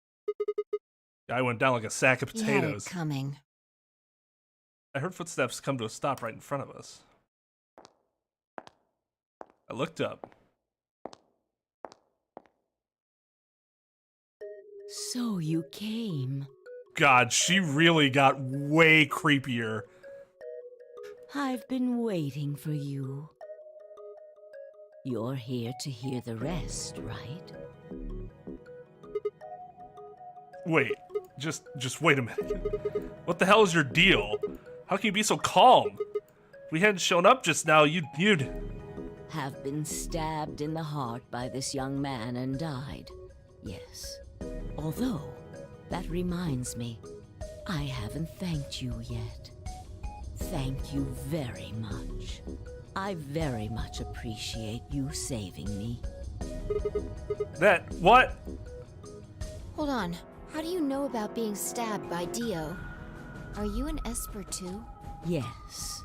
Guy went down like a sack of He had it potatoes. coming. I heard footsteps come to a stop right in front of us. I looked up. So you came. God, she really got way creepier. I've been waiting for you. You're here to hear the rest, right? Wait, just wait a minute. What the hell is your deal? How can you be so calm? If we hadn't shown up just now, you'd... have been stabbed in the heart by this young man and died. Yes. Although, that reminds me, I haven't thanked you yet. Thank you very much. I very much appreciate you saving me. That what? Hold on. How do you know about being stabbed by Dio? Are you an Esper too? Yes,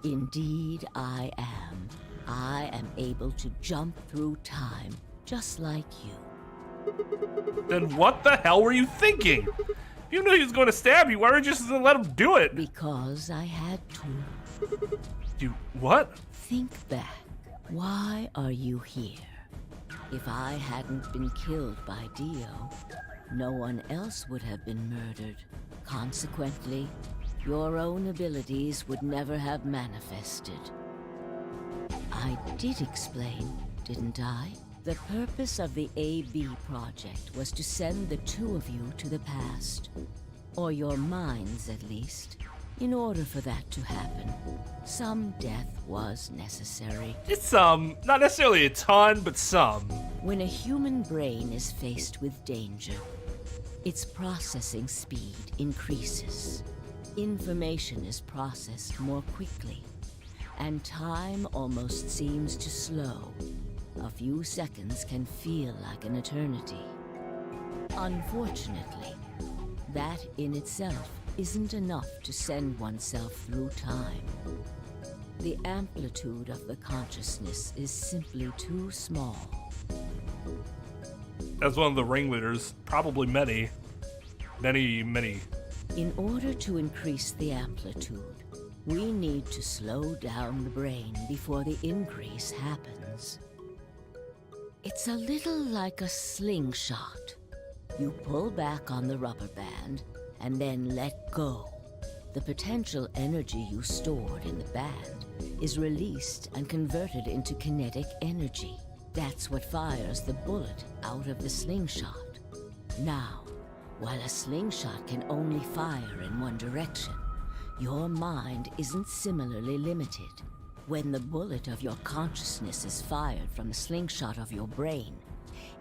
indeed I am. I am able to jump through time, just like you. Then what the hell were you thinking? You knew he was going to stab you. Why weren't you just going to let him do it? Because I had to. You what? Think back. Why are you here? If I hadn't been killed by Dio, no one else would have been murdered. Consequently, your own abilities would never have manifested. I did explain, didn't I? The purpose of the AB project was to send the two of you to the past. Or your minds, at least. In order for that to happen, some death was necessary. It's not necessarily a ton, but some. When a human brain is faced with danger, its processing speed increases. Information is processed more quickly, and time almost seems to slow. A few seconds can feel like an eternity. Unfortunately, that in itself isn't enough to send oneself through time. The amplitude of the consciousness is simply too small. As one of the ringleaders, probably many. In order to increase the amplitude, we need to slow down the brain before the increase happens. It's a little like a slingshot. You pull back on the rubber band and then let go. The potential energy you stored in the band is released and converted into kinetic energy. That's what fires the bullet out of the slingshot. Now, while a slingshot can only fire in one direction, your mind isn't similarly limited. When the bullet of your consciousness is fired from the slingshot of your brain,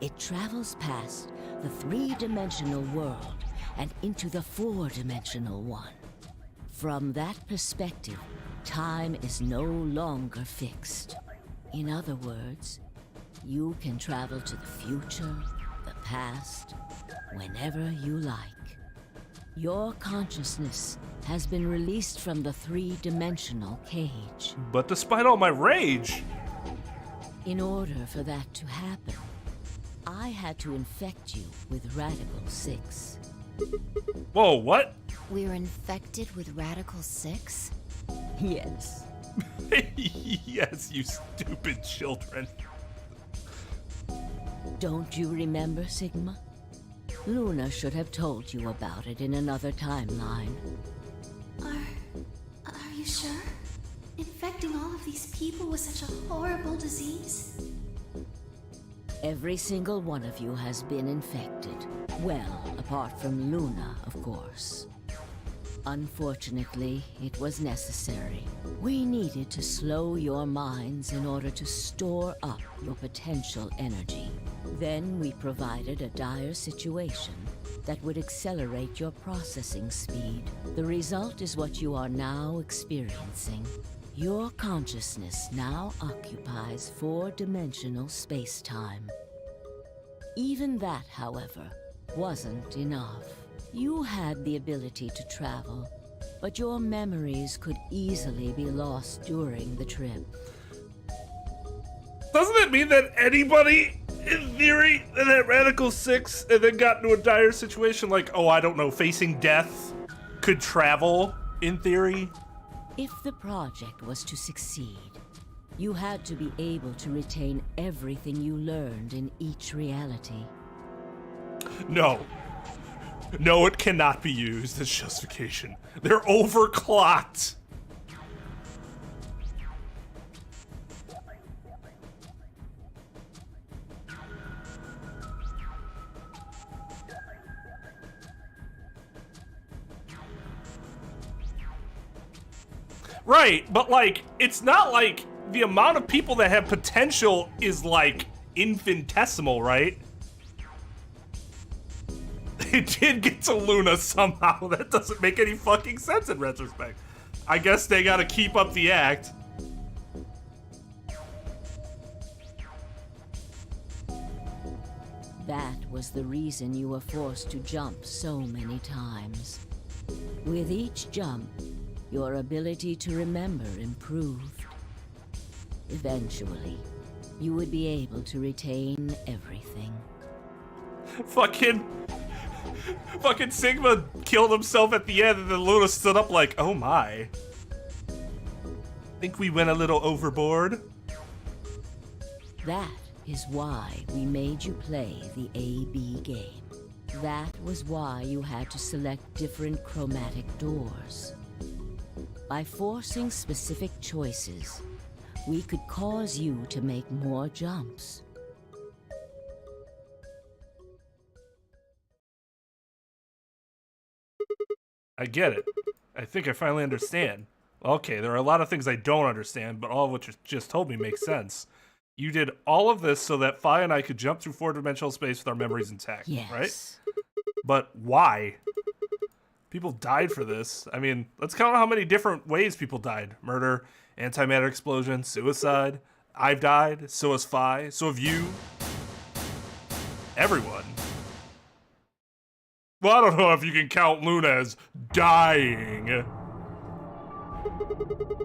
it travels past the three-dimensional world and into the four-dimensional one. From that perspective, time is no longer fixed. In other words, you can travel to the future, the past, whenever you like. Your consciousness has been released from the three-dimensional cage. But despite all my rage... In order for that to happen, I had to infect you with Radical 6. Whoa, what? We're infected with Radical 6? Yes. Yes, you stupid children. Don't you remember, Sigma? Luna should have told you about it in another timeline. Are you sure? Infecting all of these people with such a horrible disease? Every single one of you has been infected. Well, apart from Luna, of course. Unfortunately, it was necessary. We needed to slow your minds in order to store up your potential energy. Then we provided a dire situation that would accelerate your processing speed. The result is what you are now experiencing. Your consciousness now occupies four-dimensional space-time. Even that, however, wasn't enough. You had the ability to travel, but your memories could easily be lost during the trip. Doesn't it mean that anybody, in theory, that had Radical 6 and then got into a dire situation like, oh, I don't know, facing death, could travel, in theory? If the project was to succeed, you had to be able to retain everything you learned in each reality. No. No, it cannot be used as justification. They're overclocked. Right, but like, it's not like the amount of people that have potential is like infinitesimal, right? It did get to Luna somehow. That doesn't make any fucking sense in retrospect. I guess they gotta keep up the act. That was the reason you were forced to jump so many times. With each jump, your ability to remember improved. Eventually, you would be able to retain everything. Fucking Sigma killed himself at the end, and then Luna stood up like, oh my. Think we went a little overboard? That is why we made you play the A-B game. That was why you had to select different chromatic doors. By forcing specific choices, we could cause you to make more jumps. I get it. I think I finally understand. Okay, there are a lot of things I don't understand, but all of what you just told me makes sense. You did all of this so that Fi and I could jump through 4-dimensional space with our memories intact, Yes. right? But why? People died for this. I mean, let's count how many different ways people died. Murder, antimatter explosion, suicide. I've died, so has Fi, so have you. Everyone. Well, I don't know if you can count Luna as dying.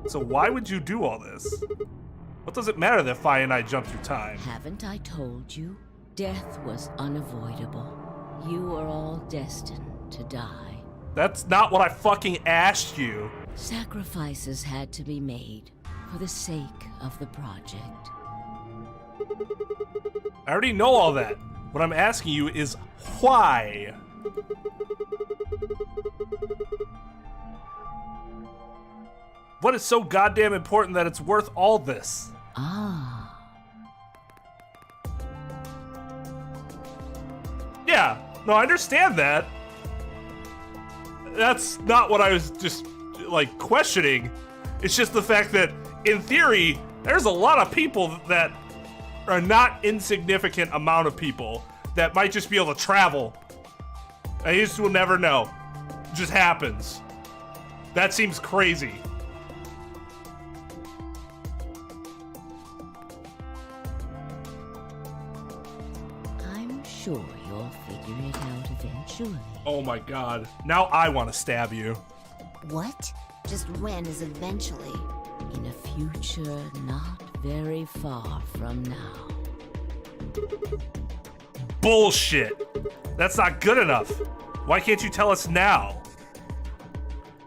So why would you do all this? What does it matter that Fi and I jumped through time? Haven't I told you? Death was unavoidable. You are all destined to die. That's not what I fucking asked you. Sacrifices had to be made for the sake of the project. I already know all that. What I'm asking you is why? What is so goddamn important that it's worth all this? Ah. Yeah, no, I understand that. That's not what I was just, like, questioning. It's just the fact that, in theory, there's a lot of people that are not insignificant amount of people that might just be able to travel. And you just will never know. It just happens. That seems crazy. I'm sure you'll figure it out eventually. Oh my god. Now I want to stab you. What? Just when is eventually? In a future not very far from now. Bullshit. That's not good enough. Why can't you tell us now?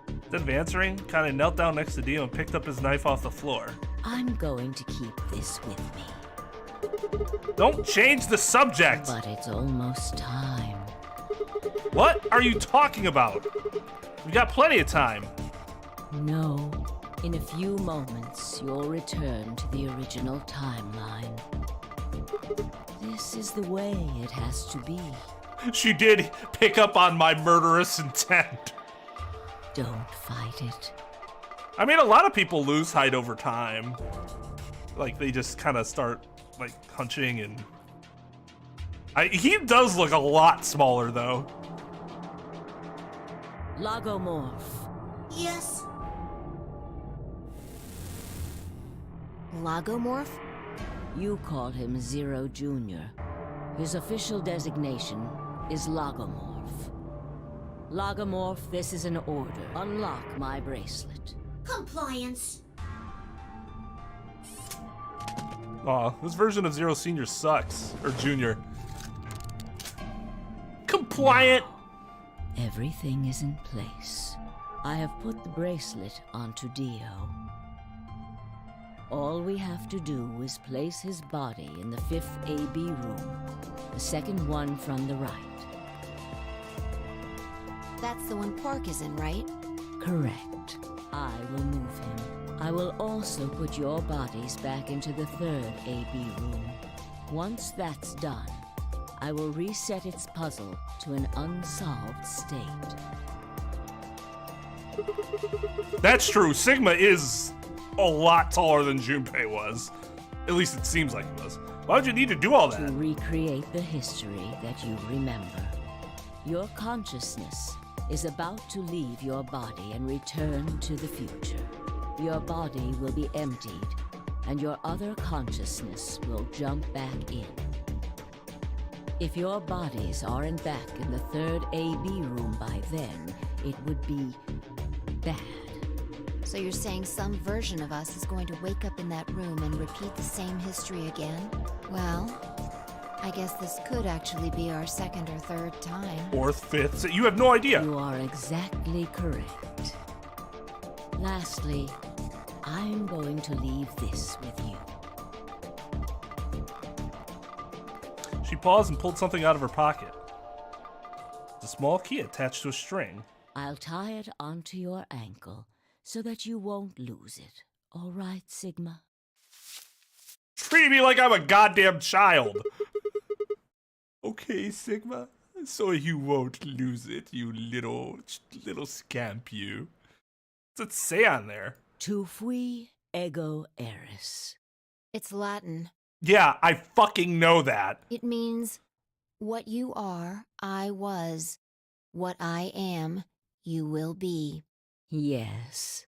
Instead of answering, kind of knelt down next to Dio and picked up his knife off the floor. I'm going to keep this with me. Don't change the subject. But it's almost time. What are you talking about? We got plenty of time. No. In a few moments, you'll return to the original timeline. This is the way it has to be. She did pick up on my murderous intent. Don't fight it. I mean, a lot of people lose height over time. Like, they just kind of start, like, hunching and... he does look a lot smaller, though. Logomorph. Yes. Logomorph? You called him Zero Jr. His official designation is Logomorph. Logomorph, this is an order. Unlock my bracelet. Compliance. Aw, this version of Zero Senior sucks. Or Junior. Compliant! Everything is in place. I have put the bracelet onto Dio. All we have to do is place his body in the 5th AB room, the second one from the right. That's the one Pork is in, right? Correct. I will move him. I will also put your bodies back into the 3rd AB room. Once that's done, I will reset its puzzle to an unsolved state. That's true. Sigma is a lot taller than Junpei was. At least it seems like it was. Why would you need to do all To that? recreate the history that you remember, your consciousness is about to leave your body and return to the future. Your body will be emptied, and your other consciousness will jump back in. If your bodies aren't back in the third AB room by then, it would be bad. So you're saying some version of us is going to wake up in that room and repeat the same history again? Well, I guess this could actually be our second or third time. Fourth, fifth. You have no idea. You are exactly correct. Lastly, I'm going to leave this with you. She paused and pulled something out of her pocket. It's a small key attached to a string. I'll tie it onto your ankle so that you won't lose it. All right, Sigma? Treat me like I'm a goddamn child. Okay, Sigma. So you won't lose it, you little scamp, you. What's it say on there? Tu fui ego eris. It's Latin. Yeah, I fucking know that. It means, what you are, I was. What I am, you will be. Yes.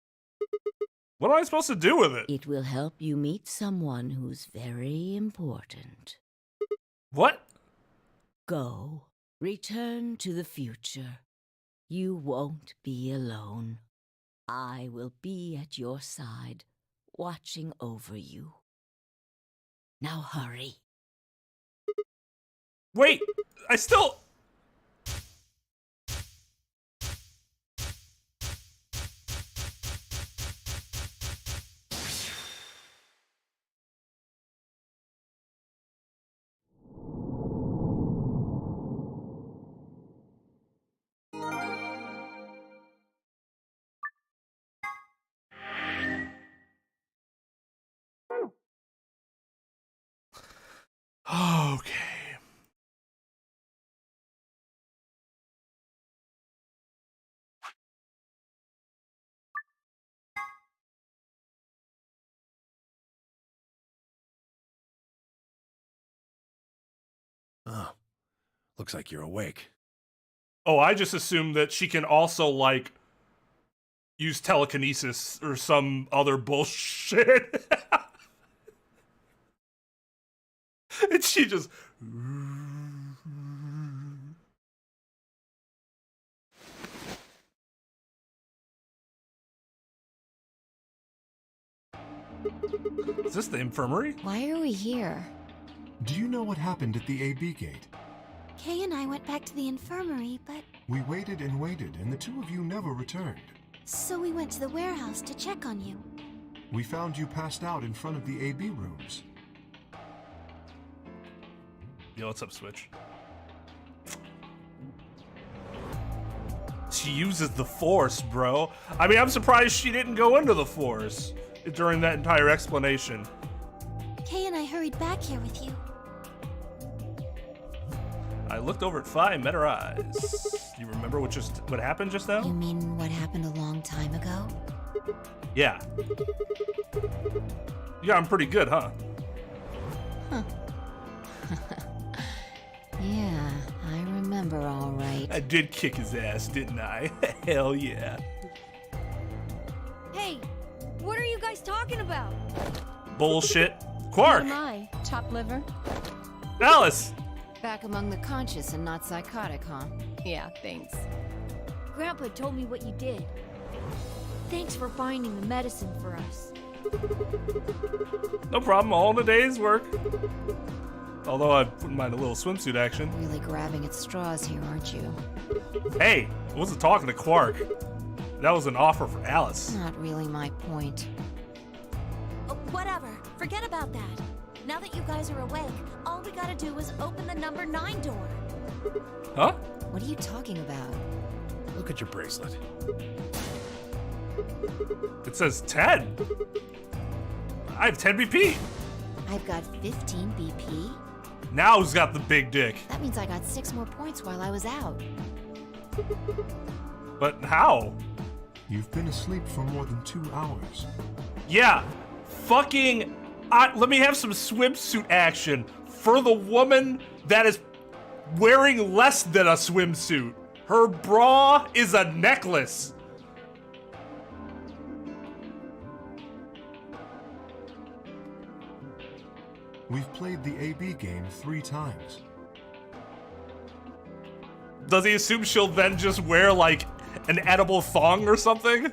What am I supposed to do with it? It will help you meet someone who's very important. What? Go. Return to the future. You won't be alone. I will be at your side, watching over you. Now hurry. Wait, I still... Okay. Oh, looks like you're awake. Oh, I just assumed that she can also, like, use telekinesis or some other bullshit. And she just... Is this the infirmary? Why are we here? Do you know what happened at the AB gate? Kay and I went back to the infirmary, but We waited and waited, and the two of you never returned. so we went to the warehouse to check on you. We found you passed out in front of the AB rooms. Yo, what's up, Switch? She uses the Force, bro. I mean, I'm surprised she didn't go into the Force during that entire explanation. Kay and I hurried back here with you. I looked over at Fi and met her eyes. Do you remember what happened just now? You mean what happened a long time ago? Yeah. Yeah, I'm pretty good, huh? Yeah, I remember all right. I did kick his ass, didn't I? Hell yeah. Hey, what are you guys talking about? Bullshit. Quark! What am I? Chopped liver? Alice! Back among the conscious and not psychotic, huh? Yeah, thanks. Grandpa told me what you did. Thanks for finding the medicine for us. No problem, all in a day's work. Although I wouldn't mind a little swimsuit action. Really grabbing at straws here, aren't you? Hey, I wasn't talking to Quark. That was an offer for Alice. Not really my point. Oh, whatever. Forget about that. Now that you guys are awake, all we gotta do is open the number 9 door. Huh? What are you talking about? Look at your bracelet. It says 10. I have 10 BP. I've got 15 BP. Now who's got the big dick? That means I got 6 more points while I was out. But how? You've been asleep for more than 2 hours. Yeah, fucking... let me have some swimsuit action for the woman that is wearing less than a swimsuit. Her bra is a necklace. We've played the AB game 3 times. Does he assume she'll then just wear, like, an edible thong or something?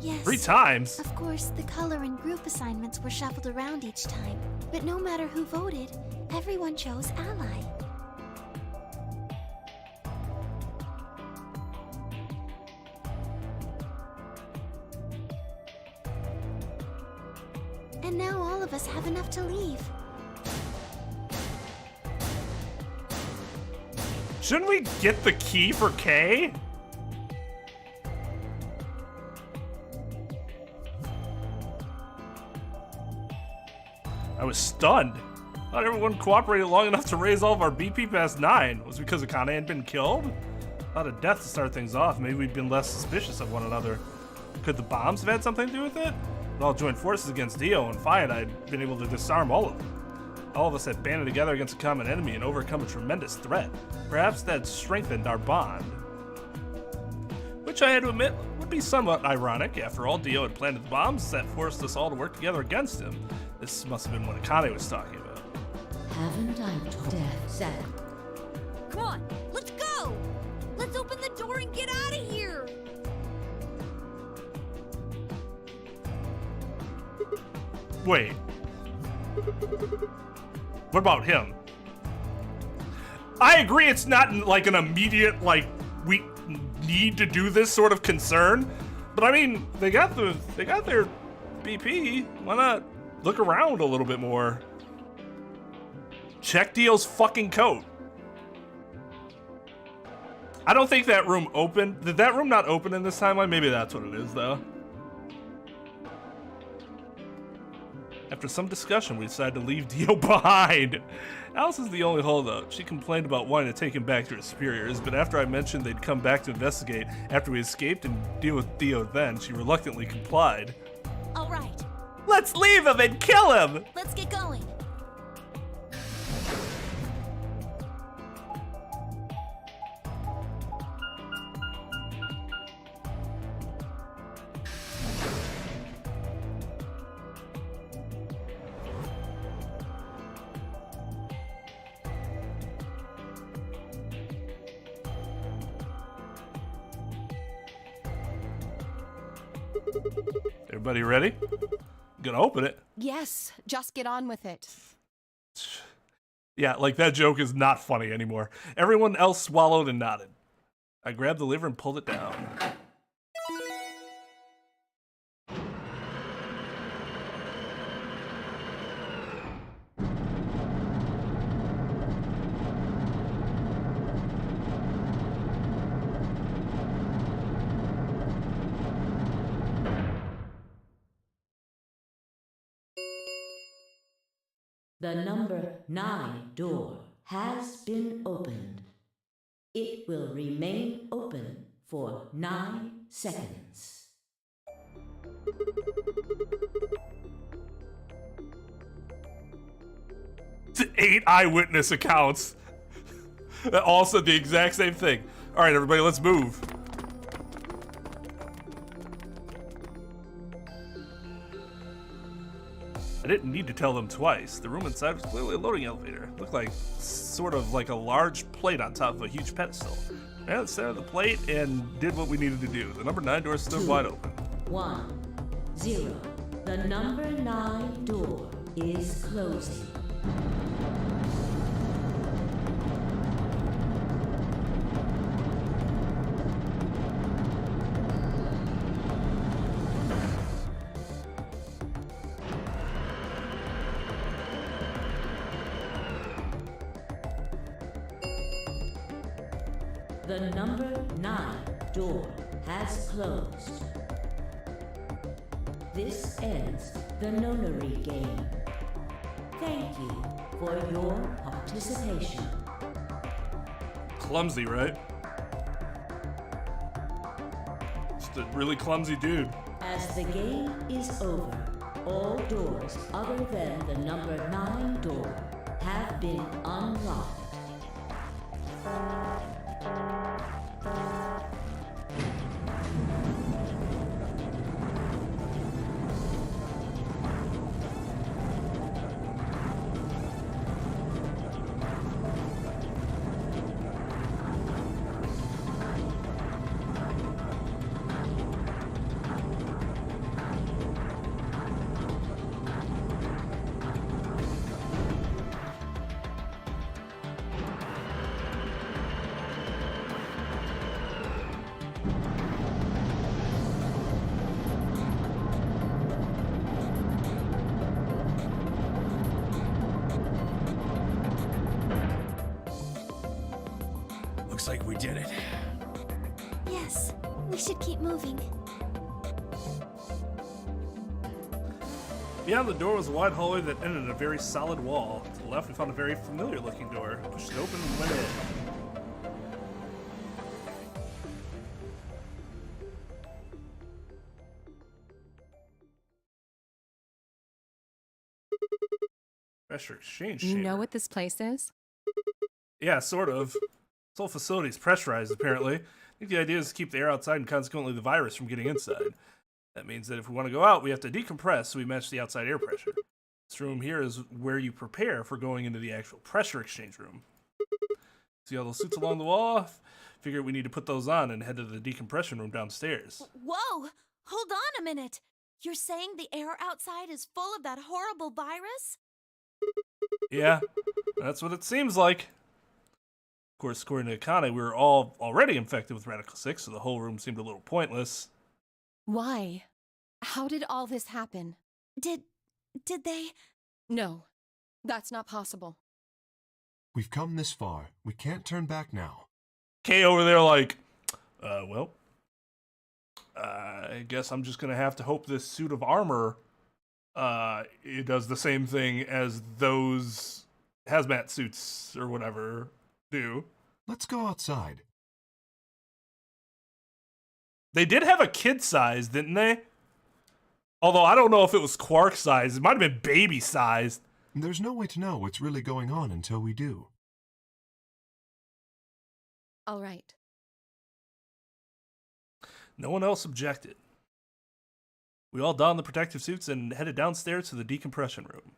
Yes. 3 times? Of course, the color and group assignments were shuffled around each time. But no matter who voted, everyone chose Ally. And now all of us have enough to leave. Shouldn't we get the key for Kay? I was stunned. Not everyone cooperated long enough to raise all of our BP past 9. Was it because Akane had been killed? A lot of death to start things off. Maybe we'd been less suspicious of one another. Could the bombs have had something to do with it? We all joined forces against Dio, and Fi and I had been able to disarm all of them. All of us had banded together against a common enemy and overcome a tremendous threat. Perhaps that strengthened our bond. Which I had to admit would be somewhat ironic. After all, Dio had planted the bombs that forced us all to work together against him. This must have been what Akane was talking about. Haven't I told Death said? Come on, let's go! Let's open the door and get out of here! Wait. What about him? I agree it's not like an immediate, like, we need to do this sort of concern. But I mean, they got their BP. Why not look around a little bit more? Check Dio's fucking coat. I don't think that room opened. Did that room not open in this timeline? Maybe that's what it is, though. After some discussion, we decided to leave Dio behind. Alice is the only holdout. She complained about wanting to take him back to her superiors, but after I mentioned they'd come back to investigate after we escaped and deal with Dio then, she reluctantly complied. All right, Let's leave him and kill him! let's get going. Everybody ready? Gonna open it. Yes, just get on with it. Yeah, like that joke is not funny anymore. Everyone else swallowed and nodded. I grabbed the lever and pulled it down. The number 9 door has been opened. It will remain open for 9 seconds. It's 8 eyewitness accounts that all said the exact same thing. All right, everybody, let's move. I didn't need to tell them twice. The room inside was clearly a loading elevator. It looked like sort of like a large plate on top of a huge pedestal. I set the plate and did what we needed to do. The number 9 door stood 2, wide open. 1, 0. The number 9 door is closing. The number 9 door has closed. This ends the Nonary game. Thank you for your participation. Clumsy, right? Just a really clumsy dude. As the game is over, all doors other than the number 9 door have been unlocked. Looks like we did it. Yes, we should keep moving. Beyond the door was a wide hallway that ended in a very solid wall. To the left, we found a very familiar-looking door. Pushed it open and went in. Pressure exchange chamber. You know what this place is? Yeah, sort of. This whole facility is pressurized, apparently. I think the idea is to keep the air outside and consequently the virus from getting inside. That means that if we want to go out, we have to decompress so we match the outside air pressure. This room here is where you prepare for going into the actual pressure exchange room. See all those suits along the wall? Figure we need to put those on and head to the decompression room downstairs. Whoa! Hold on a minute. You're saying the air outside is full of that horrible virus? Yeah, that's what it seems like. Of course, according to Akane, we were all already infected with Radical 6, so the whole room seemed a little pointless. Why? How did all this happen? Did they? No, that's not possible. We've come this far. We can't turn back now. Kay over there like, I guess I'm just gonna have to hope this suit of armor, it does the same thing as those hazmat suits or whatever do. Let's go outside. They did have a kid size, didn't they? Although I don't know if it was Quark size. It might have been baby sized. There's no way to know what's really going on until we do. All right. No one else objected. We all donned the protective suits and headed downstairs to the decompression room.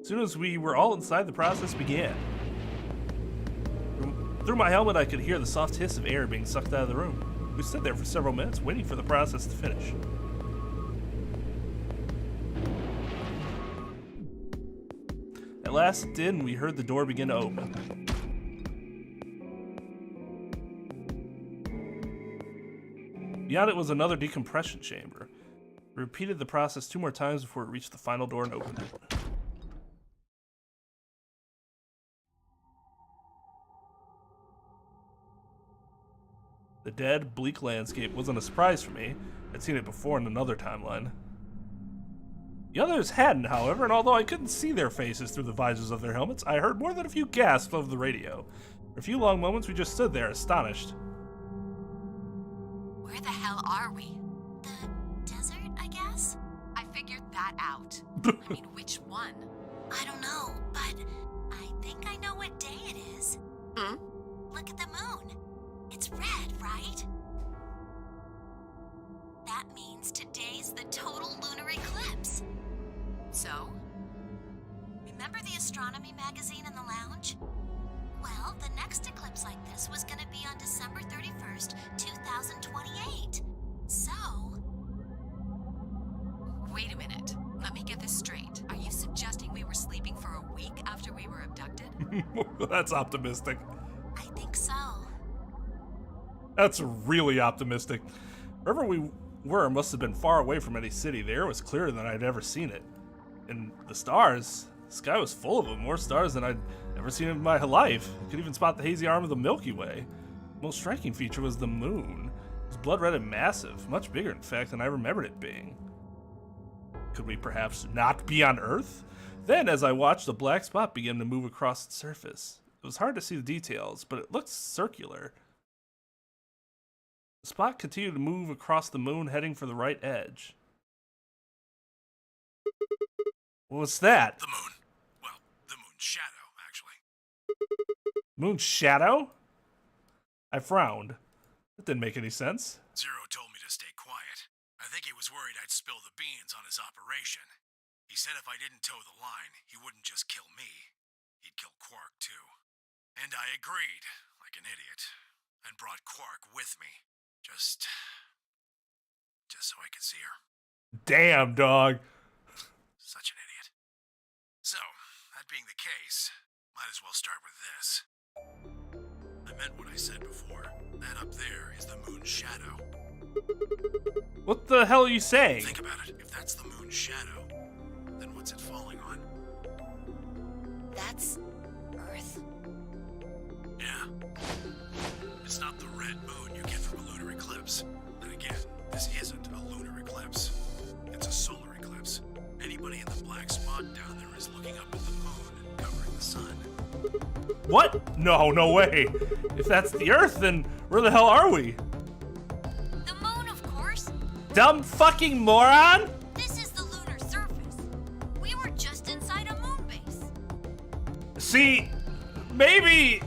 As soon as we were all inside, the process began. Through my helmet, I could hear the soft hiss of air being sucked out of the room. We stood there for several minutes, waiting for the process to finish. At last it did, and we heard the door begin to open. Beyond it was another decompression chamber. We repeated the process 2 more times before it reached the final door and opened it. The dead, bleak landscape wasn't a surprise for me. I'd seen it before in another timeline. The others hadn't, however, and although I couldn't see their faces through the visors of their helmets, I heard more than a few gasps over the radio. For a few long moments, we just stood there, astonished. Where the hell are we? The desert, I guess? I figured that out. I mean, which one? I don't know, but I think I know what day it is. Hmm? Look at the moon. It's red, right? That means today's the total lunar eclipse. So? Remember the astronomy magazine in the lounge? Well, the next eclipse like this was gonna be on December 31st, 2028. So... Wait a minute. Let me get this straight. Are you suggesting we were sleeping for a week after we were abducted? That's optimistic. I think so. That's really optimistic. Wherever we were must have been far away from any city. The air was clearer than I'd ever seen it. And the stars, the sky was full of them, more stars than I'd ever seen in my life. I could even spot the hazy arm of the Milky Way. The most striking feature was the moon. It was blood red and massive, much bigger in fact than I remembered it being. Could we perhaps not be on Earth? Then, as I watched, a black spot began to move across its surface. It was hard to see the details, but it looked circular. The spot continued to move across the moon, heading for the right edge. What's that? The moon. Well, the moon's shadow, actually. Moon's shadow? I frowned. That didn't make any sense. Zero told me to stay quiet. I think he was worried I'd spill the beans on his operation. He said if I didn't toe the line, he wouldn't just kill me. He'd kill Quark, too. And I agreed, like an idiot, and brought Quark with me. Just so I could see her. Damn, dog. Such an idiot. So, that being the case, might as well start with this. I meant what I said before. That up there is the moon's shadow. What the hell are you saying? Think about it. If that's the moon's shadow, then what's it falling on? That's Earth. Yeah. It's not the red moon you get from a lunar eclipse. And again, this isn't a lunar eclipse. It's a solar eclipse. Anybody in the black spot down there is looking up at the moon, covering the sun. What? No way. If that's the Earth, then where the hell are we? The moon, of course. Dumb fucking moron! This is the lunar surface. We were just inside a moon base. See, maybe...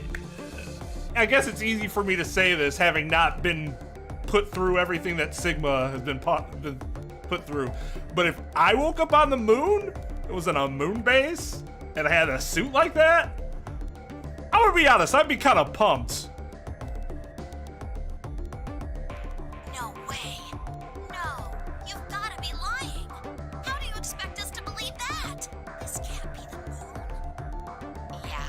I guess it's easy for me to say this, having not been put through everything that Sigma has been put through. But if I woke up on the moon, it was in a moon base, and I had a suit like that, I'm gonna be honest, I'd be kind of pumped. No way. No, you've gotta be lying. How do you expect us to believe that? This can't be the moon. Yeah,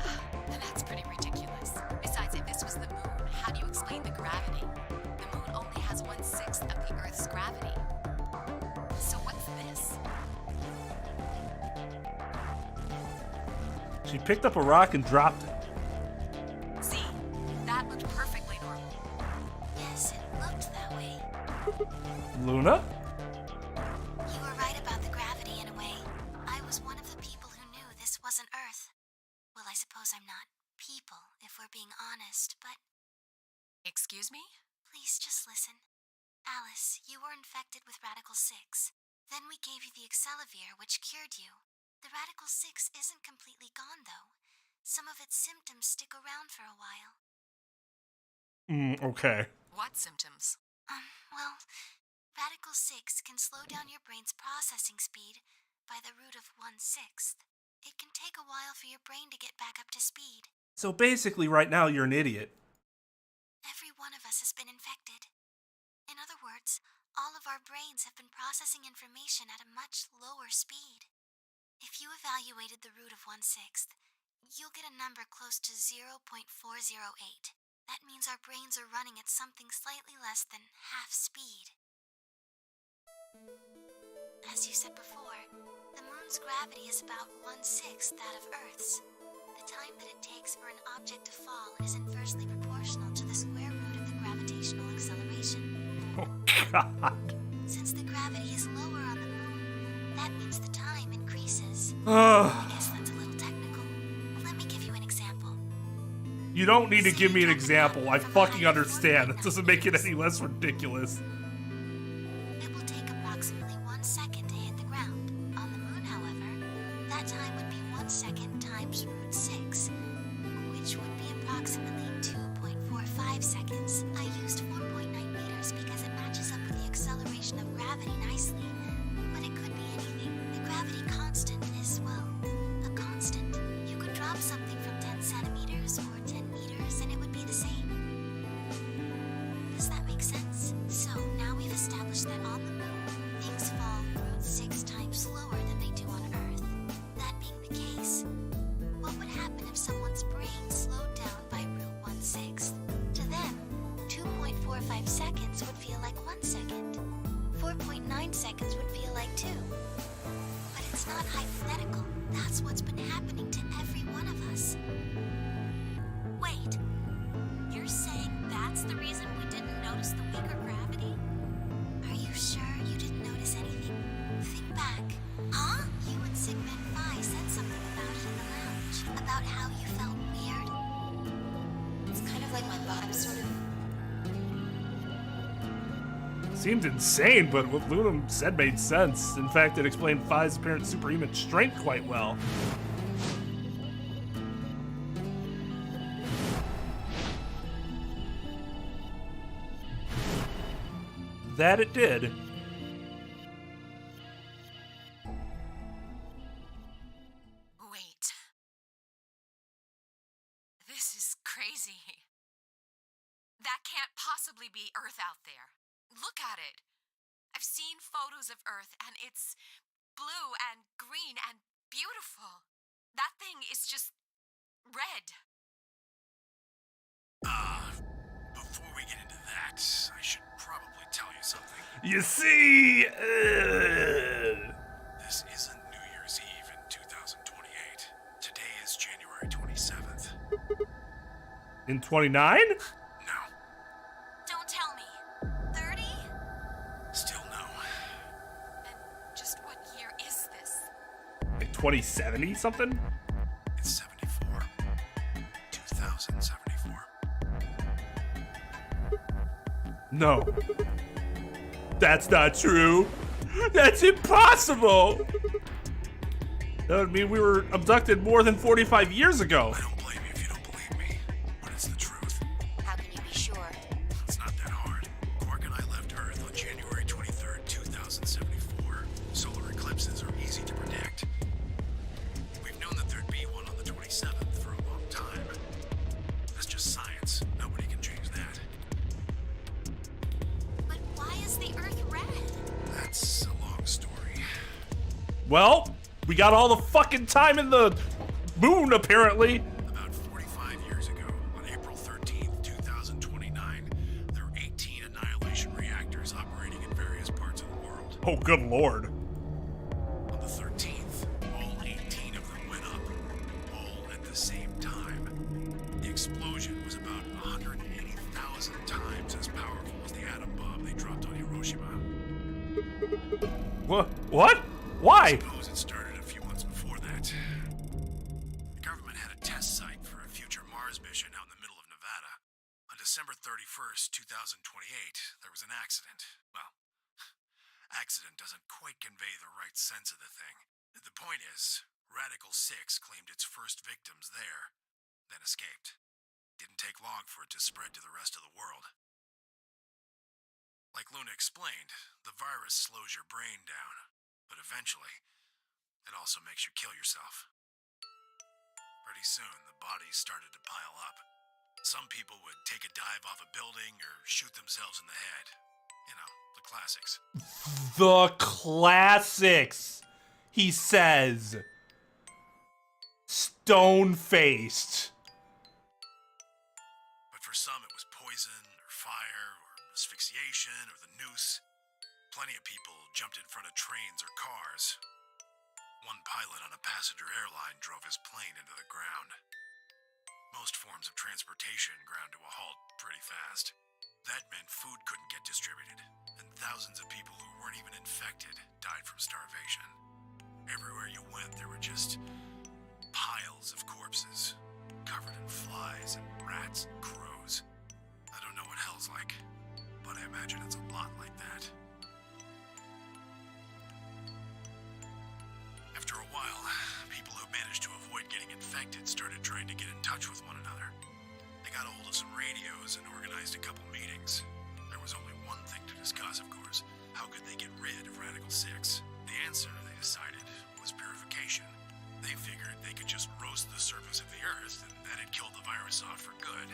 that's pretty ridiculous. Besides, if this was the moon, how do you explain the gravity? The moon only has 1/6 of the Earth's gravity. So what's this? She picked up a rock and dropped it. See, that looked perfectly normal. Yes, it looked that way. Luna? You were right about the gravity in a way. I was one of the people who knew this wasn't Earth. Well, I suppose I'm not people, if we're being honest, but Excuse me? please just listen. Alice, you were infected with Radical 6. Then we gave you the Excelavir, which cured you. The Radical 6 isn't completely gone, though. Some of its symptoms stick around for a while. Okay. What symptoms? Well, Radical 6 can slow down your brain's processing speed by the root of 1/6. It can take a while for your brain to get back up to speed. So basically, right now, you're an idiot. Every one of us has been infected. In other words, all of our brains have been processing information at a much lower speed. If you evaluated the root of 1/6, you'll get a number close to 0.408. That means our brains are running at something slightly less than half speed. As you said before, the moon's gravity is about 1/6 that of Earth's. The time that it takes for an object to fall is inversely proportional to the square root of the gravitational acceleration. Oh, God. Since the gravity is lower on the moon, that means the time increases. Ugh. I guess that's a little technical. Let me give you an example. You don't need to give me an example. I fucking understand. That doesn't make it any less ridiculous. It will take approximately 1 second to hit the ground. On the moon, however, that time would be 1 second times root 6, which would be approximately 2.45 seconds. I used 4.9 meters because it matches up with the acceleration of gravity nicely, but it could be anything. The gravity constant is, well, a constant. You could drop something from 10 centimeters or 10 meters and it would be the same. Does that make sense? So now we've established that on the moon, things fall root 6 times slower than they do on Earth. That being the case, what would happen if someone's brain slowed down by root 1/6? To them, 2.45 seconds would feel like 1 second. 4.9 seconds would feel like 2. But it's not hypothetical. That's what's been happening to every one of us. Wait, you're saying that's the reason we didn't notice the weaker gravity? Are you sure you didn't notice anything? Think back. Huh? You and Sigma and Phi said something but I'm sort of... Seemed insane, but what Luna said made sense. In fact, it explained Phi's apparent superhuman strength quite well. That it did. Wait. This is crazy. That can't possibly be Earth out there. Look at it. I've seen photos of Earth, and it's blue and green and beautiful. That thing is just red. Before we get into that, I should probably tell you something. You see, This isn't New Year's Eve in 2028. Today is January 27th. in 29? No. Don't tell me. 30? Still no. And just what year is this? Like 2070 something? It's 74. 2074. No. That's not true. That's impossible. That would mean we were abducted more than 45 years ago. I don't blame you if you don't believe me, but it's the truth. How can you be sure? It's not that hard. Quark and I left Earth on January 23rd, 2074. Solar eclipses are easy to predict. We've known that there'd be one on the 27th for a long time. That's just science. Nobody can change that. But why is the Earth red? That's a long story. Well, we got all the fucking time in the moon, apparently. About 45 years ago, on April 13th, 2029, there were 18 annihilation reactors operating in various parts of the world. Oh, good lord. On the 13th, all 18 of them went up, all at the same time. The explosion was about 180,000 times as powerful as the atom bomb they dropped on Hiroshima. What? What? Why? Suppose it started a few months before that. The government had a test site for a future Mars mission out in the middle of Nevada. On December 31st, 2028, there was an accident. Well, accident doesn't quite convey the right sense of the thing. The point is, Radical 6 claimed its first victims there, then escaped. Didn't take long for it to spread to the rest of the world. Like Luna explained, the virus slows your brain down, but eventually, it also makes you kill yourself. Pretty soon, the bodies started to pile up. Some people would take a dive off a building or shoot themselves in the head. You know, the classics. The classics, he says. Stone-faced. But for some, it was poison, or fire, or asphyxiation, or the noose. Plenty of people jumped in front of trains or cars. One pilot on a passenger airline drove his plane into the ground. Most forms of transportation ground to a halt pretty fast. That meant food couldn't get distributed, and thousands of people who weren't even infected died from starvation. Everywhere you went, there were just piles of corpses, covered in flies and rats and crows. I don't know what hell's like, but I imagine it's a lot like that. After a while, people who managed to avoid getting infected started trying to get in touch with one another. They got a hold of some radios and organized a couple meetings. There was only one thing to discuss, of course. How could they get rid of Radical 6? The answer, they decided, was purification. They figured they could just roast the surface of the Earth, and that'd kill the virus off for good.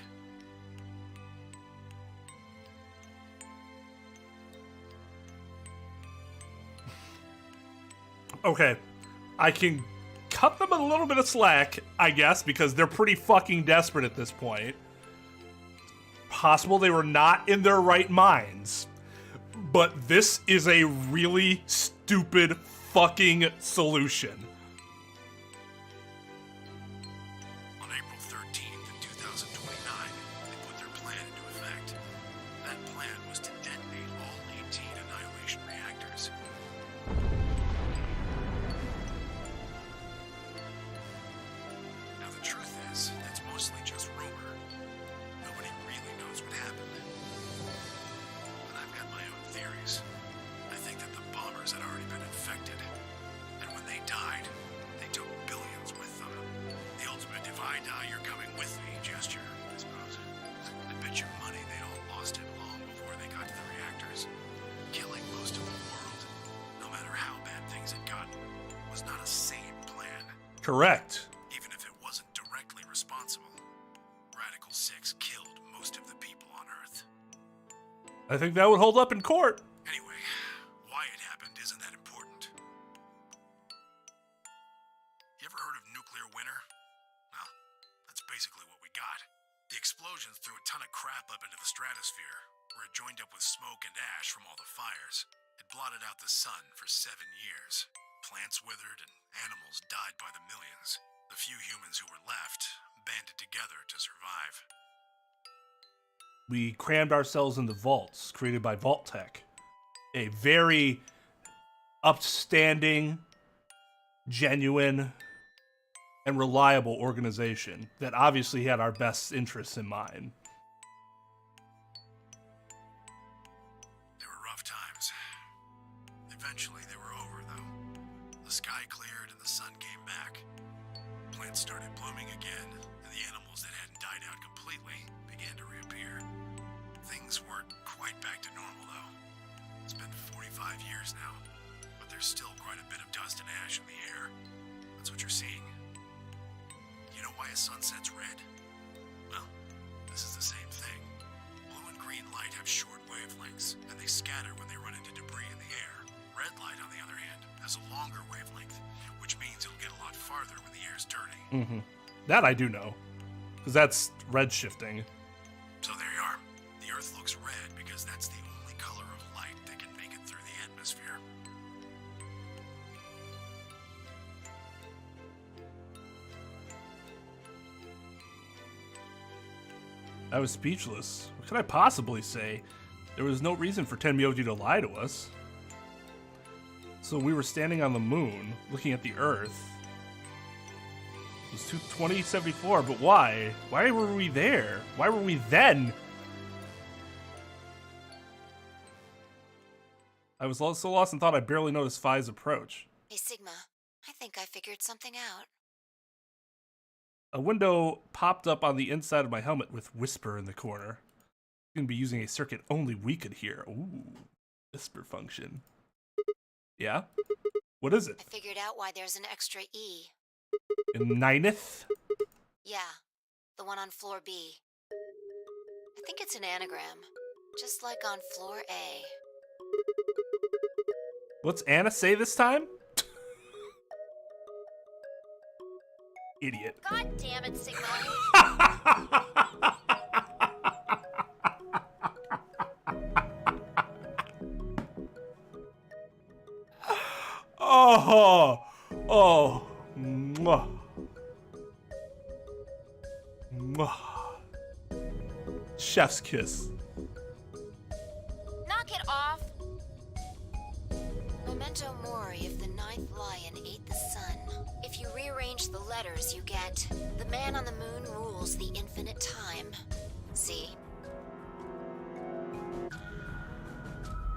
Okay, I can cut them a little bit of slack, I guess, because they're pretty fucking desperate at this point. Possible they were not in their right minds. But this is a really stupid fucking solution. On April 13th, 2029, they put their plan into effect. That plan was to detonate all 18 annihilation reactors. Now the truth is, that's mostly just rumor. Nobody really Correct. Even if it wasn't directly responsible, Radical 6 killed most of the people on Earth. I think that would hold up in court. Anyway, why it happened isn't that important. You ever heard of nuclear winter? Well, that's basically what we got. The explosions threw a ton of crap up into the stratosphere, where it joined up with smoke and ash from all the fires. It blotted out the sun for 7 years. Plants withered and animals died by the millions. The few humans who were left banded together to survive. We crammed ourselves into vaults created by Vault Tech, a very upstanding, genuine, and reliable organization that obviously had our best interests in mind. They were rough times. Eventually they were over, though. The sky cleared and the sun came back. Plants started blooming again, and the animals that hadn't died out completely began to reappear. Things weren't quite back to normal, though. It's been 45 years now, but there's still quite a bit of dust and ash in the air. That's what you're seeing. You know why a sunset's red? Well, this is the same thing. Blue and green light have short wavelengths, and they scatter when they run into debris in the air. Red light, on the other hand, has a longer wavelength, which means it'll get a lot farther when the air's dirty. Mm-hmm. That I do know, because that's red shifting. So there you are. The Earth looks red because that's the only color of light that can make it through the atmosphere. I was speechless. What could I possibly say? There was no reason for Tenmyoji to lie to us. So we were standing on the moon, looking at the Earth. It was 2074, but why? Why were we there? Why were we then? I was so lost and thought I barely noticed Phi's approach. Hey, Sigma, I think I figured something out. A window popped up on the inside of my helmet with Whisper in the corner. I'm going to be using a circuit only we could hear. Ooh, Whisper function. Yeah? What is it? I figured out why there's an extra E. In ninth? Yeah, the one on floor B. I think it's an anagram, just like on floor A. What's Anna say this time? Idiot. God damn it, Sigma. Oh, mwah. Mwah. Chef's kiss. Knock it off. Memento mori, if the ninth lion ate the sun. If you rearrange the letters, you get the man on the moon rules the infinite time. See?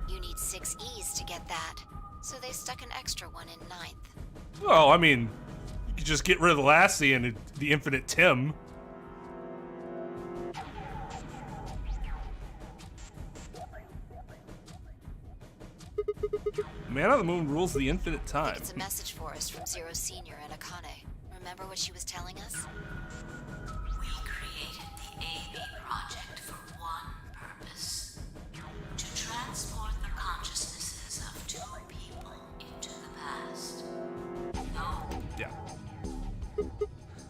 You need 6 E's to get that, so they stuck an extra one in ninth. Well, I mean, you could just get rid of the last E and the infinite Tim. Man on the Moon rules the infinite time. It's a message for us from Zero Senior and Akane. Remember what she was telling us? We created the AB project for one purpose: to transport the consciousnesses of 2 people into the past. No? Yeah.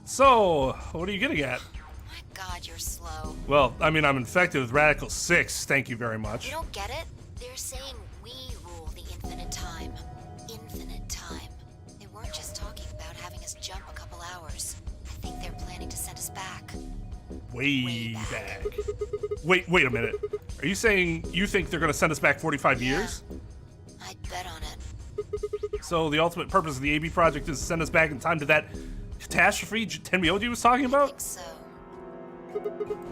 So, what are you getting at? My God, you're slow. Well, I mean, I'm infected with Radical 6. Thank you very much. You don't get it? They're saying we rule the infinite time. Infinite time. They weren't just talking about having us jump a couple hours. I think they're planning to send us back. Way back. Wait a minute. Are you saying you think they're going to send us back 45 years? I'd bet on it. So the ultimate purpose of the AB project is to send us back in time to that catastrophe Tenmyoji was talking about? I think so.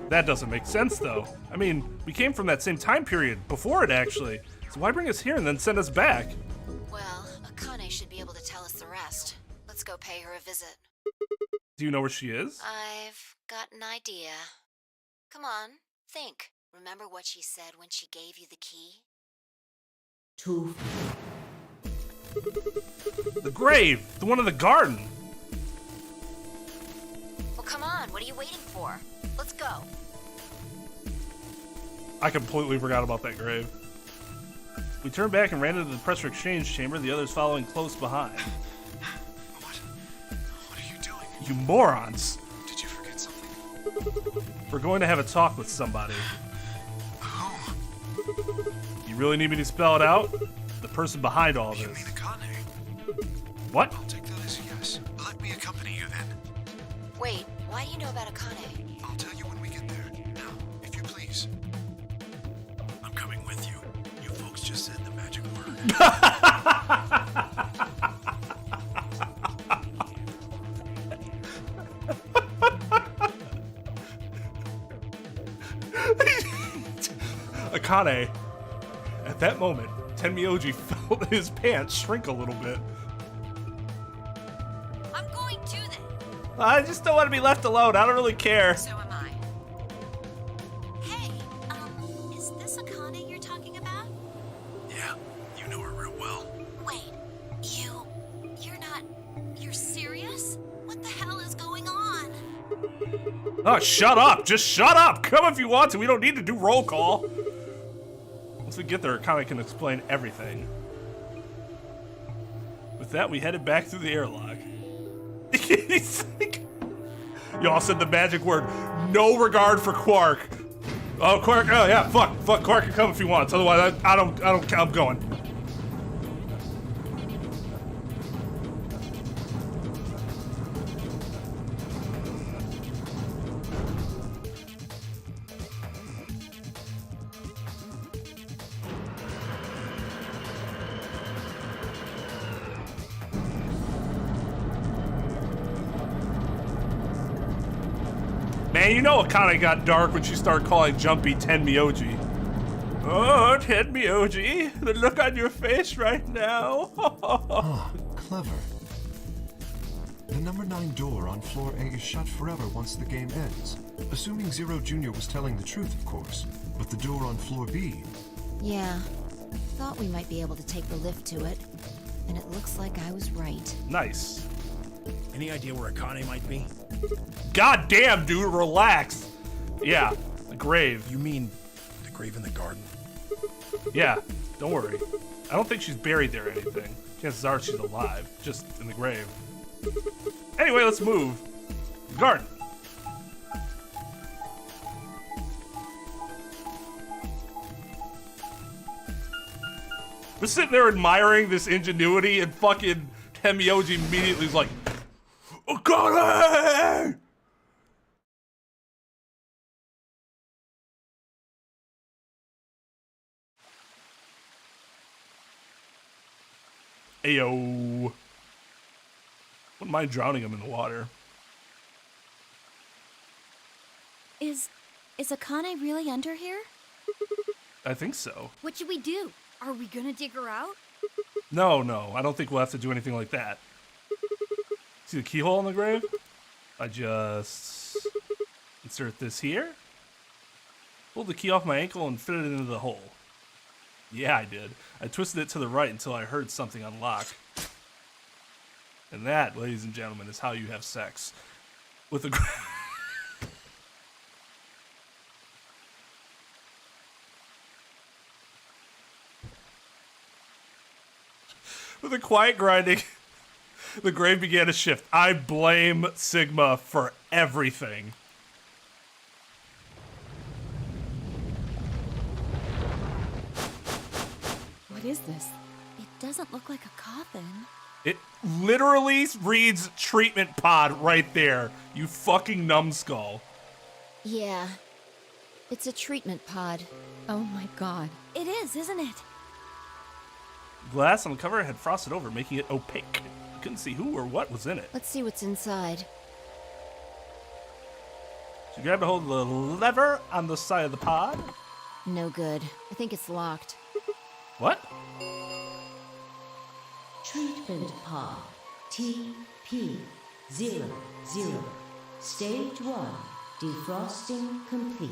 That doesn't make sense, though. I mean, we came from that same time period, before it actually. So why bring us here and then send us back? Well, Akane should be able to tell us the rest. Let's go pay her a visit. Do you know where she is? I've got an idea. Come on, think. Remember what she said when she gave you the key? The grave! The one in the garden! on, what are you waiting for? Let's go. I completely forgot about that grave. We turned back and ran into the pressure exchange chamber, the others following close behind. What are you doing? You morons! Did you forget something? We're going to have a talk with somebody. Who? You really need me to spell it out? The person behind all You this. mean Akane? What? I'll take that as a yes. Let me accompany you then. Wait, why do you know about Akane? I'll tell you when we get there. Now, if you please. I'm coming with you. You folks just said the magic word. Akane. At that moment, Tenmyoji felt his pants shrink a little bit. I'm going to then. I just don't want to be left alone. I don't really care. So am I. Hey, is this Akane you're talking about? Yeah, you know her real well. Wait, you're serious? What the hell is going on? Oh, shut up. Just shut up. Come if you want to. We don't need to do roll call. Once we get there, Akane can explain everything. With that, we headed back through the airlock. He's like, y'all said the magic word. No regard for Quark. Oh, Quark. Oh, yeah. Fuck. Quark can come if he wants. Otherwise, I don't. I'm going. Man, you know Akane got dark when she started calling Jumpy Tenmyoji. Oh, Tenmyoji, the look on your face right now. Ah, clever. The number 9 door on floor A is shut forever once the game ends. Assuming Zero Jr. was telling the truth, of course. But the door on floor B... Yeah, thought we might be able to take the lift to it. And it looks like I was right. Nice. Any idea where Akane might be? God damn, dude, relax. Yeah, the grave. You mean the grave in the garden? Yeah, don't worry. I don't think she's buried there or anything. Chances are she's alive, just in the grave. Anyway, let's move. Garden. We're sitting there admiring this ingenuity, and fucking Tenmyoji immediately is like, Akane! Ayo. Wouldn't mind drowning him in the water. Is Akane really under here? I think so. What should we do? Are we gonna dig her out? No, I don't think we'll have to do anything like that. See the keyhole in the grave? I just insert this here. Pulled the key off my ankle and fit it into the hole. Yeah, I did. I twisted it to the right until I heard something unlock. And that, ladies and gentlemen, is how you have sex. With a With a quiet grinding, the grave began to shift. I blame Sigma for everything. What is this? It doesn't look like a coffin. It literally reads treatment pod right there, you fucking numbskull. Yeah, it's a treatment pod. Oh my god. It is, isn't it? Glass on the cover had frosted over, making it opaque. You couldn't see who or what was in it. Let's see what's inside. She grabbed a hold of the lever on the side of the pod. No good. I think it's locked. What? Treatment pod TP00. Stage 1, defrosting complete.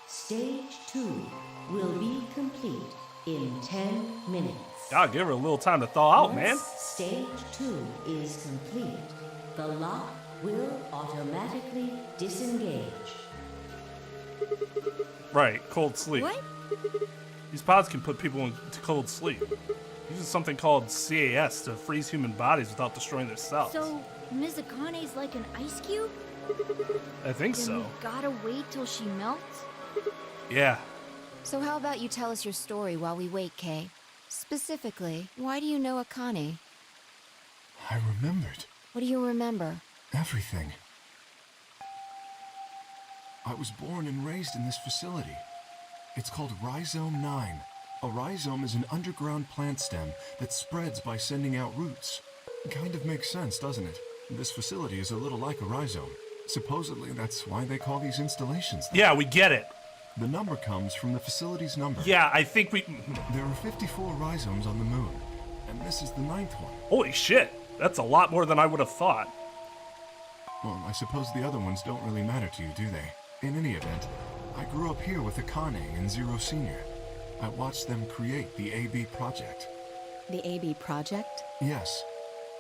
Stage 2 will be complete in 10 minutes. God, give her a little time to thaw out, man. Once Stage 2 is complete, the lock will automatically Disengage. Right, cold sleep. What? These pods can put people into cold sleep. Uses something called CAS to freeze human bodies without destroying their cells. So, Ms. Akane's like an ice cube? I think Then so. we gotta wait till she melts? Yeah. So how about you tell us your story while we wait, Kay? Specifically, why do you know Akane? I remembered What do you remember? everything. I was born and raised in this facility. It's called Rhizome 9. A rhizome is an underground plant stem that spreads by sending out roots. Kind of makes sense, doesn't it? This facility is a little like a rhizome. Supposedly, that's why they call these installations that. Yeah, we get it. The number comes from the facility's number. Yeah, I think we... There are 54 rhizomes on the moon, and this is the 9th one. Holy shit. That's a lot more than I would have thought. Well, I suppose the other ones don't really matter to you, do they? In any event, I grew up here with Akane and Zero Senior. I watched them create the AB project. The AB project? Yes.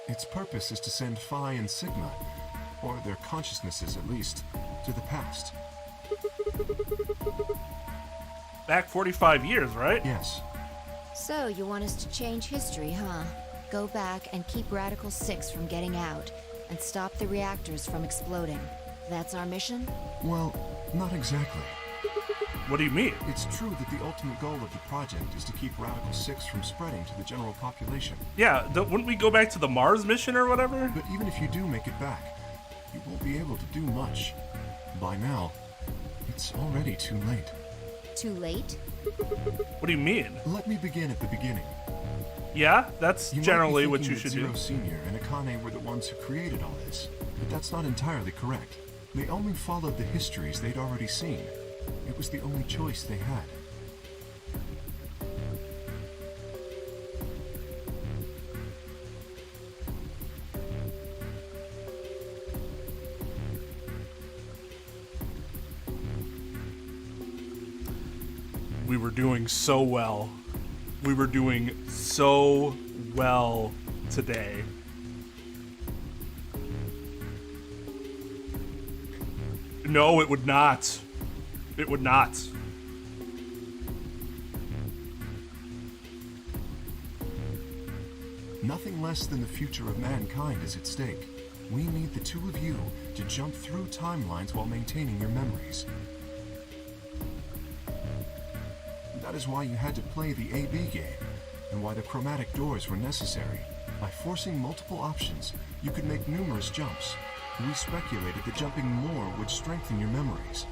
Its purpose is to send Phi and Sigma, or their consciousnesses at least, to the past. Back 45 years, right? Yes. So, you want us to change history, huh? Go back and keep Radical 6 from getting out, and stop the reactors from exploding. That's our mission? Well, not exactly. What do you mean? It's true that the ultimate goal of the project is to keep Radical 6 from spreading to the general population. Yeah, wouldn't we go back to the Mars mission or whatever? But even if you do make it back, you won't be able to do much. By now, it's already too late. Too late? What do you mean? Let me begin at the beginning. Yeah, that's You generally might be what you thinking should that do. Zero Senior and Akane were the ones who created all this, but that's not entirely correct. They only followed the histories they'd already seen. It was the only choice they had. We were doing so well. We were doing so well today. No, it would not. It would not. Nothing less than the future of mankind is at stake. We need the two of you to jump through timelines while maintaining your memories. That is why you had to play the AB game, and why the chromatic doors were necessary. By forcing multiple options, you could make numerous jumps. We speculated that jumping more would strengthen your memories.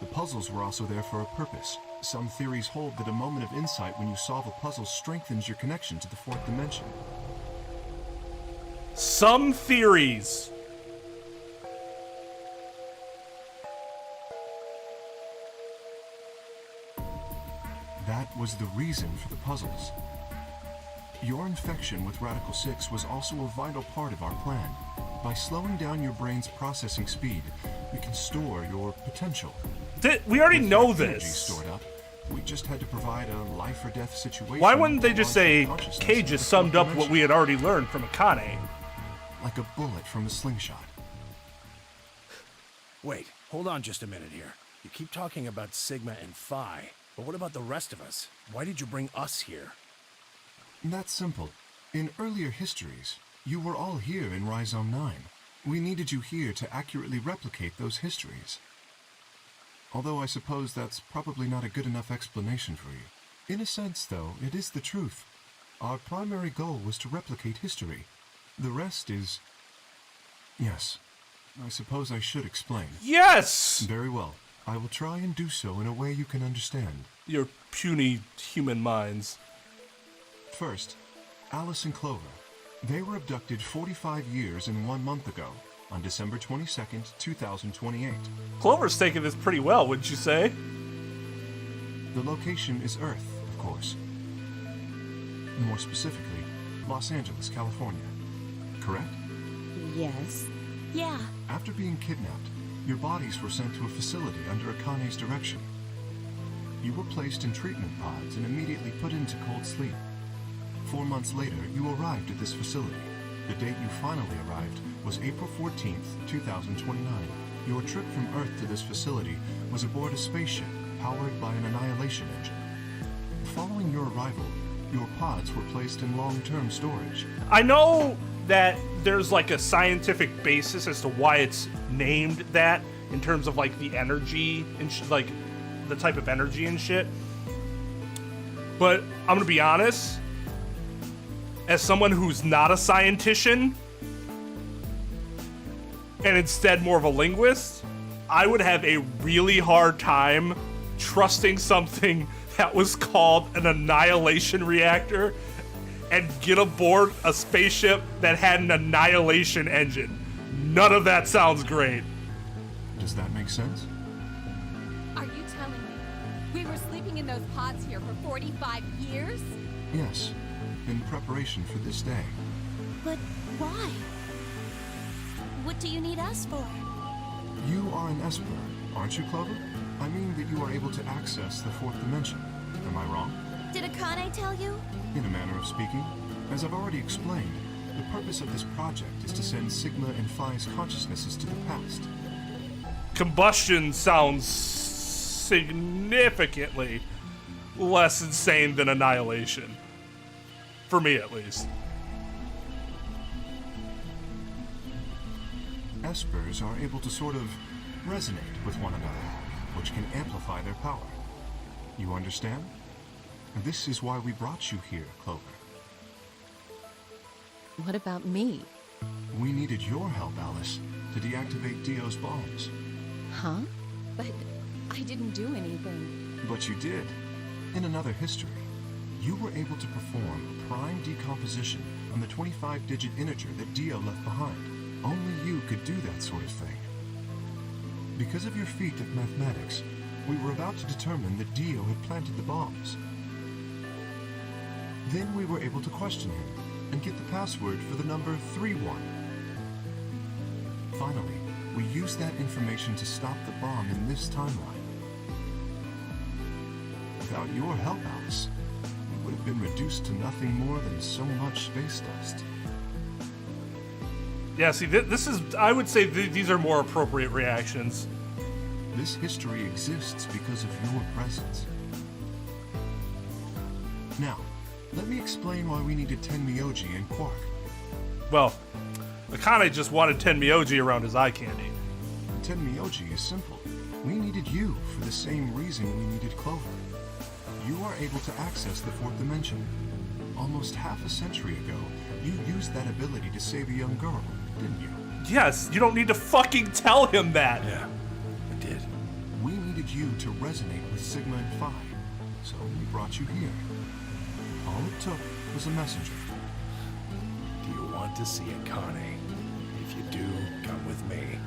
The puzzles were also there for a purpose. Some theories hold that a moment of insight when you solve a puzzle strengthens your connection to the fourth dimension. Some theories. That was the reason for the puzzles. Your infection with Radical 6 was also a vital part of our plan. By slowing down your brain's processing speed, we can store your potential. We already With know that energy this. stored up, we just had to provide a life or death situation. Why wouldn't they just to say, launch your consciousness Kay into just the summed fourth up what dimension? we had already learned from Akane? Like a bullet from a slingshot. Wait, hold on just a minute here. You keep talking about Sigma and Phi, but what about the rest of us? Why did you bring us here? That's simple. In earlier histories, you were all here in Rhizome 9. We needed you here to accurately replicate those histories. Although I suppose that's probably not a good enough explanation for you. In a sense, though, it is the truth. Our primary goal was to replicate history. The rest is... Yes, I suppose I should explain. Yes! Very well. I will try and do so in a way you can understand. Your puny human minds. First, Alice and Clover. They were abducted 45 years and 1 month ago, on December 22nd, 2028. Clover's taking this pretty well, wouldn't you say? The location is Earth, of course. More specifically, Los Angeles, California. Correct? Yes. Yeah. After being kidnapped, your bodies were sent to a facility under Akane's direction. You were placed in treatment pods and immediately put into cold sleep. 4 months later, you arrived at this facility. The date you finally arrived was April 14th, 2029. Your trip from Earth to this facility was aboard a spaceship powered by an annihilation engine. Following your arrival, your pods were placed in long-term storage. I know that there's like a scientific basis as to why it's named that in terms of like the energy and like the type of energy and shit. But I'm gonna be honest, as someone who's not a scientician and instead more of a linguist, I would have a really hard time trusting something that was called an annihilation reactor and get aboard a spaceship that had an annihilation engine. None of that sounds great. Does that make sense? Are you telling me we were sleeping in those pods here for 45 years? Yes, in preparation for this day. But why? What do you need us for? You are an Esper, aren't you, Clover? I mean that you are able to access the fourth dimension. Am I wrong? Did Akane tell you? In a manner of speaking, as I've already explained, the purpose of this project is to send Sigma and Phi's consciousnesses to the past. Combustion sounds significantly less insane than annihilation. For me, at least. Espers are able to sort of resonate with one another, which can amplify their power. You understand? And this is why we brought you here, Clover. What about me? We needed your help, Alice, to deactivate Dio's bombs. Huh? But I didn't do anything. But you did. In another history, you were able to perform a prime decomposition on the 25-digit integer that Dio left behind. Only you could do that sort of thing. Because of your feat at mathematics, we were about to determine that Dio had planted the bombs. Then we were able to question him and get the password for the number 31. Finally, we used that information to stop the bomb in this timeline. Without your help, Alice, we would have been reduced to nothing more than so much space dust. Yeah, see, this is, I would say these are more appropriate reactions. This history exists because of your presence. Now, let me explain why we needed Tenmyoji and Quark. Well, Akane just wanted Tenmyoji around his eye candy. Tenmyoji is simple. We needed you for the same reason we needed Clover. You are able to access the fourth dimension. Almost half a century ago, you used that ability to save a young girl, didn't you? Yes, you don't need to fucking tell him that. Yeah, I did. We needed you to resonate with Sigma and Phi, so we brought you here. All it took was a messenger. Do you want to see Akane? If you do, come with me.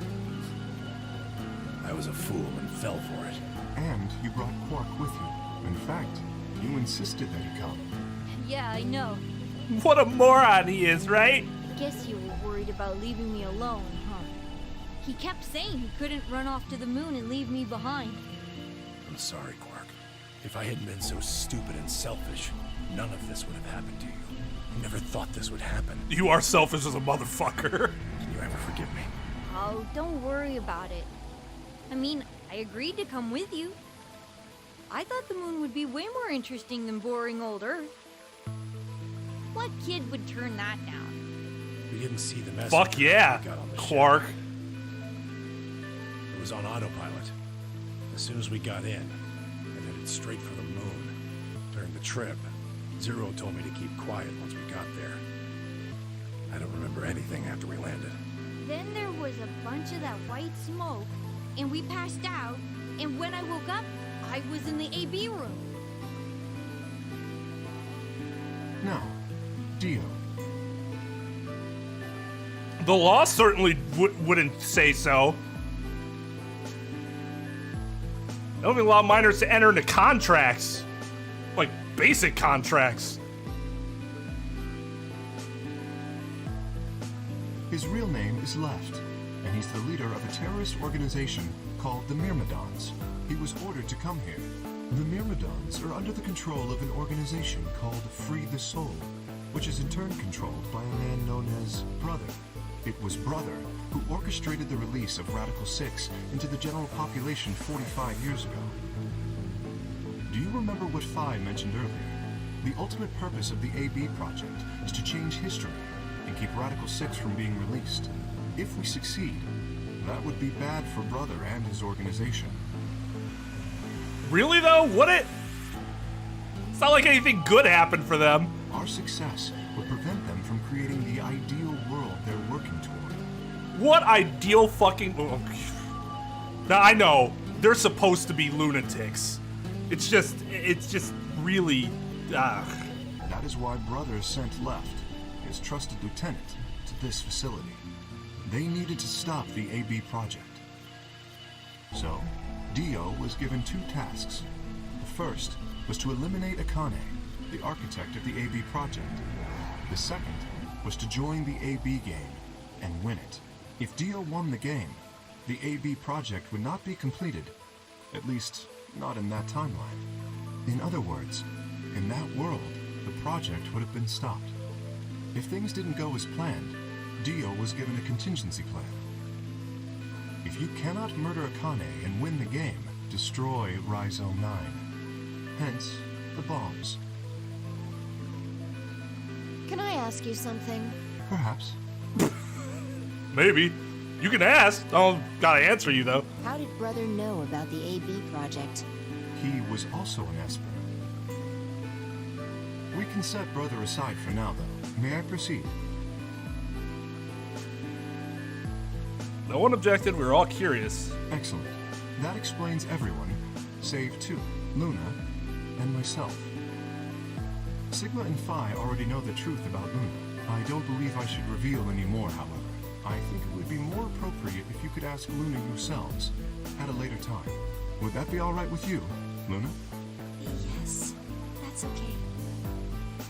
I was a fool and fell for it. And you brought Quark with you. In fact, you insisted that he come. Yeah, I know. What a moron he is, right? Guess you were worried about leaving me alone, huh? He kept saying he couldn't run off to the moon and leave me behind. I'm sorry, Quark. If I hadn't been so stupid and selfish, none of this would have happened to you. I never thought this would happen. You are selfish as a motherfucker. Can you ever forgive me? Oh, don't worry about it. I mean, I agreed to come with you. I thought the moon would be way more interesting than boring old Earth. What kid would turn that down? We didn't see the message. Fuck yeah, we got on the Quark. ship. It was on autopilot. As soon as we got in, I headed straight for the moon. During the trip, Zero told me to keep quiet once we got there. I don't remember anything after we landed. Then there was a bunch of that white smoke, and we passed out, and when I woke up, I was in the AB room. Now, Dio. The law certainly wouldn't say so. They don't even allow minors to enter into contracts. Like, basic contracts. His real name is Left, and he's the leader of a terrorist organization called the Myrmidons. He was ordered to come here. The Myrmidons are under the control of an organization called Free the Soul, which is in turn controlled by a man known as Brother. It was Brother who orchestrated the release of Radical 6 into the general population 45 years ago. Do you remember what Phi mentioned earlier? The ultimate purpose of the AB project is to change history and keep Radical 6 from being released. If we succeed, that would be bad for Brother and his organization. Really though? Would it? It's not like anything good happened for them. Our success would prevent them from creating the ideal world they're working toward. What ideal fucking... Now, I know, they're supposed to be lunatics. It's just really... That is why Brother sent Left, his trusted lieutenant, to this facility. They needed to stop the AB project. So, Dio was given 2 tasks. The first was to eliminate Akane, the architect of the AB project. The second was to join the AB game and win it. If Dio won the game, the AB project would not be completed, at least not in that timeline. In other words, in that world, the project would have been stopped. If things didn't go as planned, Dio was given a contingency plan. If you cannot murder Akane and win the game, destroy Rhizome 9. Hence, the bombs. Can I ask you something? Perhaps. Maybe. You can ask. I gotta answer you, though. How did Brother know about the AB project? He was also an Esper. We can set Brother aside for now, though. May I proceed? No one objected. We were all curious. Excellent. That explains everyone, save 2, Luna and myself. Sigma and Phi already know the truth about Luna. I don't believe I should reveal any more, however. I think it would be more appropriate if you could ask Luna yourselves at a later time. Would that be all right with you, Luna? Yes, that's okay.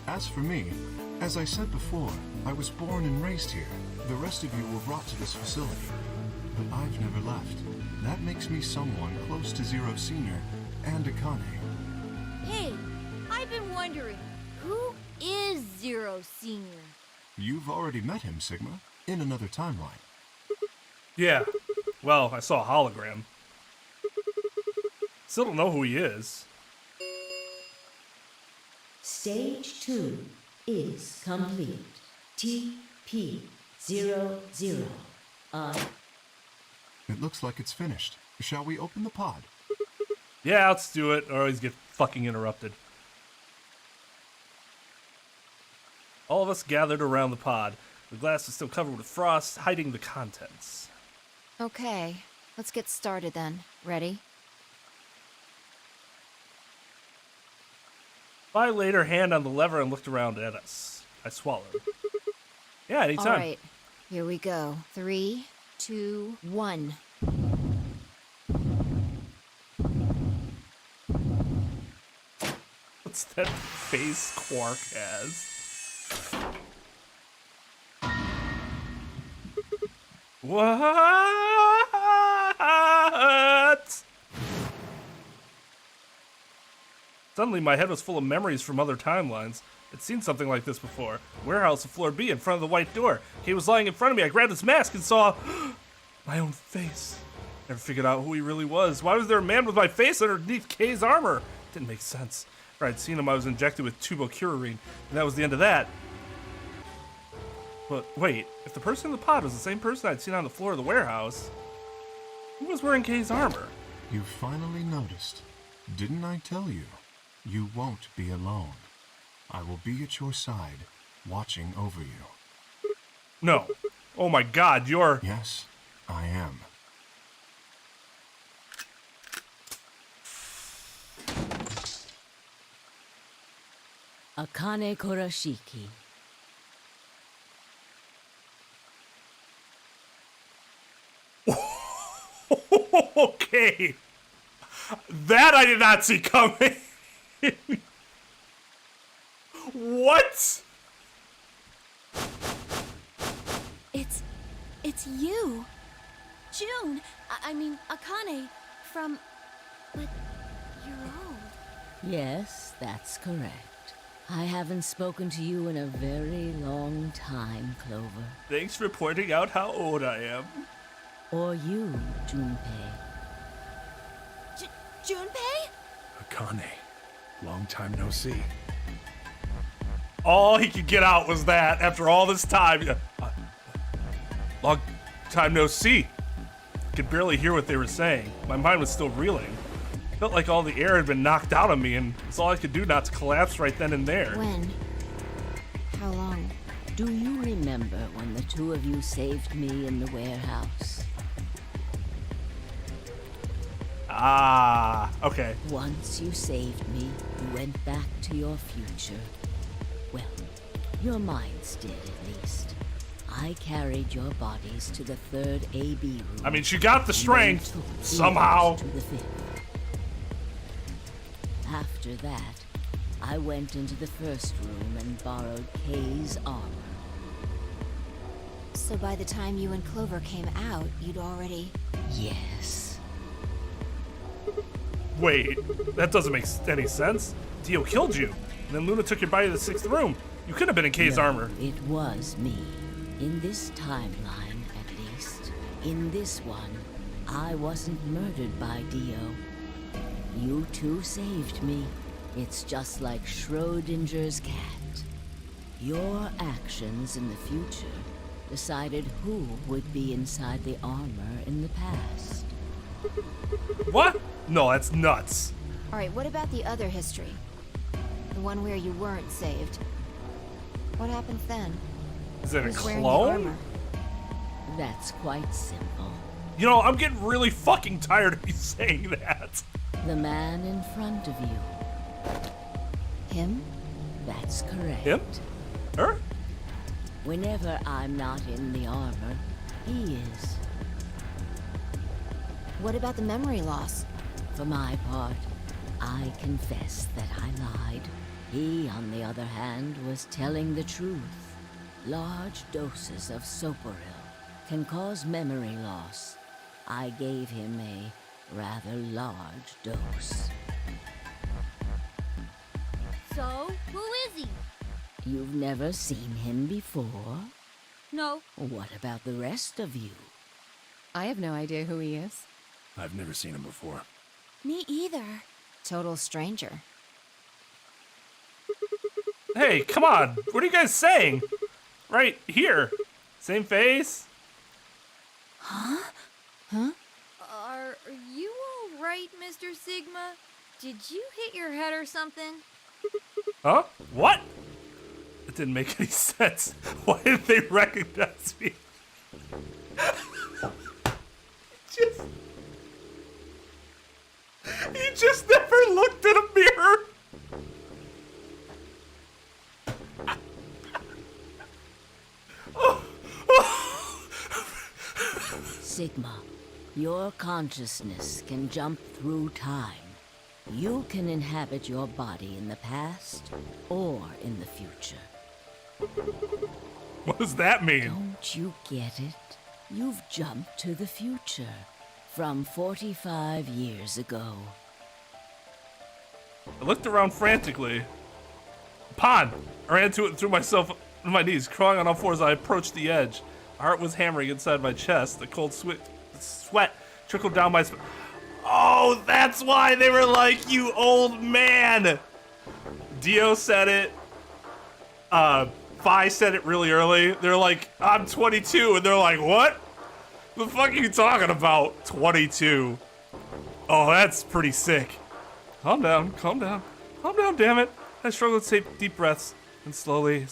As for me, as I said before, I was born and raised here. The rest of you were brought to this facility, but I've never left. That makes me someone close to Zero Senior and Akane. Hey, I've been wondering, who is Zero Senior? You've already met him, Sigma, in another timeline. Yeah. Well, I saw a hologram. Still don't know who he is. Stage 2 is complete. TP00 on. It looks like it's finished. Shall we open the pod? Yeah, let's do it, or always get fucking interrupted. All of us gathered around the pod. The glass is still covered with frost, hiding the contents. Okay, let's get started then. Ready? I laid her hand on the lever and looked around at us. I swallowed. Yeah, anytime. All right, here we go. 3, 2, 1. What's that face Quark has? What? Suddenly, my head was full of memories from other timelines. I'd seen something like this before. Warehouse of floor B in front of the white door. He was lying in front of me. I grabbed his mask and saw my own face. Never figured out who he really was. Why was there a man with my face underneath Kay's armor? Didn't make sense. After I'd seen him, I was injected with tubocurarine, and that was the end of that. But wait, if the person in the pod was the same person I'd seen on the floor of the warehouse, who was wearing Kay's armor? You finally noticed. Didn't I tell you? You won't be alone. I will be at your side, watching over you. No. Oh my god, you're... Yes, I am. Akane Kurashiki. Okay. That I did not see coming. What? It's you. June. I mean, Akane. From... But you're old. Yes, that's correct. I haven't spoken to you in a very long time, Clover. Thanks for pointing out how old I am. Or you, Junpei. Junpei? Akane, long time no see. All he could get out was that after all this time. Long time no see. Could barely hear what they were saying. My mind was still reeling. Felt like all the air had been knocked out of me, and it's all I could do not to collapse right then and there. When? How long? Do you remember when the two of you saved me in the warehouse? Ah, okay. Once you saved me, you went back to your future. Well, your minds did at least. I carried your bodies to the third AB room. I mean, she got the strength, and then took somehow. to the fifth. After that, I went into the first room and borrowed Kay's armor. So by the time you and Clover came out, you'd already... Yes. Wait, that doesn't make any sense. Dio killed you, and then Luna took your body to the sixth room. You could have been in Kay's armor. It was me. In this timeline, at least. In this one, I wasn't murdered by Dio. You two saved me. It's just like Schrodinger's cat. Your actions in the future decided who would be inside the armor in the past. What? No, that's nuts. Alright, what about the other history? The one where you weren't saved. What happens then? Is it a Who's wearing the clone? armor? That's quite simple. You know, I'm getting really fucking tired of you saying that. The man in front of you. Him? That's correct. Him? Her? Whenever I'm not in the armor, he is. What about the memory loss? For my part, I confess that I lied. He, on the other hand, was telling the truth. Large doses of soporil can cause memory loss. I gave him a rather large dose. So, who is he? You've never seen him before? No. What about the rest of you? I have no idea who he is. I've never seen him before. Me either. Total stranger. Hey, come on. What are you guys saying? Right here. Same face? Huh? Are you all right, Mr. Sigma? Did you hit your head or something? Huh? What? It didn't make any sense. Why did they recognize me? He just never looked in a mirror. Sigma, your consciousness can jump through time. You can inhabit your body in the past or in the future. What does that mean? Don't you get it? You've jumped to the future from 45 years ago. I looked around frantically. Pond! I ran to it and threw myself on my knees, crawling on all fours as I approached the edge. My heart was hammering inside my chest. The cold sweat trickled down my spine. Oh, that's why they were like, you old man! Dio said it. Phi said it really early. They're like, I'm 22, and they're like, what? The fuck are you talking about? 22. Oh, that's pretty sick. Calm down, calm down. Calm down, damn it. I struggled to take deep breaths, and slowly,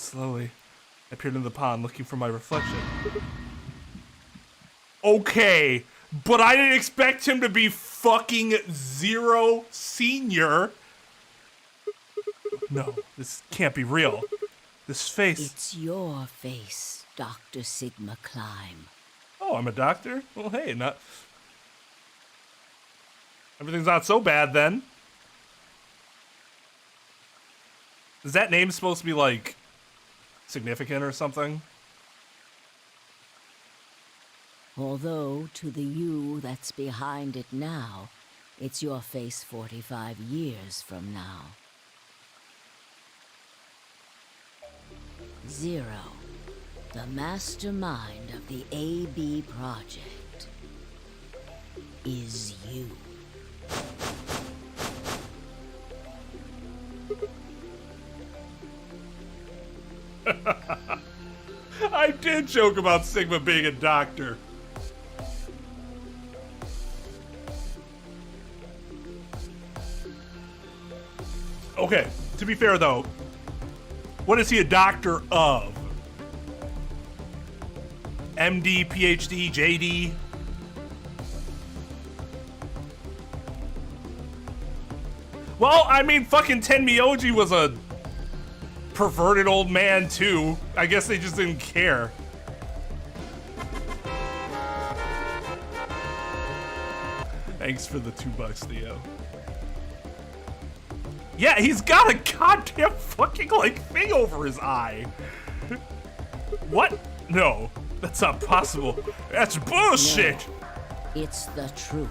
I peered into the pond looking for my reflection. Okay, but I didn't expect him to be fucking Zero Senior. No, this can't be real. This face. It's your face, Dr. Sigma Climb. Oh, I'm a doctor? Well, hey, everything's not so bad then. Is that name supposed to be, like, significant or something? Although, to the you that's behind it now, it's your face 45 years from now. 0. The mastermind of the AB project is you. I did joke about Sigma being a doctor. Okay, to be fair though, what is he a doctor of? MD, PhD, JD? Well, I mean, fucking Tenmyoji was a perverted old man too. I guess they just didn't care. Thanks for the $2, Theo. Yeah, he's got a goddamn fucking like thing over his eye. What? No, that's not possible. That's bullshit. No, it's the truth.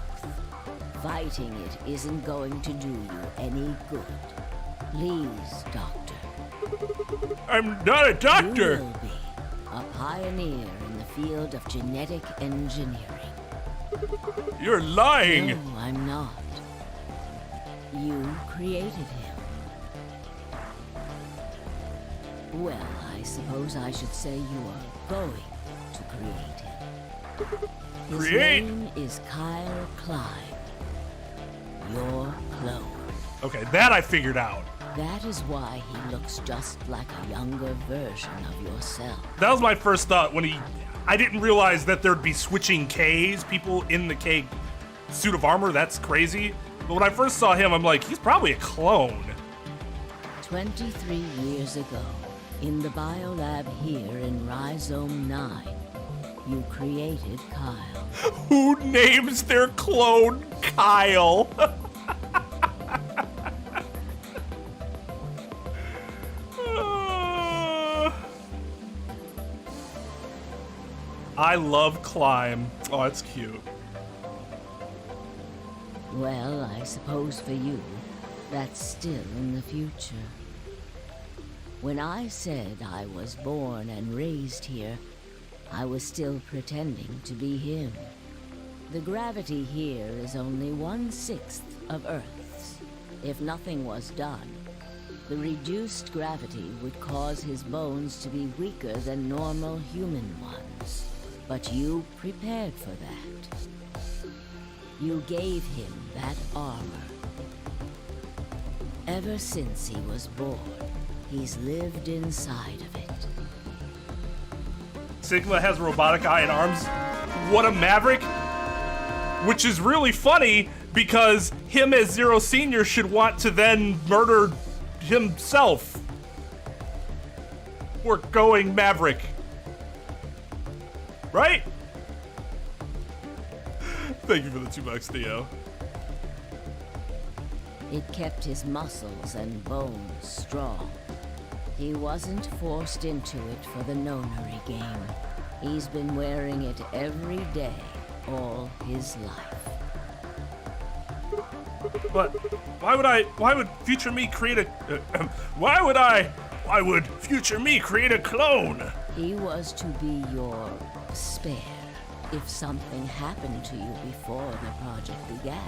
Fighting it isn't going to do you any good. Please, Doctor. I'm not a doctor. You will be a pioneer in the field of genetic engineering. You're lying. No, I'm not. You created him. Well, I suppose I should say you are going to create him. His name is Kyle Klein. Your clone. Okay, that I figured out. That is why he looks just like a younger version of yourself. That was my first thought when I didn't realize that there'd be switching Ks, people in the K suit of armor. That's crazy. But when I first saw him, I'm like, he's probably a clone. 23 years ago, in the biolab here in Rhizome 9, you created Kyle. Who names their clone Kyle? I love Climb. Oh, that's cute. Well, I suppose for you, that's still in the future. When I said I was born and raised here, I was still pretending to be him. The gravity here is only 1/6 of Earth's. If nothing was done, the reduced gravity would cause his bones to be weaker than normal human ones. But you prepared for that. You gave him that armor. Ever since he was born, he's lived inside of it. Sigma has a robotic eye and arms. What a maverick. Which is really funny because him as Zero Senior should want to then murder himself. We're going maverick. Right? Thank you for the $2, Theo. It kept his muscles and bones strong. He wasn't forced into it for the Nonary game. He's been wearing it every day, all his life. But why would future me create a, why would future me create a clone? He was to be your spare. If something happened to you before the project began,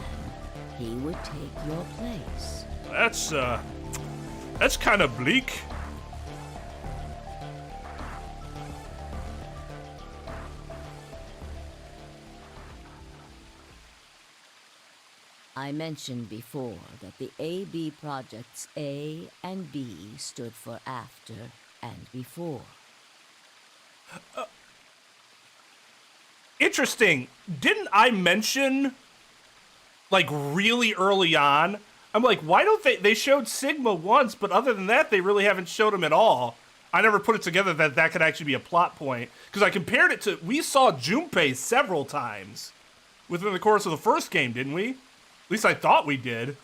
he would take your place. That's kind of bleak. I mentioned before that the AB projects A and B stood for after and before. Interesting. Didn't I mention, like, really early on? I'm like, why don't they showed Sigma once, but other than that, they really haven't showed him at all. I never put it together that could actually be a plot point. Because I compared it to, we saw Junpei several times within the course of the first game, didn't we? At least I thought we did.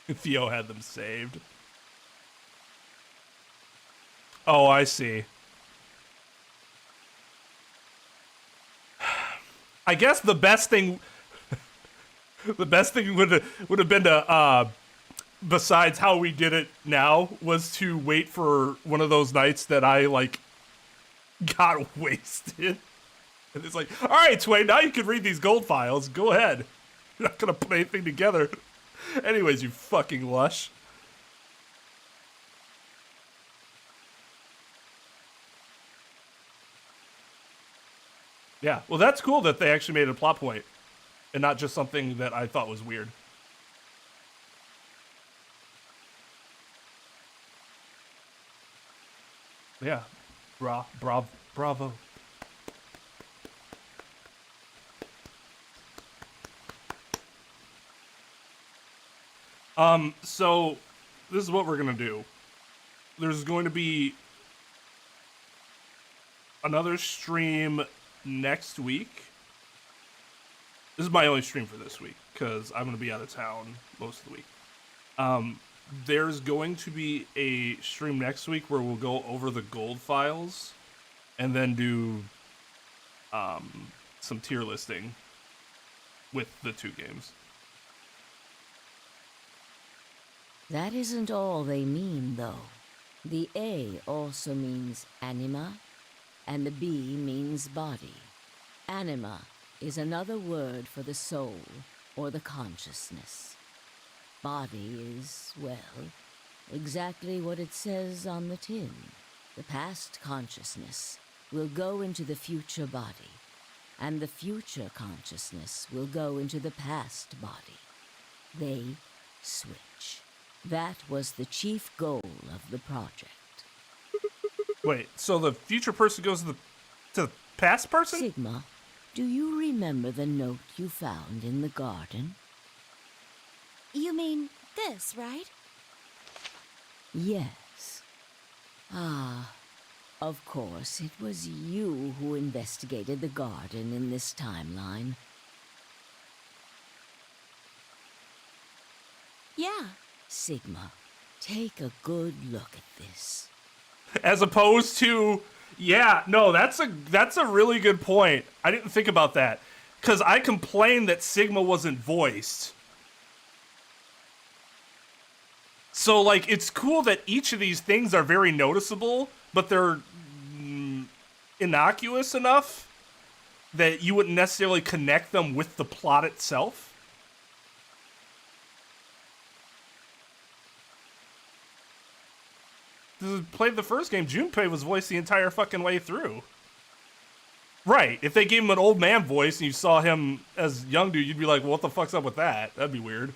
Theo had them saved. Oh, I see. I guess the best thing would have been to besides how we did it now was to wait for one of those nights that I like got wasted. And it's like, all right, Twain, now you can read these gold files. Go ahead. You're not gonna put anything together. Anyways, you fucking lush. Yeah, well, that's cool that they actually made it a plot point and not just something that I thought was weird. Yeah, bravo. So this is what we're gonna do. There's going to be another stream next week. This is my only stream for this week because I'm gonna be out of town most of the week. There's going to be a stream next week where we'll go over the gold files and then do some tier listing with the two games. That isn't all they mean, though. The A also means anima, and the B means body. Anima is another word for the soul or the consciousness. Body is, well, exactly what it says on the tin. The past consciousness will go into the future body, and the future consciousness will go into the past body. They switch. That was the chief goal of the project. Wait, so the future person goes to the past person? Sigma, do you remember the note you found in the garden? You mean this, right? Yes. Ah, of course, it was you who investigated the garden in this timeline. Yeah. Sigma, take a good look at this. As opposed to, yeah, no, that's a really good point. I didn't think about that. Because I complained that Sigma wasn't voiced. So, like, it's cool that each of these things are very noticeable, but they're innocuous enough that you wouldn't necessarily connect them with the plot itself. Played the first game, Junpei was voiced the entire fucking way through. Right, if they gave him an old man voice and you saw him as young dude, you'd be like, well, what the fuck's up with that? That'd be weird.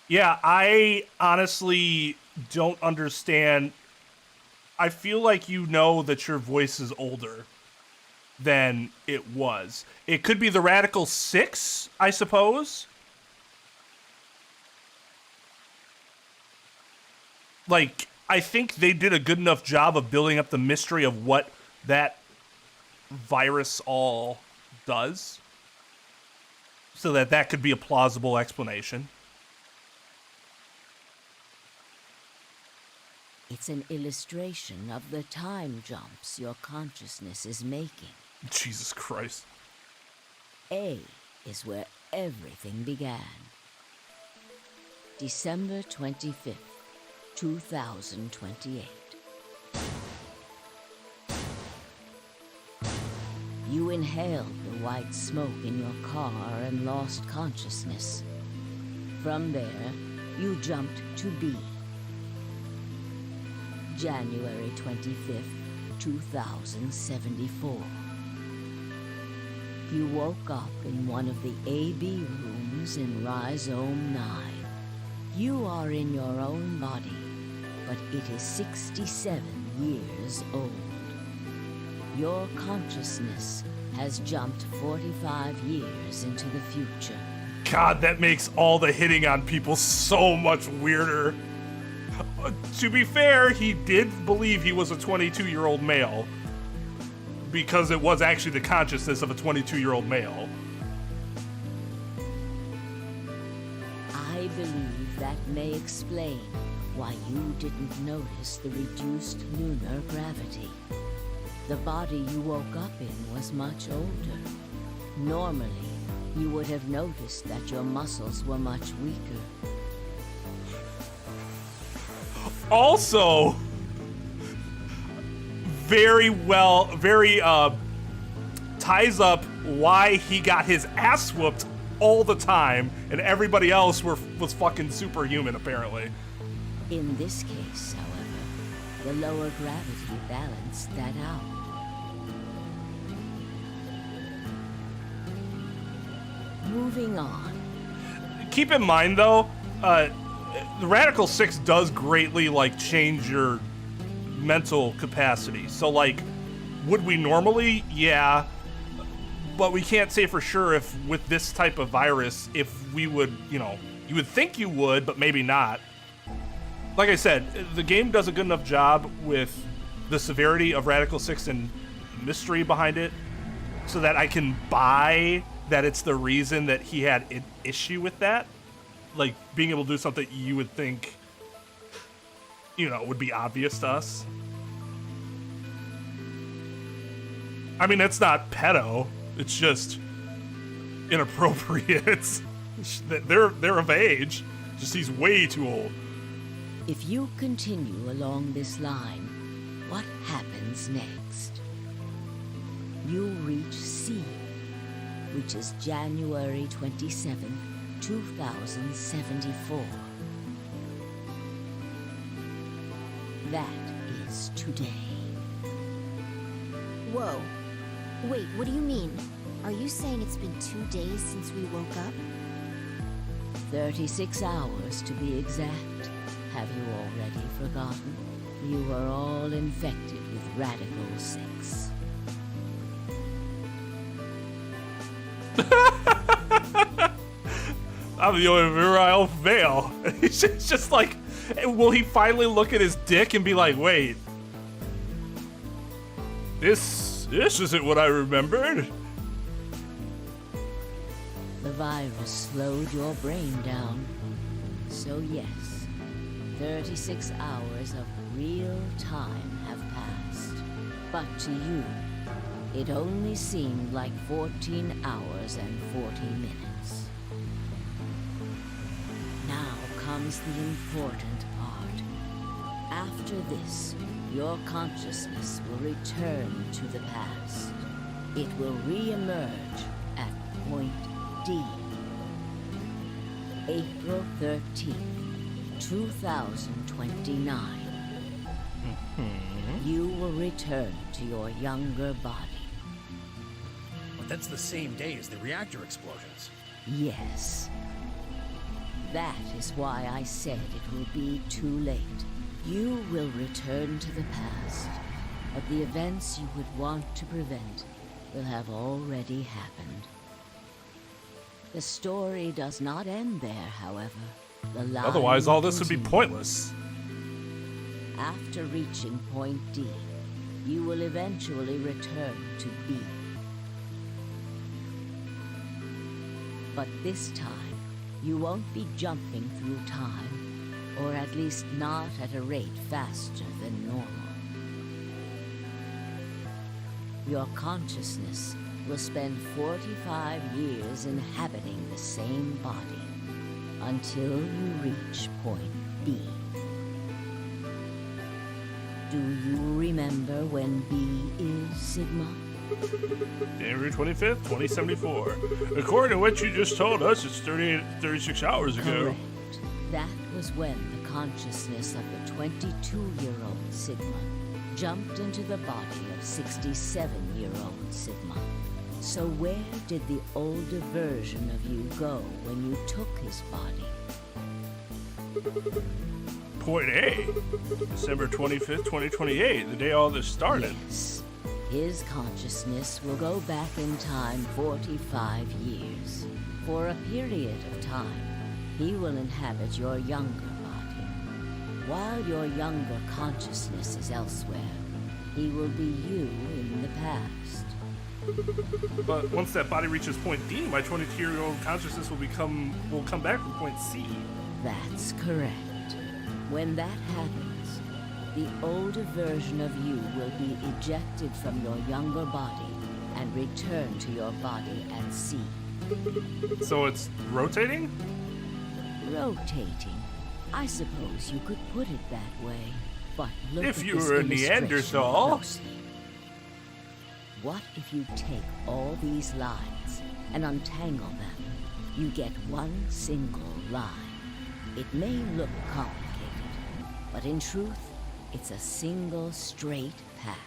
Yeah, I honestly don't understand. I feel like you know that your voice is older than it was. It could be the Radical 6, I suppose. Like, I think they did a good enough job of building up the mystery of what that virus all does, so that could be a plausible explanation. It's an illustration of the time jumps your consciousness is making. Jesus Christ. A is where everything began. December 25th, 2028. You inhaled the white smoke in your car and lost consciousness. From there, you jumped to B. January 25th, 2074. You woke up in one of the AB rooms in Rhizome 9. You are in your own body, but it is 67 years old. Your consciousness has jumped 45 years into the future. God, that makes all the hitting on people so much weirder. To be fair, he did believe he was a 22-year-old male, because it was actually the consciousness of a 22-year-old male. I believe that may explain why you didn't notice the reduced lunar gravity. The body you woke up in was much older. Normally, you would have noticed that your muscles were much weaker. Also, very ties up why he got his ass whooped all the time and everybody else was fucking superhuman, apparently. In this case, however, the lower gravity balanced that out. Moving on. Keep in mind, though, the Radical 6 does greatly, like, change your mental capacity. So, like, would we normally? Yeah. But we can't say for sure if, with this type of virus, if we would, you know, you would think you would, but maybe not. Like I said, the game does a good enough job with the severity of Radical 6 and mystery behind it so that I can buy that it's the reason that he had an issue with that. Like, being able to do something you would think, you know, would be obvious to us. I mean, it's not pedo. It's just inappropriate. They're of age. Just he's way too old. If you continue along this line, what happens next? You reach C, which is January 27th, 2074. That is today. Whoa. Wait, what do you mean? Are you saying it's been 2 days since we woke up? 36 hours to be exact. Have you already forgotten? You were all infected with Radical 6. I'm the only virile fail. It's just like, will he finally look at his dick and be like, wait, this isn't what I remembered? The virus slowed your brain down. So yes, 36 hours of real time have passed. But to you, it only seemed like 14 hours and 40 minutes. Now comes the important part. After this, your consciousness will return to the past. It will re-emerge at point D. April 13th, 2029. You will return to your younger body. But that's the same day as the reactor explosions. Yes. That is why I said it will be too late. You will return to the past, but the events you would want to prevent will have already happened. The story does not end there, however. The line Otherwise, all this would be continues. pointless. After reaching point D, you will eventually return to B. But this time, you won't be jumping through time, or at least not at a rate faster than normal. Your consciousness will spend 45 years inhabiting the same body until you reach point B. Do you remember when B is Sigma? January 25th, 2074. According to what you just told us, it's 36 hours ago. Correct. That was when the consciousness of the 22-year-old Sigma jumped into the body of 67-year-old Sigma. So where did the older version of you go when you took his body? Point A, December 25th, 2028, the day all this started. Yes. His consciousness will go back in time 45 years. For a period of time, he will inhabit your younger body. While your younger consciousness is elsewhere, he will be you in the past. But once that body reaches point D, my 22-year-old consciousness will come back from point C. That's correct. When that happens, the older version of you will be ejected from your younger body and return to your body at sea. So it's rotating? Rotating. I suppose you could put it that way. But look If at you this were a illustration Neanderthal. closely. What if you take all these lines and untangle them? You get one single line. It may look complicated, but in truth, it's a single straight path,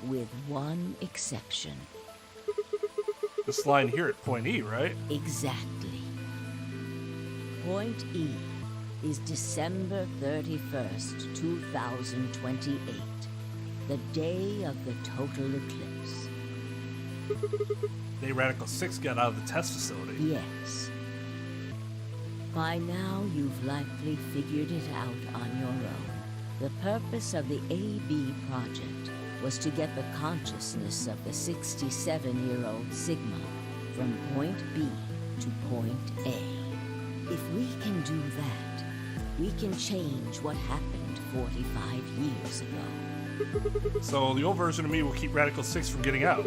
with one exception. This line here at point E, right? Exactly. Point E is December 31st, 2028, the day of the total eclipse. Day Radical 6 got out of the test facility. Yes. By now, you've likely figured it out on your own. The purpose of the AB project was to get the consciousness of the 67-year-old Sigma from point B to point A. If we can do that, we can change what happened 45 years ago. So the old version of me will keep Radical 6 from getting out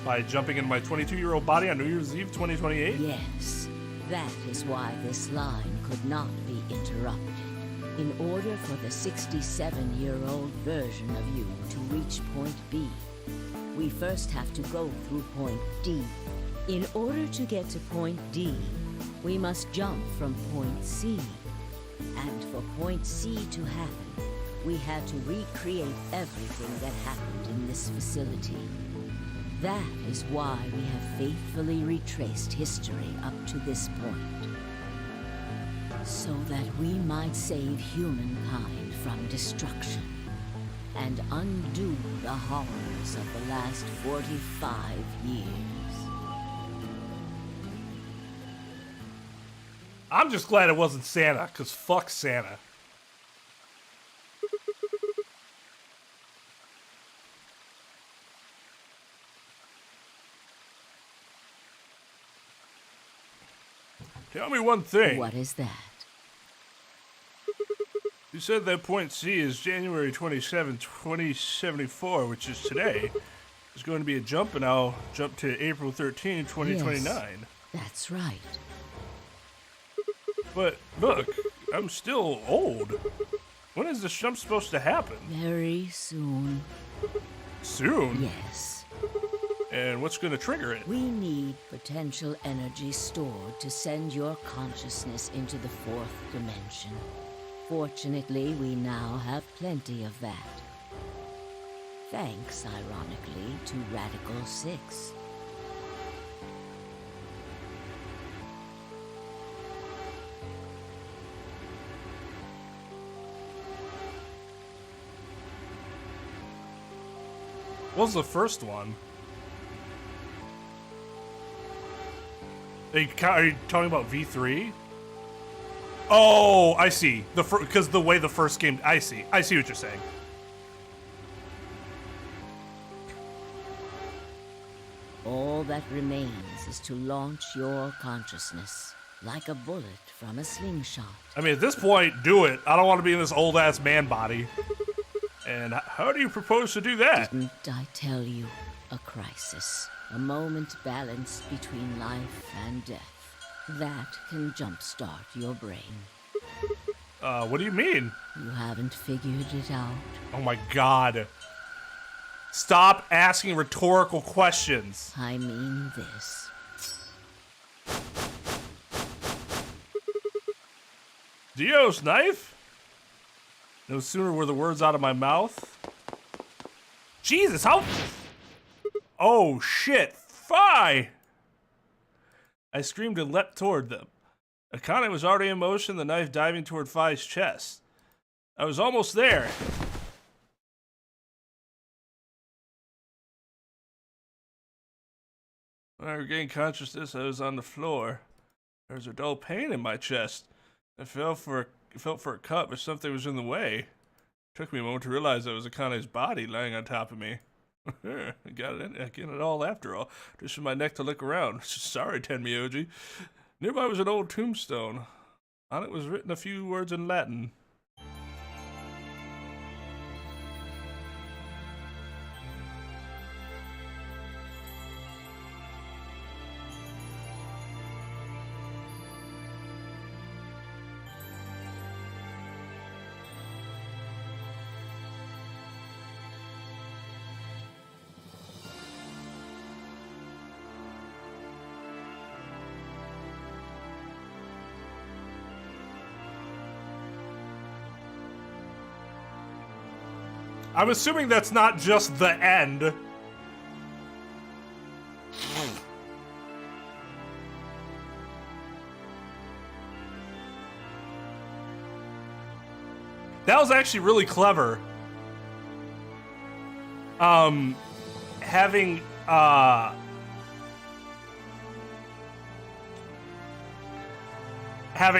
by jumping in my 22-year-old body on New Year's Eve 2028? Yes, that is why this line could not be interrupted. In order for the 67-year-old version of you to reach point B, we first have to go through point D. In order to get to point D, we must jump from point C. And for point C to happen, we had to recreate everything that happened in this facility. That is why we have faithfully retraced history up to this point. So that we might save humankind from destruction and undo the horrors of the last 45 years. I'm just glad it wasn't Santa, because fuck Santa. Tell me one thing. What is that? You said that point C is January 27, 2074, which is today. There's going to be a jump, and I'll jump to April 13, 2029. Yes, that's right. But look, I'm still old. When is this jump supposed to happen? Very soon. Soon? Yes. And what's going to trigger it? We need potential energy stored to send your consciousness into the fourth dimension. Fortunately, we now have plenty of that. Thanks, ironically, to Radical 6. What was the first one? Are you talking about V3? Oh, I see. Because the way the first game... I see what you're saying. All that remains is to launch your consciousness, like a bullet from a slingshot. I mean, at this point, do it. I don't want to be in this old-ass man body. And how do you propose to do that? Didn't I tell you? A crisis. A moment balanced between life and death. That can jumpstart your brain. What do you mean? You haven't figured it out? Oh my god. Stop asking rhetorical questions. I mean this. Dio's knife? No sooner were the words out of my mouth. Jesus, how... Oh, shit. Fie! I screamed and leapt toward them. Akane was already in motion, the knife diving toward Fi's chest. I was almost there. When I regained consciousness, I was on the floor. There was a dull pain in my chest. I felt for a cut, but something was in the way. It took me a moment to realize that it was Akane's body lying on top of me. I got it all after all. Just in my neck to look around. Sorry, Tenmyoji. Nearby was an old tombstone. On it was written a few words in Latin. I'm assuming that's not just the end. That was actually really clever. Having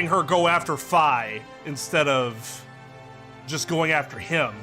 her go after Fi instead of just going after him.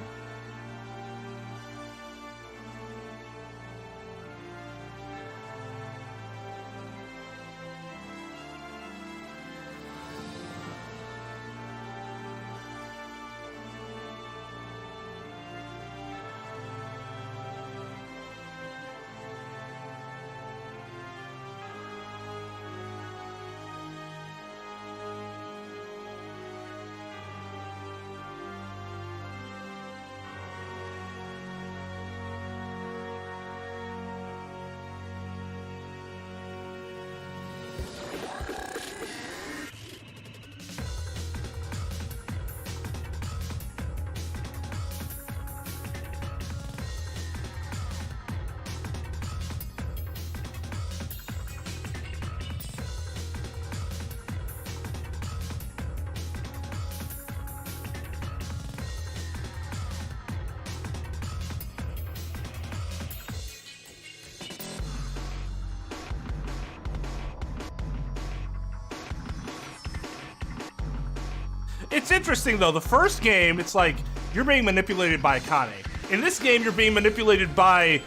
It's interesting, though. The first game, it's like you're being manipulated by Akane. In this game, you're being manipulated by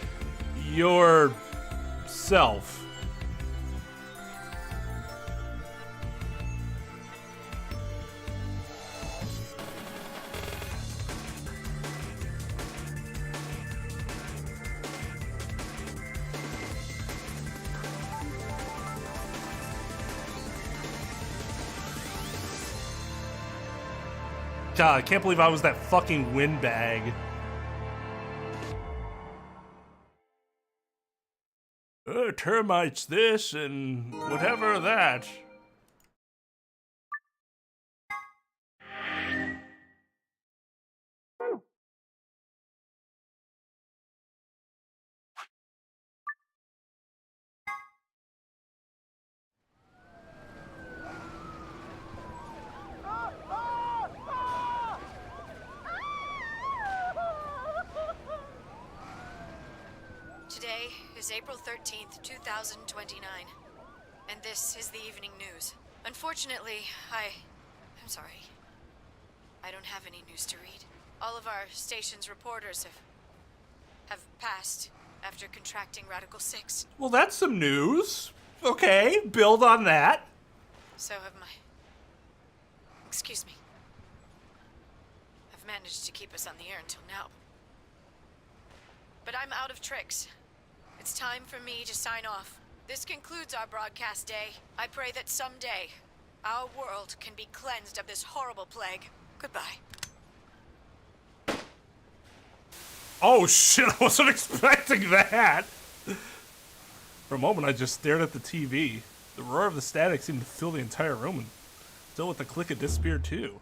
yourself. God, I can't believe I was that fucking windbag. Termites this and whatever that. Today is April 13th, 2029, and this is the evening news. Unfortunately, I'm sorry. I don't have any news to read. All of our station's reporters have passed after contracting Radical 6. Well, that's some news. Okay, build on that. So have my... Excuse me. I've managed to keep us on the air until now. But I'm out of tricks. It's time for me to sign off. This concludes our broadcast day. I pray that someday our world can be cleansed of this horrible plague. Goodbye. Oh shit, I wasn't expecting that. For a moment, I just stared at the TV. The roar of the static seemed to fill the entire room, and still with the click it disappeared too.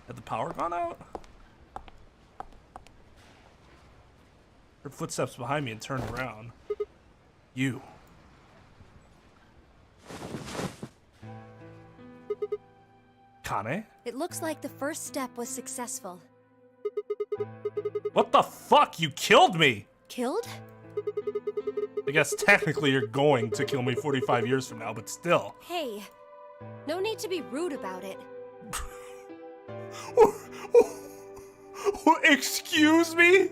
Had the power gone out? Heard footsteps behind me and turned around. You. Kane? It looks like the first step was successful. What the fuck? You killed me! Killed? I guess technically you're going to kill me 45 years from now, but still. Hey, no need to be rude about it. Excuse me?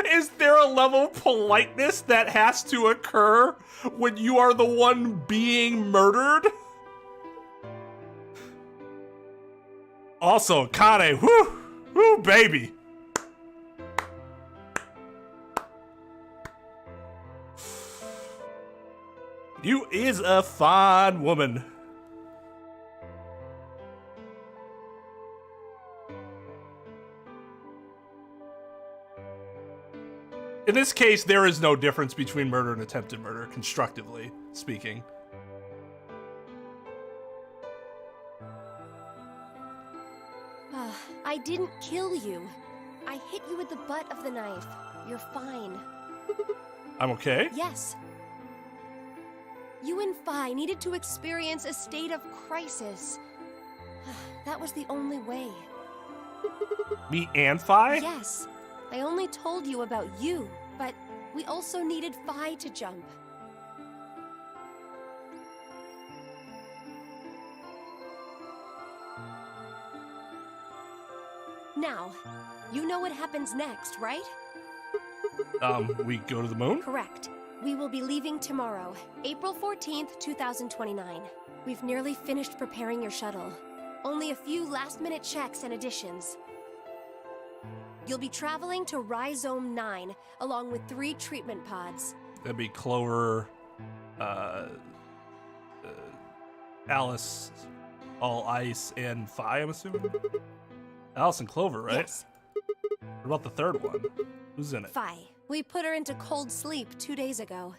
Is there a level of politeness that has to occur when you are the one being murdered? Also, Akane, whoo, baby. You is a fine woman. In this case, there is no difference between murder and attempted murder, constructively speaking. I didn't kill you. I hit you with the butt of the knife. You're fine. I'm okay? Yes. You and Phi needed to experience a state of crisis. That was the only way. Me and Phi? Yes. I only told you about you, but we also needed Phi to jump. Now, you know what happens next, right? We go to the moon? Correct. We will be leaving tomorrow, April 14th, 2029. We've nearly finished preparing your shuttle. Only a few last-minute checks and additions. You'll be traveling to Rhizome 9, along with 3 treatment pods. That'd be Clover, Alice, All Ice, and Phi, I'm assuming? Alice and Clover, right? Yes. What about the third one? Who's in it? Phi. We put her into cold sleep 2 days ago.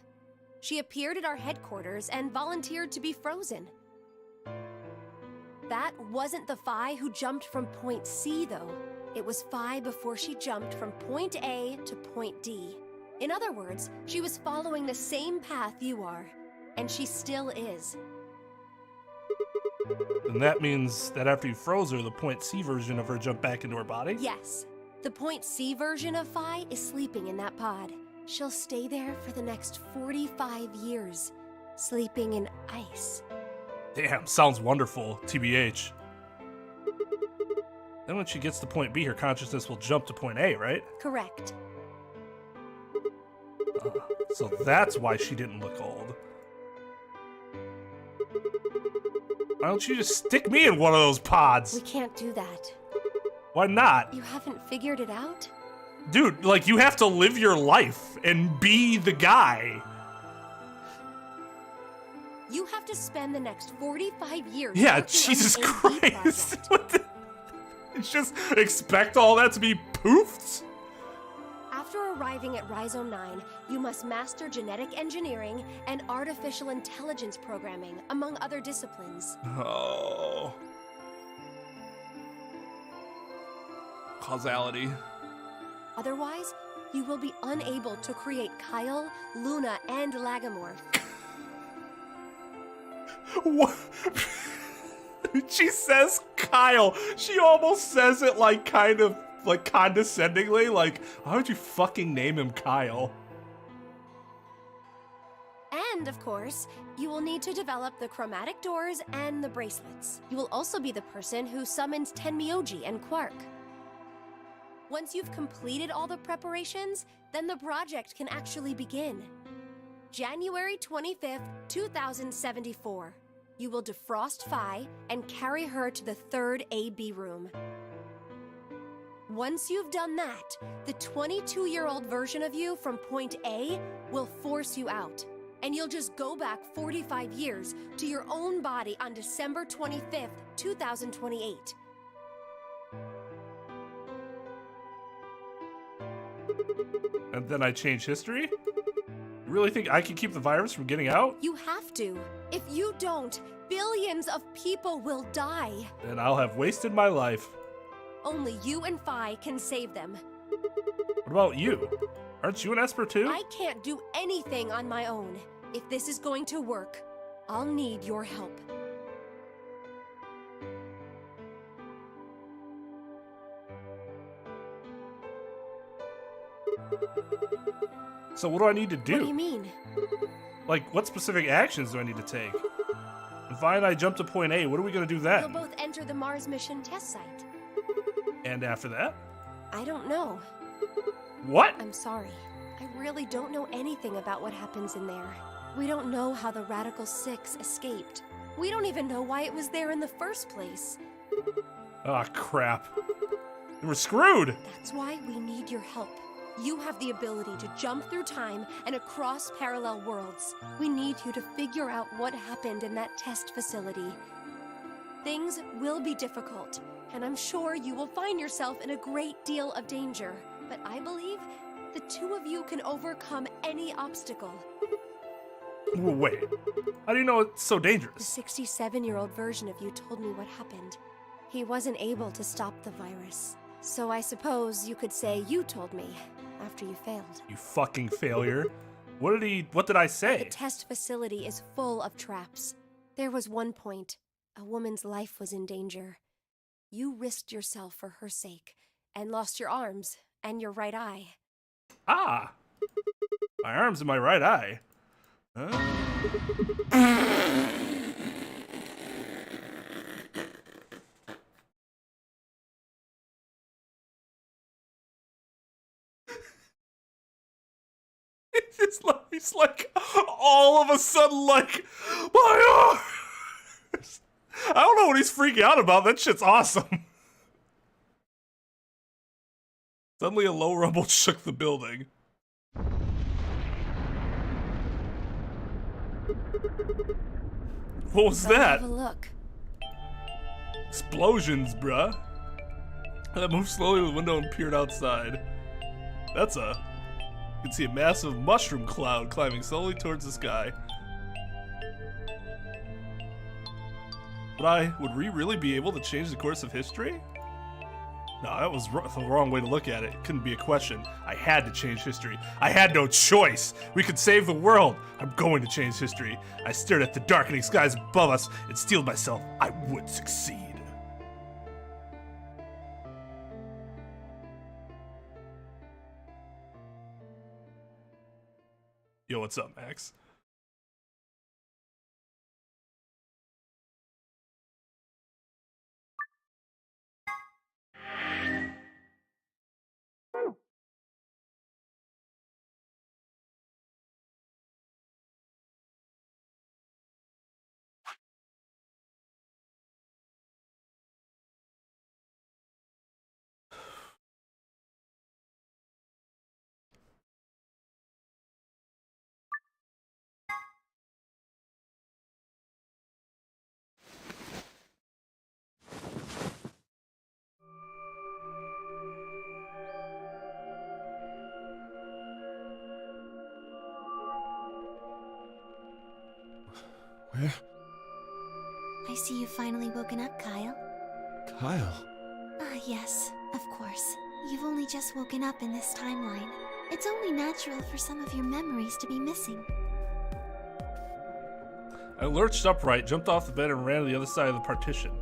She appeared at our headquarters and volunteered to be frozen. That wasn't the Phi who jumped from point C, though. It was Phi before she jumped from point A to point D. In other words, she was following the same path you are, and she still is. And that means that after you froze her, the point C version of her jumped back into her body? Yes. The point C version of Phi is sleeping in that pod. She'll stay there for the next 45 years, sleeping in ice. Damn, sounds wonderful, TBH. Then when she gets to point B, her consciousness will jump to point A, right? Correct. So that's why she didn't look old. Why don't you just stick me in one of those pods? We can't do that. Why not? You haven't figured it out? Dude, like, you have to live your life and be the guy. You have to spend the next 45 years. Yeah, working on Jesus the AD Christ. project. What the? It's just expect all that to be poofed? After arriving at Rhizome 9, you must master genetic engineering and artificial intelligence programming, among other disciplines. Oh. Causality. Otherwise, you will be unable to create Kyle, Luna, and Lagomorph. What? She says Kyle. She almost says it like kind of like condescendingly, like, why would you fucking name him Kyle? And, of course, you will need to develop the chromatic doors and the bracelets. You will also be the person who summons Tenmyoji and Quark. Once you've completed all the preparations, then the project can actually begin. January 25th, 2074. You will defrost Phi and carry her to the 3rd AB room. Once you've done that, the 22-year-old version of you from point A will force you out, and you'll just go back 45 years to your own body on December 25th, 2028. And then I change history? You really think I can keep the virus from getting out? You have to. If you don't, billions of people will die. Then I'll have wasted my life. Only you and Phi can save them. What about you? Aren't you an Esper too? I can't do anything on my own. If this is going to work, I'll need your help. So what do I need to do? What do you mean? Like, what specific actions do I need to take? If Vi and I jump to point A, what are we going to do then? You'll both enter the Mars mission test site. And after that? I don't know. What? I'm sorry. I really don't know anything about what happens in there. We don't know how the Radical 6 escaped. We don't even know why it was there in the first place. Ah, crap. We're screwed! That's why we need your help. You have the ability to jump through time and across parallel worlds. We need you to figure out what happened in that test facility. Things will be difficult, and I'm sure you will find yourself in a great deal of danger. But I believe the two of you can overcome any obstacle. Wait, how do you know it's so The dangerous? 67-year-old version of you told me what happened. He wasn't able to stop the virus. So I suppose you could say you told me after you failed. You fucking failure. What did I The say? test facility is full of traps. There was one point. A woman's life was in danger. You risked yourself for her sake and lost your arms and your right eye. Ah! My arm's in my right eye. Huh? It's like all of a sudden, like, my arms! I don't know what he's freaking out about. That shit's awesome. Suddenly a low rumble shook the building. What was Go that? have a look. Explosions, bruh. I moved slowly to the window and peered outside. You can see a massive mushroom cloud climbing slowly towards the sky. Would we really be able to change the course of history? No, that was the wrong way to look at it. It couldn't be a question. I had to change history. I had no choice. We could save the world. I'm going to change history. I stared at the darkening skies above us and steeled myself. I would succeed. Yo, what's up, Max? Where? I see you've finally woken up, Kyle. Kyle. Ah, yes, of course. You've only just woken up in this timeline. It's only natural for some of your memories to be missing. I lurched upright, jumped off the bed, and ran to the other side of the partition.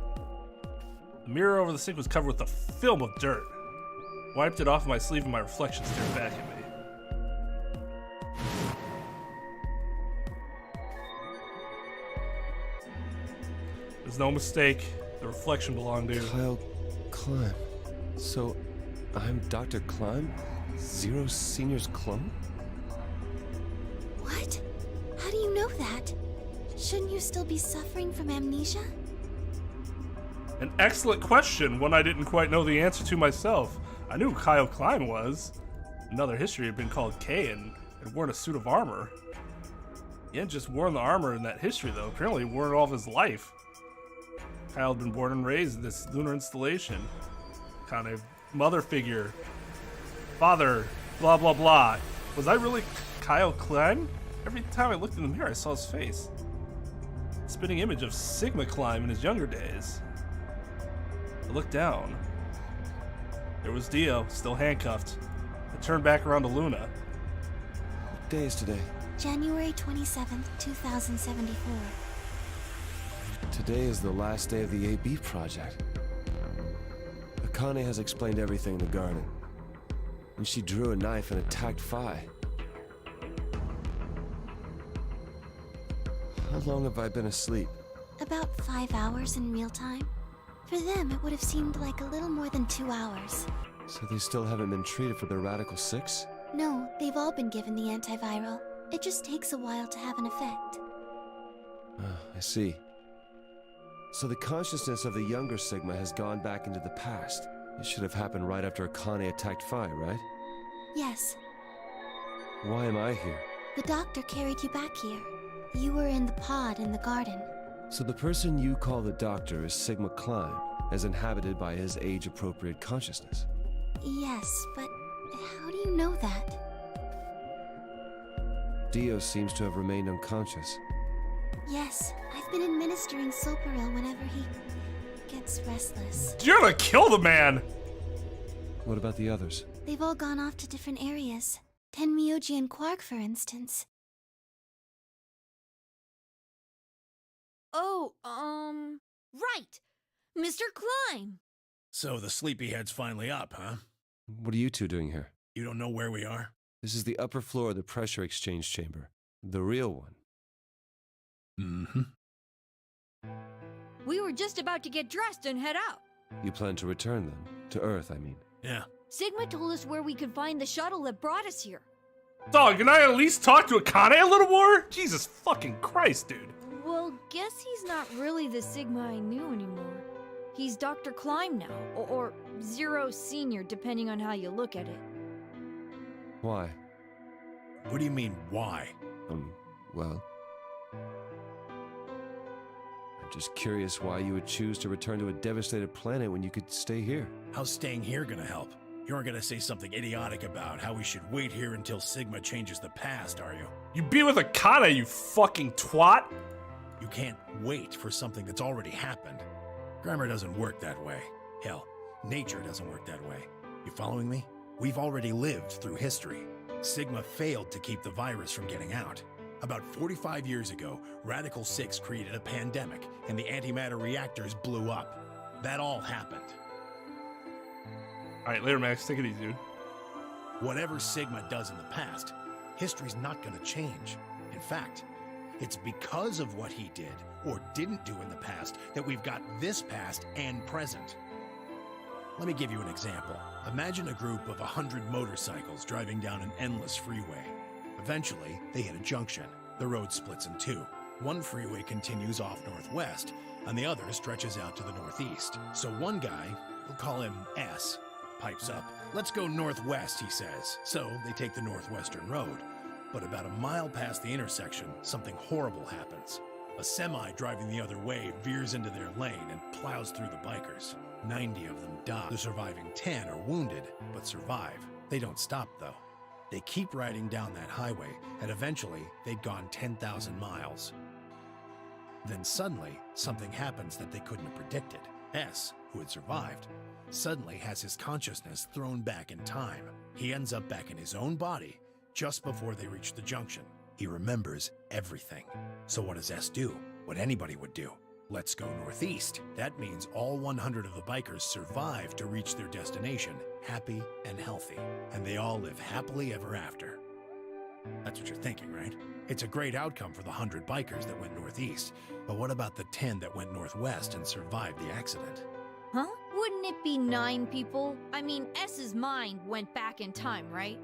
The mirror over the sink was covered with a film of dirt. Wiped it off my sleeve and my reflection stared back at me. There's no mistake. The reflection belonged to Kyle Climb. So, I'm Dr. Climb? Zero Senior's clone? What? How do you know that? Shouldn't you still be suffering from amnesia? An excellent question, one I didn't quite know the answer to myself. I knew who Kyle Klein was. Another history had been called Kay and had worn a suit of armor. He hadn't just worn the armor in that history, though. Apparently he wore it all of his life. Kyle had been born and raised in this lunar installation. Kind of mother figure. Father, blah, blah, blah. Was I really Kyle Klein? Every time I looked in the mirror, I saw his face. A spitting image of Sigma Klein in his younger days. I looked down. There was Dio, still handcuffed. I turned back around to Luna. What day is today? January 27th, 2074. Today is the last day of the AB project. Akane has explained everything in the garden. And she drew a knife and attacked Phi. How long have I been asleep? About 5 hours in real time. For them, it would have seemed like a little more than 2 hours. So they still haven't been treated for their Radical 6? No, they've all been given the antiviral. It just takes a while to have an effect. I see. So the consciousness of the younger Sigma has gone back into the past. It should have happened right after Akane attacked Phi, right? Yes, Why am I here? the doctor carried you back here. You were in the pod in the garden. So the person you call the doctor is Sigma Klein, as inhabited by his age-appropriate consciousness. Yes, but how do you know that? Dio seems to have remained unconscious. Yes, I've been administering Soparil whenever he gets restless. You're gonna kill the man! What about the others? They've all gone off to different areas. Tenmyoji and Quark, for instance. Oh, right. Mr. Klein. So the sleepyhead's finally up, huh? What are you two doing here? You don't know where we are? This is the upper floor of the pressure exchange chamber. The real one. Mm-hmm. We were just about to get dressed and head out. You plan to return them? To Earth, I mean. Yeah. Sigma told us where we could find the shuttle that brought us here. Dog, can I at least talk to Akane a little more? Jesus fucking Christ, dude. Well, guess he's not really the Sigma I knew anymore. He's Dr. Klein now, or Zero Senior, depending on how you look at it. Why? What do you mean, why? Well... I'm just curious why you would choose to return to a devastated planet when you could stay here. How's staying here gonna help? You aren't gonna say something idiotic about how we should wait here until Sigma changes the past, are you? You be with Akane, you fucking twat! You can't wait for something that's already happened. Grammar doesn't work that way. Hell, nature doesn't work that way. You following me? We've already lived through history. Sigma failed to keep the virus from getting out. About 45 years ago, Radical 6 created a pandemic, and the antimatter reactors blew up. That all happened. Alright, later, Max. Take it easy, dude. Whatever Sigma does in the past, history's not gonna change. In fact, it's because of what he did, or didn't do in the past, that we've got this past and present. Let me give you an example. Imagine a group of 100 motorcycles driving down an endless freeway. Eventually, they hit a junction. The road splits in two. One freeway continues off northwest, and the other stretches out to the northeast. So one guy, we'll call him S, pipes up. Let's go northwest, he says. So they take the northwestern road. But about a mile past the intersection, something horrible happens. A semi driving the other way veers into their lane and plows through the bikers. 90 of them die. The surviving 10 are wounded, but survive. They don't stop, though. They keep riding down that highway, and eventually they'd gone 10,000 miles. Then suddenly, something happens that they couldn't have predicted. S, who had survived, suddenly has his consciousness thrown back in time. He ends up back in his own body just before they reach the junction. He remembers everything. So what does S do? What anybody would do. Let's go northeast. That means all 100 of the bikers survive to reach their destination, happy and healthy. And they all live happily ever after. That's what you're thinking, right? It's a great outcome for the 100 bikers that went northeast. But what about the 10 that went northwest and survived the accident? Huh? Wouldn't it be 9 people? I mean, S's mind went back in time, right?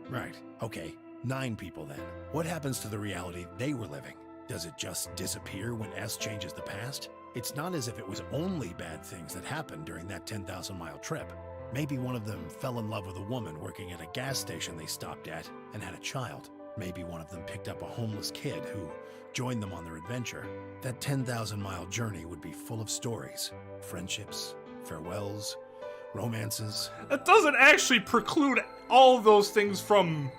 Right. Okay, 9 people then. What happens to the reality they were living? Does it just disappear when S changes the past? It's not as if it was only bad things that happened during that 10,000-mile trip. Maybe one of them fell in love with a woman working at a gas station they stopped at and had a child. Maybe one of them picked up a homeless kid who joined them on their adventure. That 10,000-mile journey would be full of stories, friendships, farewells, romances. That doesn't actually preclude all of those things from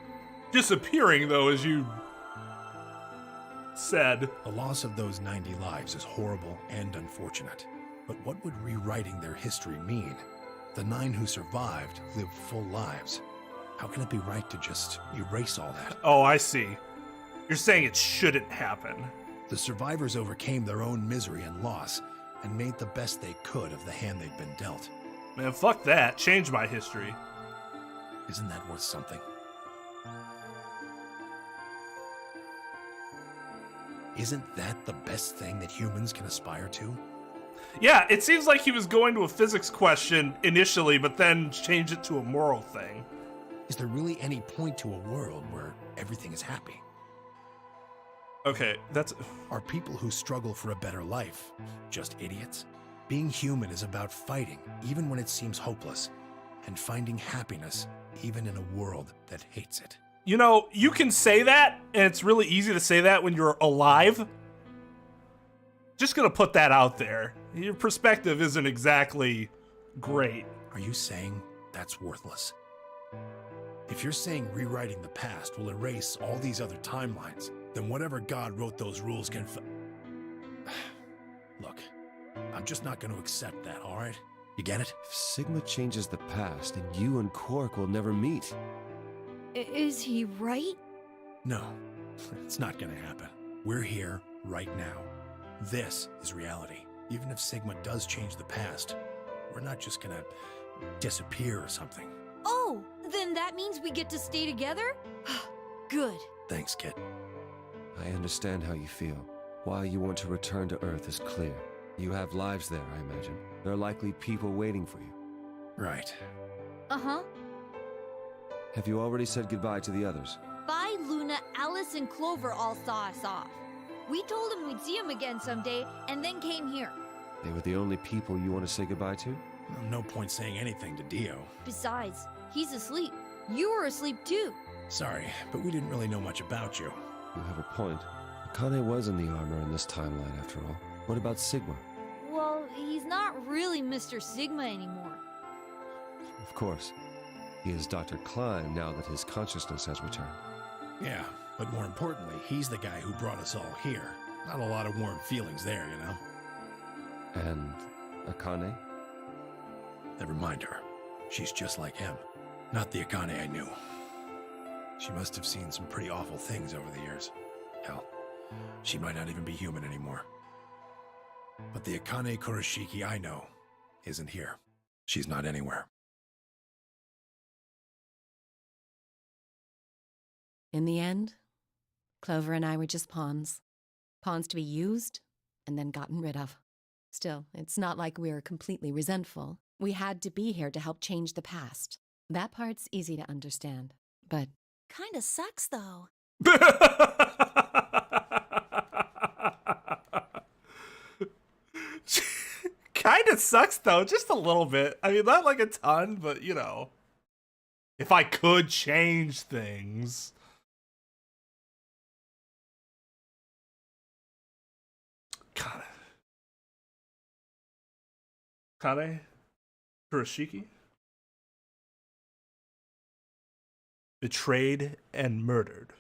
disappearing, though, as you said. The loss of those 90 lives is horrible and unfortunate. But what would rewriting their history mean? The 9 who survived lived full lives. How can it be right to just erase all that? Oh, I see. You're saying it shouldn't happen. The survivors overcame their own misery and loss and made the best they could of the hand they'd been dealt. Man, fuck that. Change my history. Isn't that worth something? Isn't that the best thing that humans can aspire to? Yeah, it seems like he was going to a physics question initially, but then changed it to a moral thing. Is there really any point to a world where everything is happy? Okay, that's... Are people who struggle for a better life just idiots? Being human is about fighting, even when it seems hopeless, and finding happiness, even in a world that hates it. You know, you can say that, and it's really easy to say that when you're alive. Just gonna put that out there. Your perspective isn't exactly great. Are you saying that's worthless? If you're saying rewriting the past will erase all these other timelines, then whatever God wrote those rules can Look, I'm just not going to accept that, all right? You get it? If Sigma changes the past, then you and Quark will never meet. Is he right? No, it's not going to happen. We're here right now. This is reality. Even if Sigma does change the past, we're not just going to disappear or something. Oh, then that means we get to stay together? Good. Thanks, kid. I understand how you feel. Why you want to return to Earth is clear. You have lives there, I imagine. There are likely people waiting for you. Right. Uh-huh. Have you already said goodbye to the others? Bye, Luna, Alice, and Clover all saw us off. We told them we'd see them again someday, and then came here. They were the only people you want to say goodbye to? No point saying anything to Dio. Besides, he's asleep. You were asleep too. Sorry, but we didn't really know much about you. You have a point. Akane was in the armor in this timeline, after all. What about Sigma? Well, he's not really Mr. Sigma anymore. Of course. He is Dr. Klein now that his consciousness has returned. Yeah, but more importantly, he's the guy who brought us all here. Not a lot of warm feelings there, you know? And Akane? Never mind her. She's just like him. Not the Akane I knew. She must have seen some pretty awful things over the years. Hell, she might not even be human anymore. But the Akane Kurashiki I know isn't here. She's not anywhere. In the end, Clover and I were just pawns. Pawns to be used and then gotten rid of. Still, it's not like we're completely resentful. We had to be here to help change the past. That part's easy to understand, but... Kinda sucks, though. Kinda sucks, though, just a little bit. I mean, not like a ton, but, you know. If I could change things... Kane? Kurashiki? Betrayed and murdered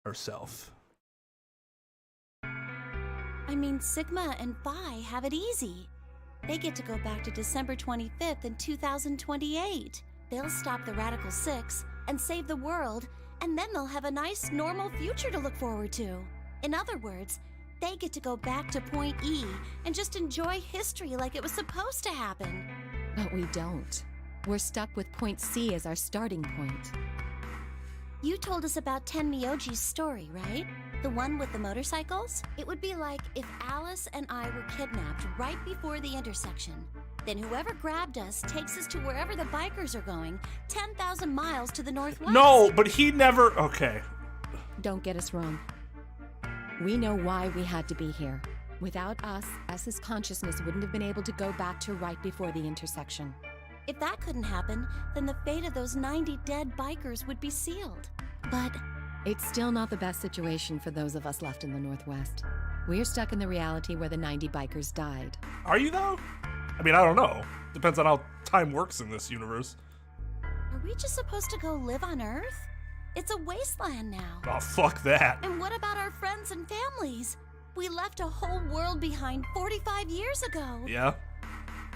herself. I mean, Sigma and Phi have it easy. They get to go back to December 25th in 2028. They'll stop the Radical Six and save the world, and then they'll have a nice, normal future to look forward to. In other words, they get to go back to Point E and just enjoy history like it was supposed to happen. But we don't. We're stuck with Point C as our starting point. You told us about Tenmyoji's story, right? The one with the motorcycles? It would be like if Alice and I were kidnapped right before the intersection. Then whoever grabbed us takes us to wherever the bikers are going, 10,000 miles to the northwest. No, but he never... Okay. Don't get us wrong. We know why we had to be here. Without us, S's consciousness wouldn't have been able to go back to right before the intersection. If that couldn't happen, then the fate of those 90 dead bikers would be sealed. But... It's still not the best situation for those of us left in the Northwest. We're stuck in the reality where the 90 bikers died. Are you, though? I mean, I don't know. Depends on how time works in this universe. Are we just supposed to go live on Earth? It's a wasteland now. Oh, fuck that. And what about our friends and families? We left a whole world behind 45 years ago. Yeah.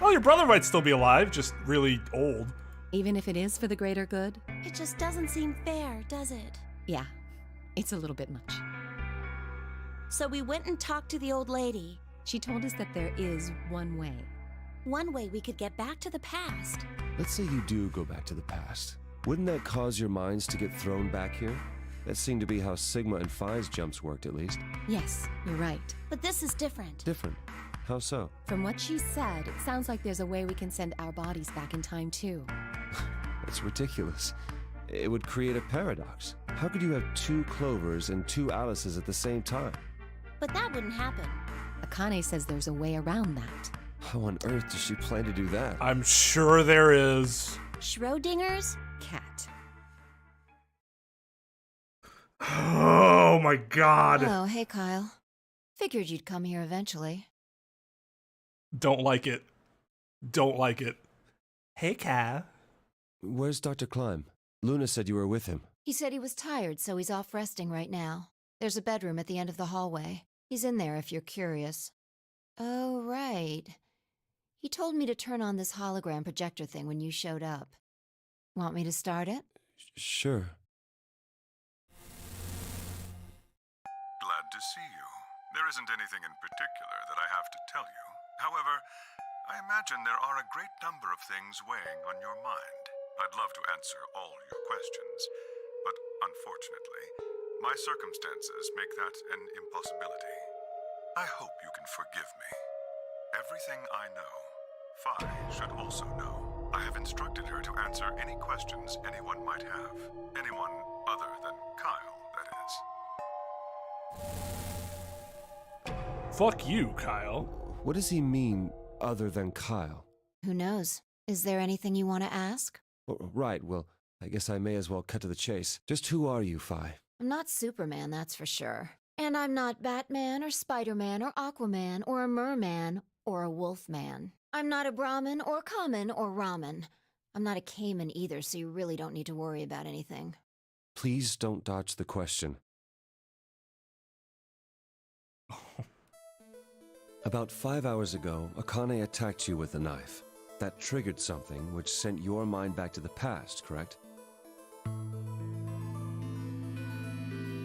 Well, your brother might still be alive, just really old. Even if it is for the greater good? It just doesn't seem fair, does it? Yeah, it's a little bit much. So we went and talked to the old lady. She told us that there is one way. One way we could get back to the past. Let's say you do go back to the past. Wouldn't that cause your minds to get thrown back here? That seemed to be how Sigma and Phi's jumps worked, at least. Yes, you're right. But this is different. Different? How so? From what she said, it sounds like there's a way we can send our bodies back in time, too. That's ridiculous. It would create a paradox. How could you have 2 Clovers and 2 Alices at the same time? But that wouldn't happen. Akane says there's a way around that. How on earth does she plan to do that? I'm sure there is. Schrodinger's Cat. Oh my god. Oh, hey, Kyle. Figured you'd come here eventually. Don't like it. Don't like it. Hey, Ka. Where's Dr. Klein? Luna said you were with him. He said he was tired, so he's off resting right now. There's a bedroom at the end of the hallway. He's in there if you're curious. Oh, right. He told me to turn on this hologram projector thing when you showed up. Want me to start it? Sure. Glad to see you. There isn't anything in particular that I have to tell you. However, I imagine there are a great number of things weighing on your mind. I'd love to answer all your questions, but unfortunately, my circumstances make that an impossibility. I hope you can forgive me. Everything I know, Phi should also know. I have instructed her to answer any questions anyone might have. Anyone other than Kyle, that is. Fuck you, Kyle. What does he mean, other than Kyle? Who knows? Is there anything you want to ask? Right, well, I guess I may as well cut to the chase. Just who are you, Phi? I'm not Superman, that's for sure. And I'm not Batman or Spider-Man or Aquaman or a merman or a wolfman. I'm not a Brahmin or Kamen or Ramen. I'm not a Cayman either, so you really don't need to worry about anything. Please don't dodge the question. About 5 hours ago, Akane attacked you with a knife. That triggered something which sent your mind back to the past, correct?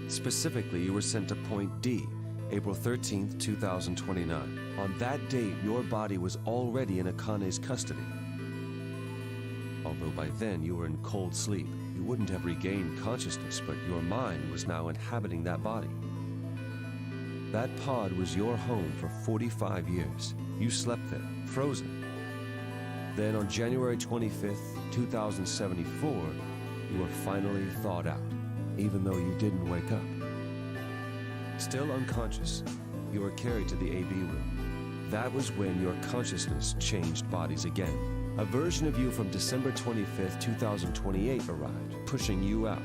Specifically, you were sent to Point D, April 13th, 2029. On that date, your body was already in Akane's custody. Although by then you were in cold sleep, you wouldn't have regained consciousness, but your mind was now inhabiting that body. That pod was your home for 45 years. You slept there, frozen. Then on January 25th, 2074, you were finally thawed out, even though you didn't wake up. Still unconscious, you were carried to the AB room. That was when your consciousness changed bodies again. A version of you from December 25th, 2028 arrived, pushing you out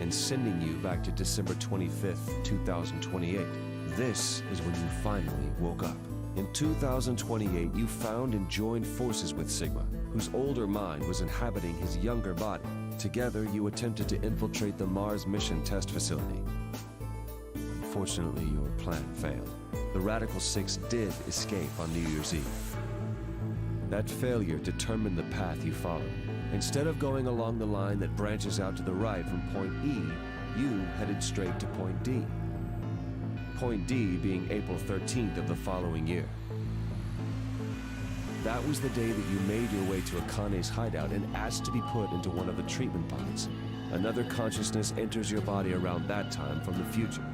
and sending you back to December 25th, 2028. This is when you finally woke up. In 2028, you found and joined forces with Sigma, whose older mind was inhabiting his younger body. Together, you attempted to infiltrate the Mars mission test facility. Unfortunately, your plan failed. The Radical Six did escape on New Year's Eve. That failure determined the path you followed. Instead of going along the line that branches out to the right from Point E, you headed straight to Point D. Point D being April 13th of the following year. That was the day that you made your way to Akane's hideout and asked to be put into one of the treatment pods. Another consciousness enters your body around that time from the future.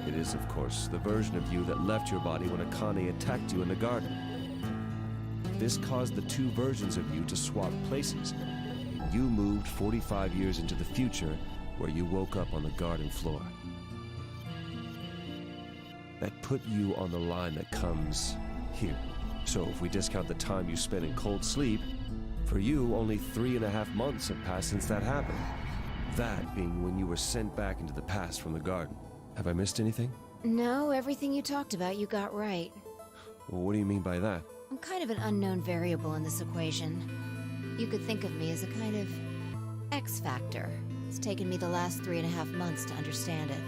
It is, of course, the version of you that left your body when Akane attacked you in the garden. This caused the two versions of you to swap places. You moved 45 years into the future, where you woke up on the garden floor. That put you on the line that comes here. So if we discount the time you spent in cold sleep, for you, only 3.5 months have passed since that happened. That being when you were sent back into the past from the garden. Have I missed anything? No, everything you talked about you got right. Well, what do you mean by that? I'm kind of an unknown variable in this equation. You could think of me as a kind of X factor. It's taken me the last 3.5 months to understand it.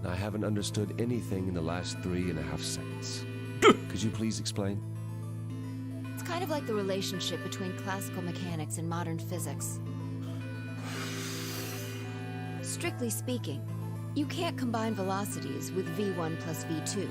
And I haven't understood anything in the last 3.5 seconds. Could you please explain? It's kind of like the relationship between classical mechanics and modern physics. Strictly speaking, you can't combine velocities with v1 plus v2.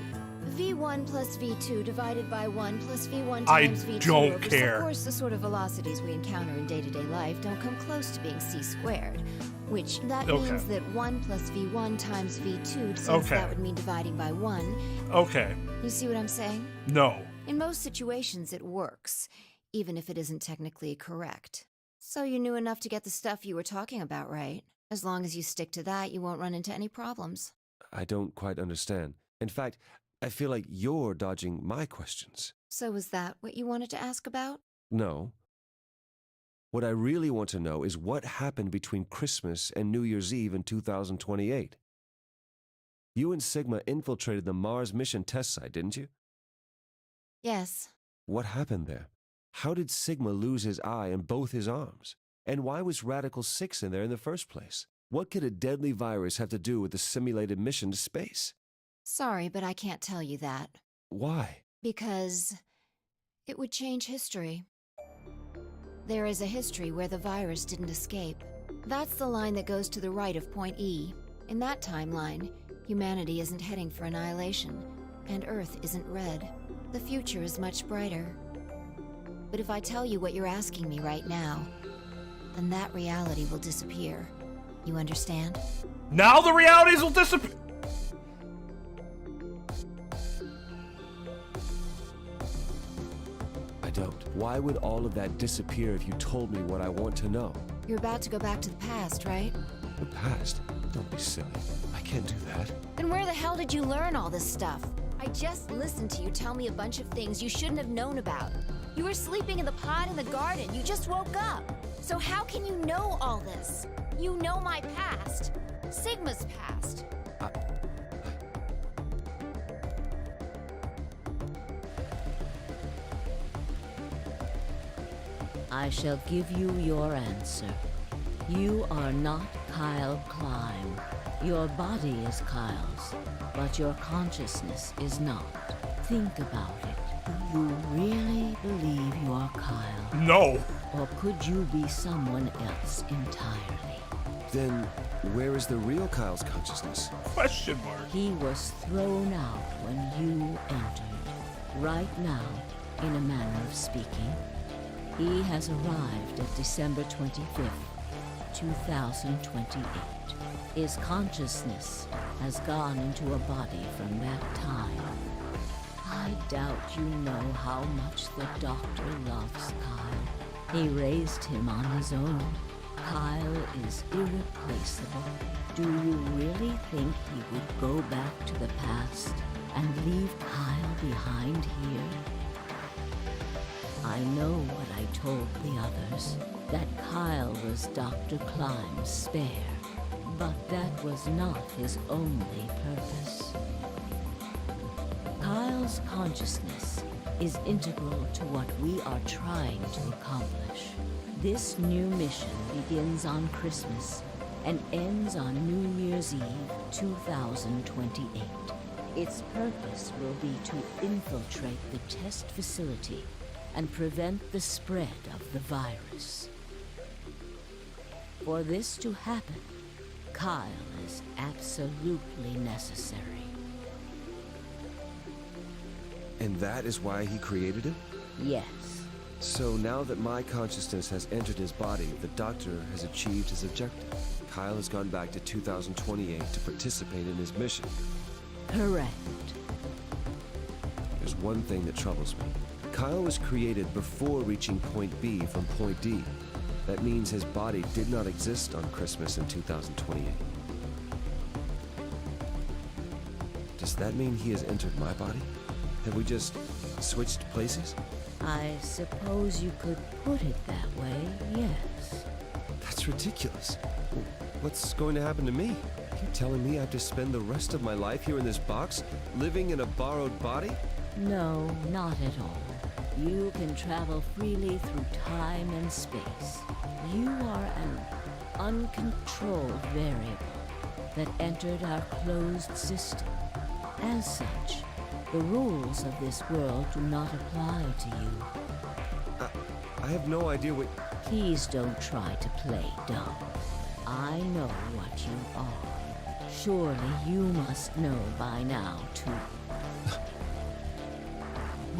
v1 plus v2 divided by 1 plus v1 times v2 don't over, care. Of course, the sort of velocities we encounter in day-to-day life don't come close to being c squared, which that means that 1 plus v1 times v2, since that would mean dividing by 1. Okay. You see what I'm saying? No. In most situations, it works, even if it isn't technically correct. So you knew enough to get the stuff you were talking about, right? As long as you stick to that, you won't run into any problems. I don't quite understand. In fact, I feel like you're dodging my questions. So was that what you wanted to ask about? No. What I really want to know is what happened between Christmas and New Year's Eve in 2028. You and Sigma infiltrated the Mars mission test site, didn't you? Yes. What happened there? How did Sigma lose his eye and both his arms? And why was Radical 6 in there in the first place? What could a deadly virus have to do with the simulated mission to space? Sorry, but I can't tell you that. Why? Because it would change history. There is a history where the virus didn't escape. That's the line that goes to the right of point E. In that timeline, humanity isn't heading for annihilation, and Earth isn't red. The future is much brighter. But if I tell you what you're asking me right now, then that reality will disappear. You understand? Now the realities will disappear. I don't. Why would all of that disappear if you told me what I want to know? You're about to go back to the past, right? The past? Don't be silly. I can't do that. Then where the hell did you learn all this stuff? I just listened to you tell me a bunch of things you shouldn't have known about. You were sleeping in the pod in the garden. You just woke up. So how can you know all this? You know my past. Sigma's past. I shall give you your answer. You are not Kyle Klein. Your body is Kyle's, but your consciousness is not. Think about it. Do you really believe you are Kyle? No. Or could you be someone else entirely? Then, where is the real Kyle's consciousness? Question mark. He was thrown out when you entered. Right now, in a manner of speaking, he has arrived at December 25th, 2028. His consciousness has gone into a body from that time. I doubt you know how much the Doctor loves Kyle. He raised him on his own. Kyle is irreplaceable. Do you really think he would go back to the past and leave Kyle behind here? I know what I told the others, that Kyle was Dr. Klein's spare, but that was not his only purpose. Kyle's consciousness is integral to what we are trying to accomplish. This new mission begins on Christmas and ends on New Year's Eve 2028. Its purpose will be to infiltrate the test facility and prevent the spread of the virus. For this to happen, Kyle is absolutely necessary. And that is why he created it? Yes. So now that my consciousness has entered his body, the Doctor has achieved his objective. Kyle has gone back to 2028 to participate in his mission. Correct. There's one thing that troubles me. Kyle was created before reaching point B from point D. That means his body did not exist on Christmas in 2028. Does that mean he has entered my body? Have we just switched places? I suppose you could put it that way, yes. That's ridiculous. What's going to happen to me? You're telling me I have to spend the rest of my life here in this box, living in a borrowed body? No, not at all. You can travel freely through time and space. You are an uncontrolled variable that entered our closed system. As such, the rules of this world do not apply to you. I have no idea what... Please don't try to play dumb. I know what you are. Surely you must know by now, too.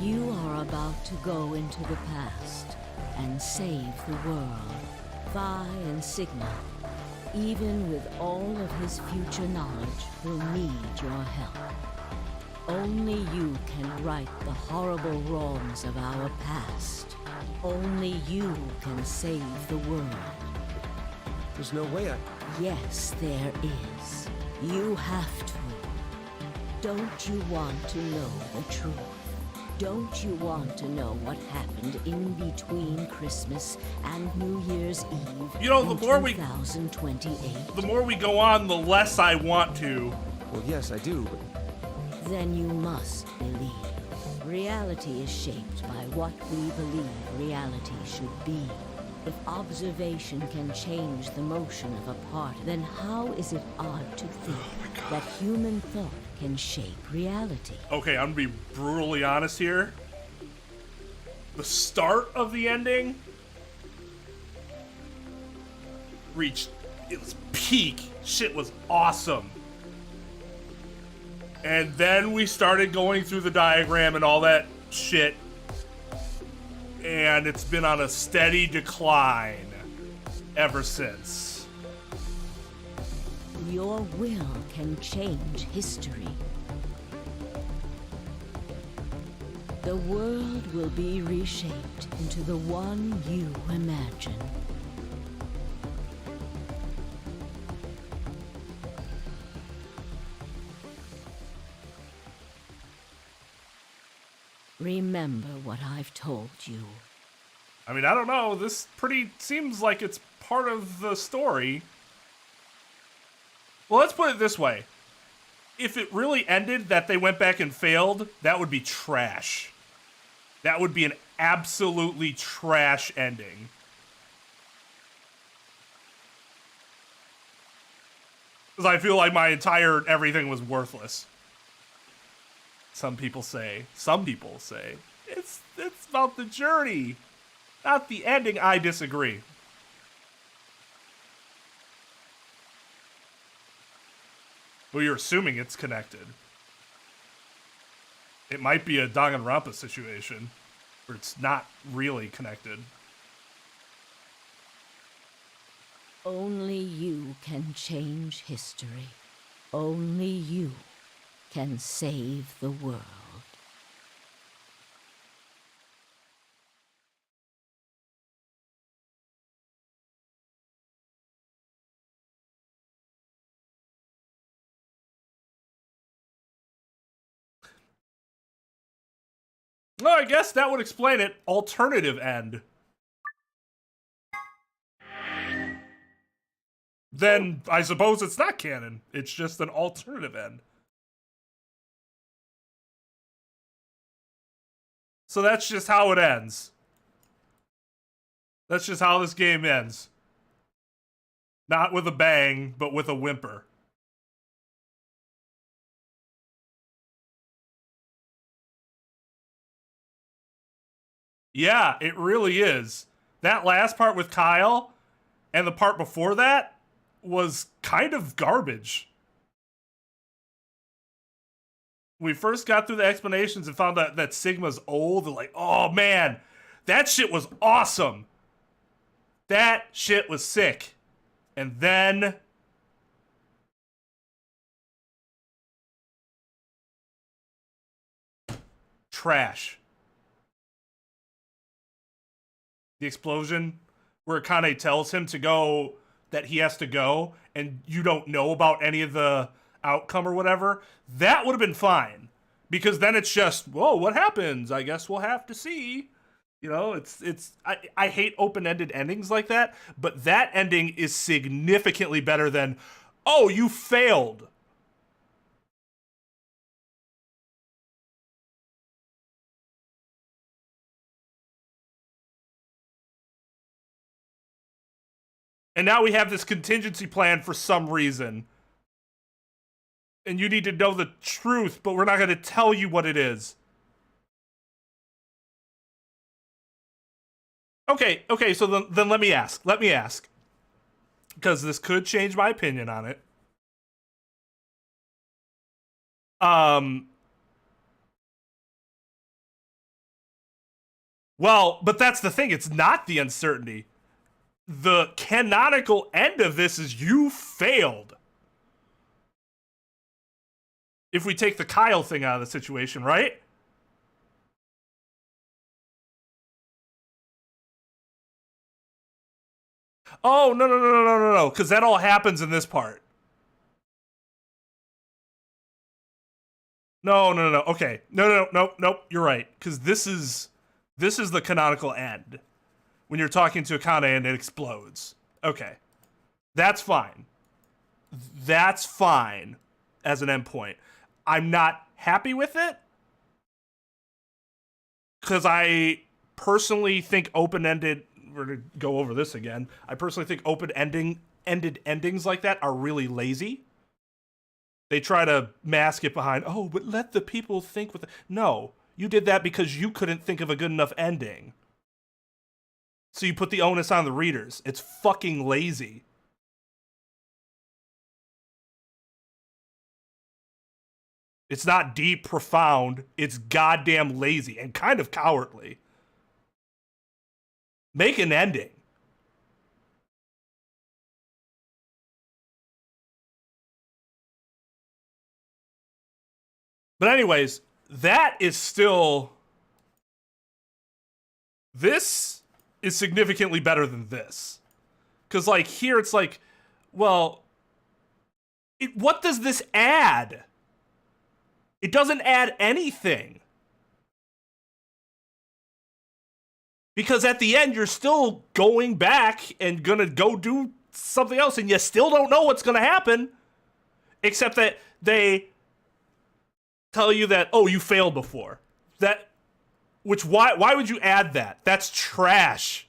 You are about to go into the past and save the world. Phi and Sigma, even with all of his future knowledge, will need your help. Only you can right the horrible wrongs of our past. Only you can save the world. There's no way I... Yes, there is. You have to. Don't you want to know the truth? Don't you want to know what happened in between Christmas and New Year's Eve? You know, the more 2028? The more we go on, the less I want to. Well, yes, I do, but... Then you must believe. Reality is shaped by what we believe reality should be. If observation can change the motion of a part, then how is it odd to think that human thought can shape reality? Okay, I'm gonna be brutally honest here. The start of the ending reached its peak. Shit was awesome. And then we started going through the diagram and all that shit. And it's been on a steady decline ever since. Your will can change history. The world will be reshaped into the one you imagine. Remember what I've told you. I mean, I don't know. This pretty seems like it's part of the story. Well, let's put it this way. If it really ended that they went back and failed, that would be trash. That would be an absolutely trash ending. Because I feel like my entire everything was worthless. Some people say. It's about the journey, not the ending. I disagree. Well, you're assuming it's connected. It might be a Danganronpa situation, where it's not really connected. Only you can change history. Only you can save the world. Well, I guess that would explain it. Alternative end. Then I suppose it's not canon. It's just an alternative end. So that's just how it ends. That's just how this game ends. Not with a bang, but with a whimper. Yeah, it really is. That last part with Kyle and the part before that was kind of garbage. We first got through the explanations and found out that Sigma's old. And like, oh man, that shit was awesome. That shit was sick. And then trash. The explosion where Akane tells him to go, that he has to go, and you don't know about any of the outcome or whatever, that would have been fine. Because then it's just, whoa, what happens? I guess we'll have to see. You know, I hate open-ended endings like that, but that ending is significantly better than, oh, you failed. And now we have this contingency plan for some reason. And you need to know the truth, but we're not going to tell you what it is. Okay, so then let me ask. Because this could change my opinion on it. Well, but that's the thing. It's not the uncertainty. The canonical end of this is you failed. If we take the Kyle thing out of the situation, right? Oh, no, because that all happens in this part. No. Okay. No. You're right. Because this is the canonical end. When you're talking to Akane and it explodes. Okay. That's fine. That's fine as an endpoint. I'm not happy with it. Because I personally think open-ended... We're going to go over this again. I personally think open-ended endings like that are really lazy. They try to mask it behind, oh, but let the people think with it. No, you did that because you couldn't think of a good enough ending. So you put the onus on the readers. It's fucking lazy. It's not deep, profound. It's goddamn lazy and kind of cowardly. Make an ending. But anyways, that is still... This is significantly better than this. Because, like, here it's like, well, what does this add? It doesn't add anything. Because at the end, you're still going back and gonna go do something else, and you still don't know what's gonna happen. Except that they tell you that, oh, you failed before. Why would you add that? That's trash.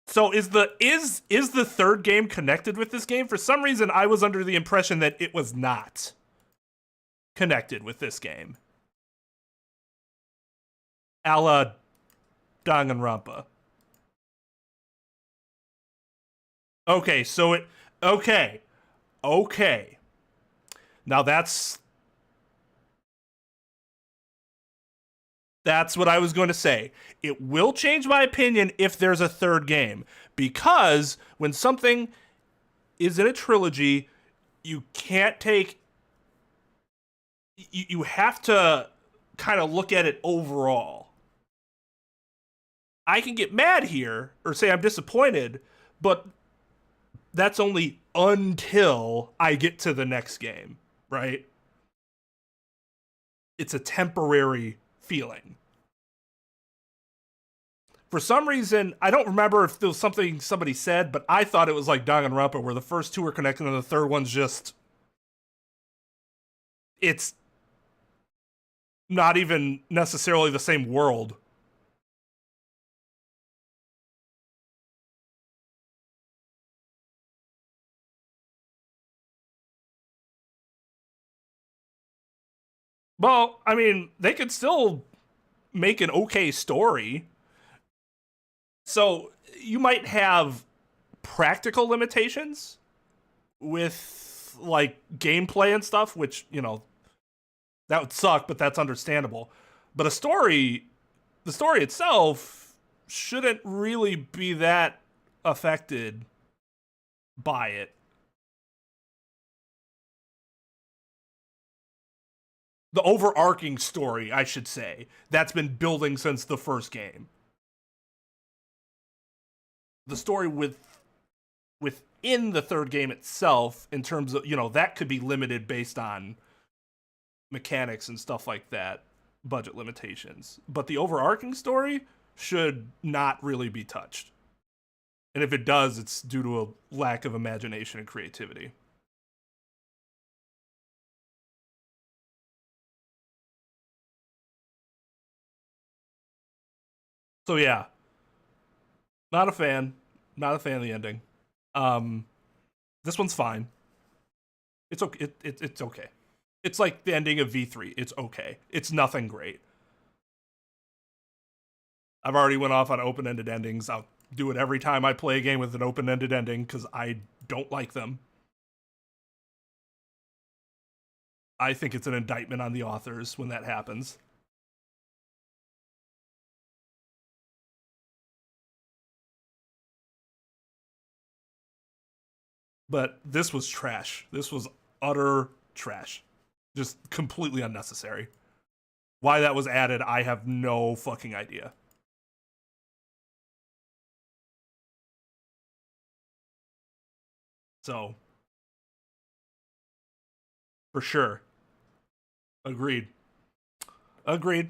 So is the third game connected with this game? For some reason, I was under the impression that it was not connected with this game. A la Danganronpa. Okay, so it... Okay. Now that's what I was going to say. It will change my opinion if there's a third game. Because when something is in a trilogy, you can't take... You have to kind of look at it overall. I can get mad here, or say I'm disappointed, but that's only until I get to the next game, right? It's a temporary feeling. For some reason, I don't remember if there was something somebody said, but I thought it was like Danganronpa, where the first two are connected and the third one's just... It's not even necessarily the same world. Well, I mean, they could still make an okay story. So you might have practical limitations with, like, gameplay and stuff, which, you know, that would suck, but that's understandable. But the story itself shouldn't really be that affected by it. The overarching story, I should say, that's been building since the first game. The story within the third game itself, in terms of, you know, that could be limited based on mechanics and stuff like that, budget limitations. But the overarching story should not really be touched. And if it does, it's due to a lack of imagination and creativity. So yeah, not a fan of the ending. This one's fine. It's okay. It's okay. It's like the ending of V3. It's okay. It's nothing great. I've already went off on open-ended endings. I'll do it every time I play a game with an open-ended ending because I don't like them. I think it's an indictment on the authors when that happens. But this was trash. This was utter trash. Just completely unnecessary. Why that was added, I have no fucking idea. So, for sure. Agreed. Agreed.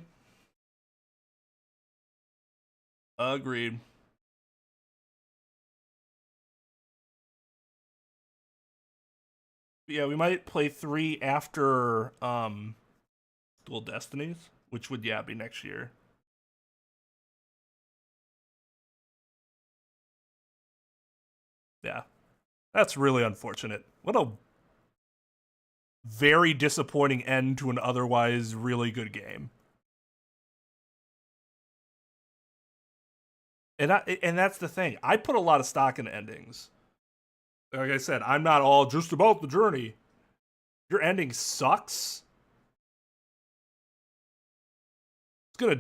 Agreed. Yeah, we might play 3 after Dual Destinies, which would be next year. Yeah. That's really unfortunate. What a very disappointing end to an otherwise really good game. And that's the thing. I put a lot of stock in endings. Like I said, I'm not all just about the journey. Your ending sucks. It's gonna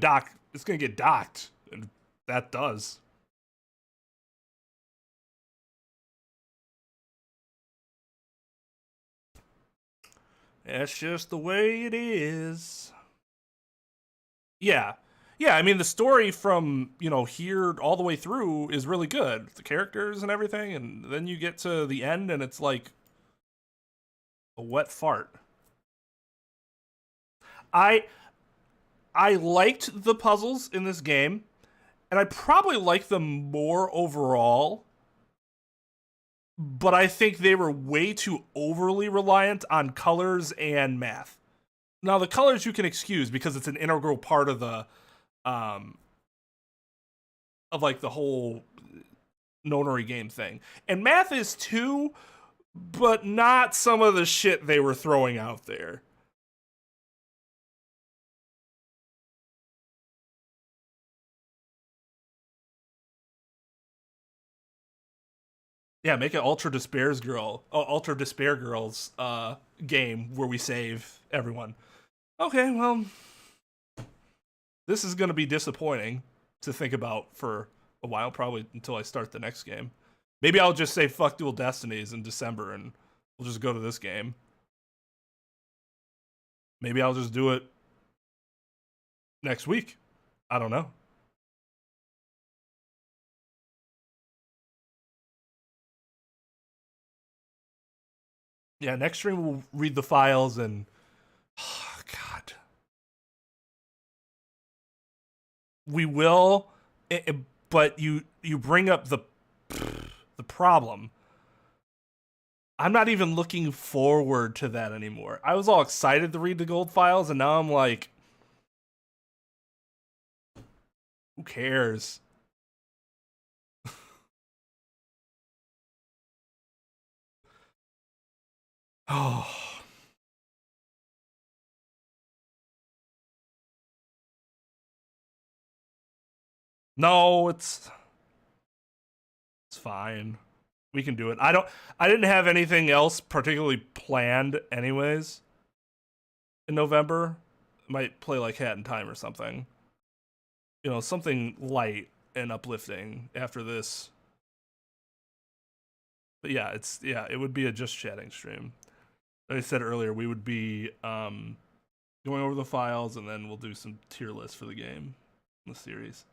get docked. And that does. That's just the way it is. Yeah. Yeah, I mean, the story from, here all the way through is really good. The characters and everything, and then you get to the end and it's like a wet fart. I liked the puzzles in this game, and I probably like them more overall, but I think they were way too overly reliant on colors and math. Now, the colors you can excuse because it's an integral part of the like the whole Nonary game thing. And math is too, but not some of the shit they were throwing out there. Yeah, make an Ultra Despair Girls game where we save everyone. Okay, well, this is going to be disappointing to think about for a while, probably until I start the next game. Maybe I'll just say fuck Dual Destinies in December and we'll just go to this game. Maybe I'll just do it next week. I don't know. Yeah, next stream we'll read the files and... Oh, God. We will, but you bring up the problem. I'm not even looking forward to that anymore. I was all excited to read the gold files, and now I'm like... Who cares? Oh. No, it's fine. We can do it. I didn't have anything else particularly planned anyways in November. Might play like Hat in Time or something. Something light and uplifting after this. But yeah, it would be a just chatting stream. Like I said earlier, we would be going over the files, and then we'll do some tier lists for the game, the series.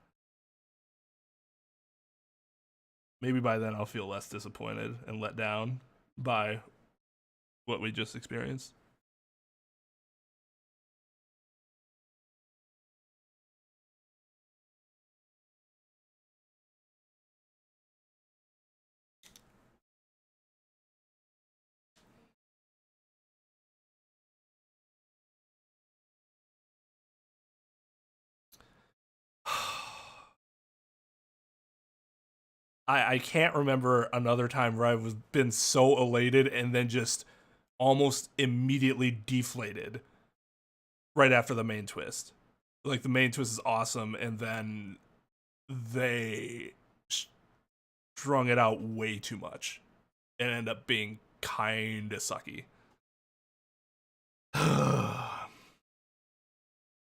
Maybe by then I'll feel less disappointed and let down by what we just experienced. I can't remember another time where I've been so elated and then just almost immediately deflated right after the main twist. Like, the main twist is awesome, and then they strung it out way too much and end up being kind of sucky.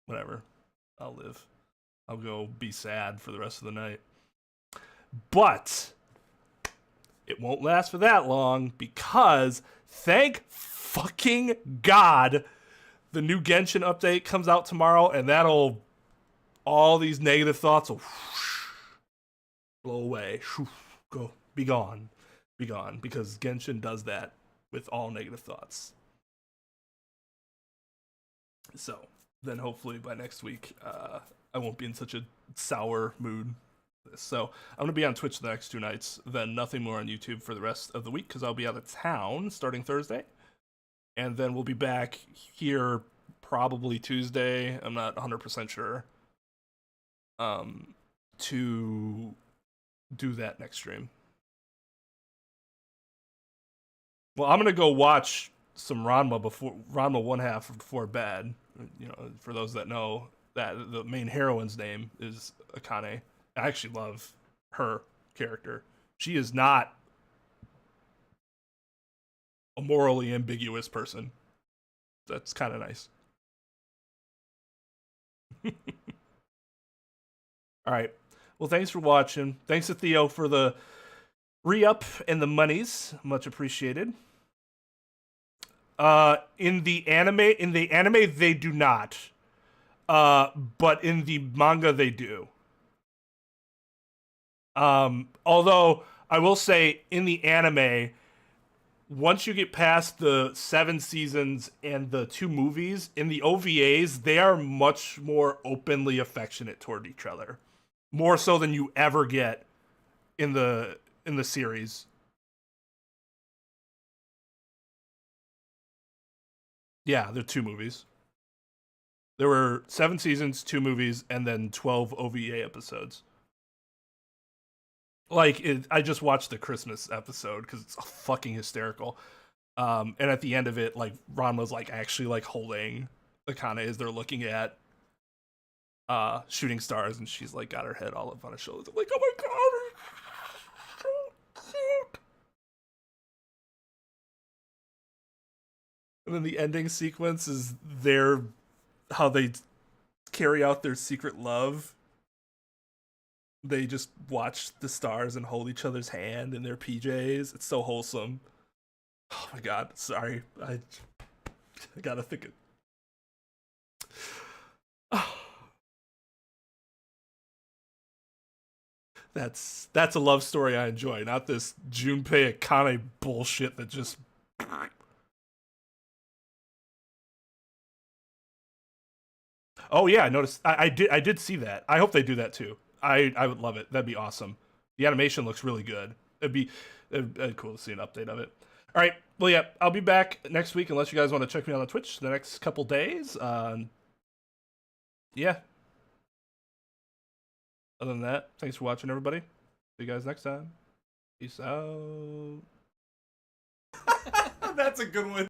Whatever. I'll live. I'll go be sad for the rest of the night. But it won't last for that long because, thank fucking God, the new Genshin update comes out tomorrow, and all these negative thoughts will blow away. Go, be gone, because Genshin does that with all negative thoughts. So then hopefully by next week, I won't be in such a sour mood. So I'm going to be on Twitch the next 2 nights, then nothing more on YouTube for the rest of the week because I'll be out of town starting Thursday. And then we'll be back here probably Tuesday. I'm not 100% sure. To do that next stream. Well, I'm going to go watch some Ranma 1/2 before bed. You know, for those that know, that the main heroine's name is Akane. I actually love her character. She is not a morally ambiguous person. That's kind of nice. All right. Well, thanks for watching. Thanks to Theo for the re-up and the monies. Much appreciated. In the anime they do not. But in the manga they do. Although I will say in the anime, once you get past the 7 seasons and the 2 movies, in the OVAs, they are much more openly affectionate toward each other. More so than you ever get in the series. Yeah, the 2 movies. There were 7 seasons, 2 movies, and then 12 OVA episodes. Like, I just watched the Christmas episode because it's fucking hysterical. And at the end of it, like, Ranma's like actually like holding Akane as they're looking at shooting stars, and she's like got her head all up on his shoulders. I'm like, oh my god, so cute. And then the ending sequence is how they carry out their secret love. They just watch the stars and hold each other's hand in their PJs. It's so wholesome. Oh my god, sorry. I gotta think it. That's a love story I enjoy, not this Junpei Akane bullshit that just... Oh yeah, I noticed. I did see that. I hope they do that too. I would love it. That'd be awesome. The animation looks really good. It'd be cool to see an update of it. All right. Well, yeah, I'll be back next week unless you guys want to check me out on Twitch the next couple days. Yeah. Other than that, thanks for watching, everybody. See you guys next time. Peace out. That's a good one.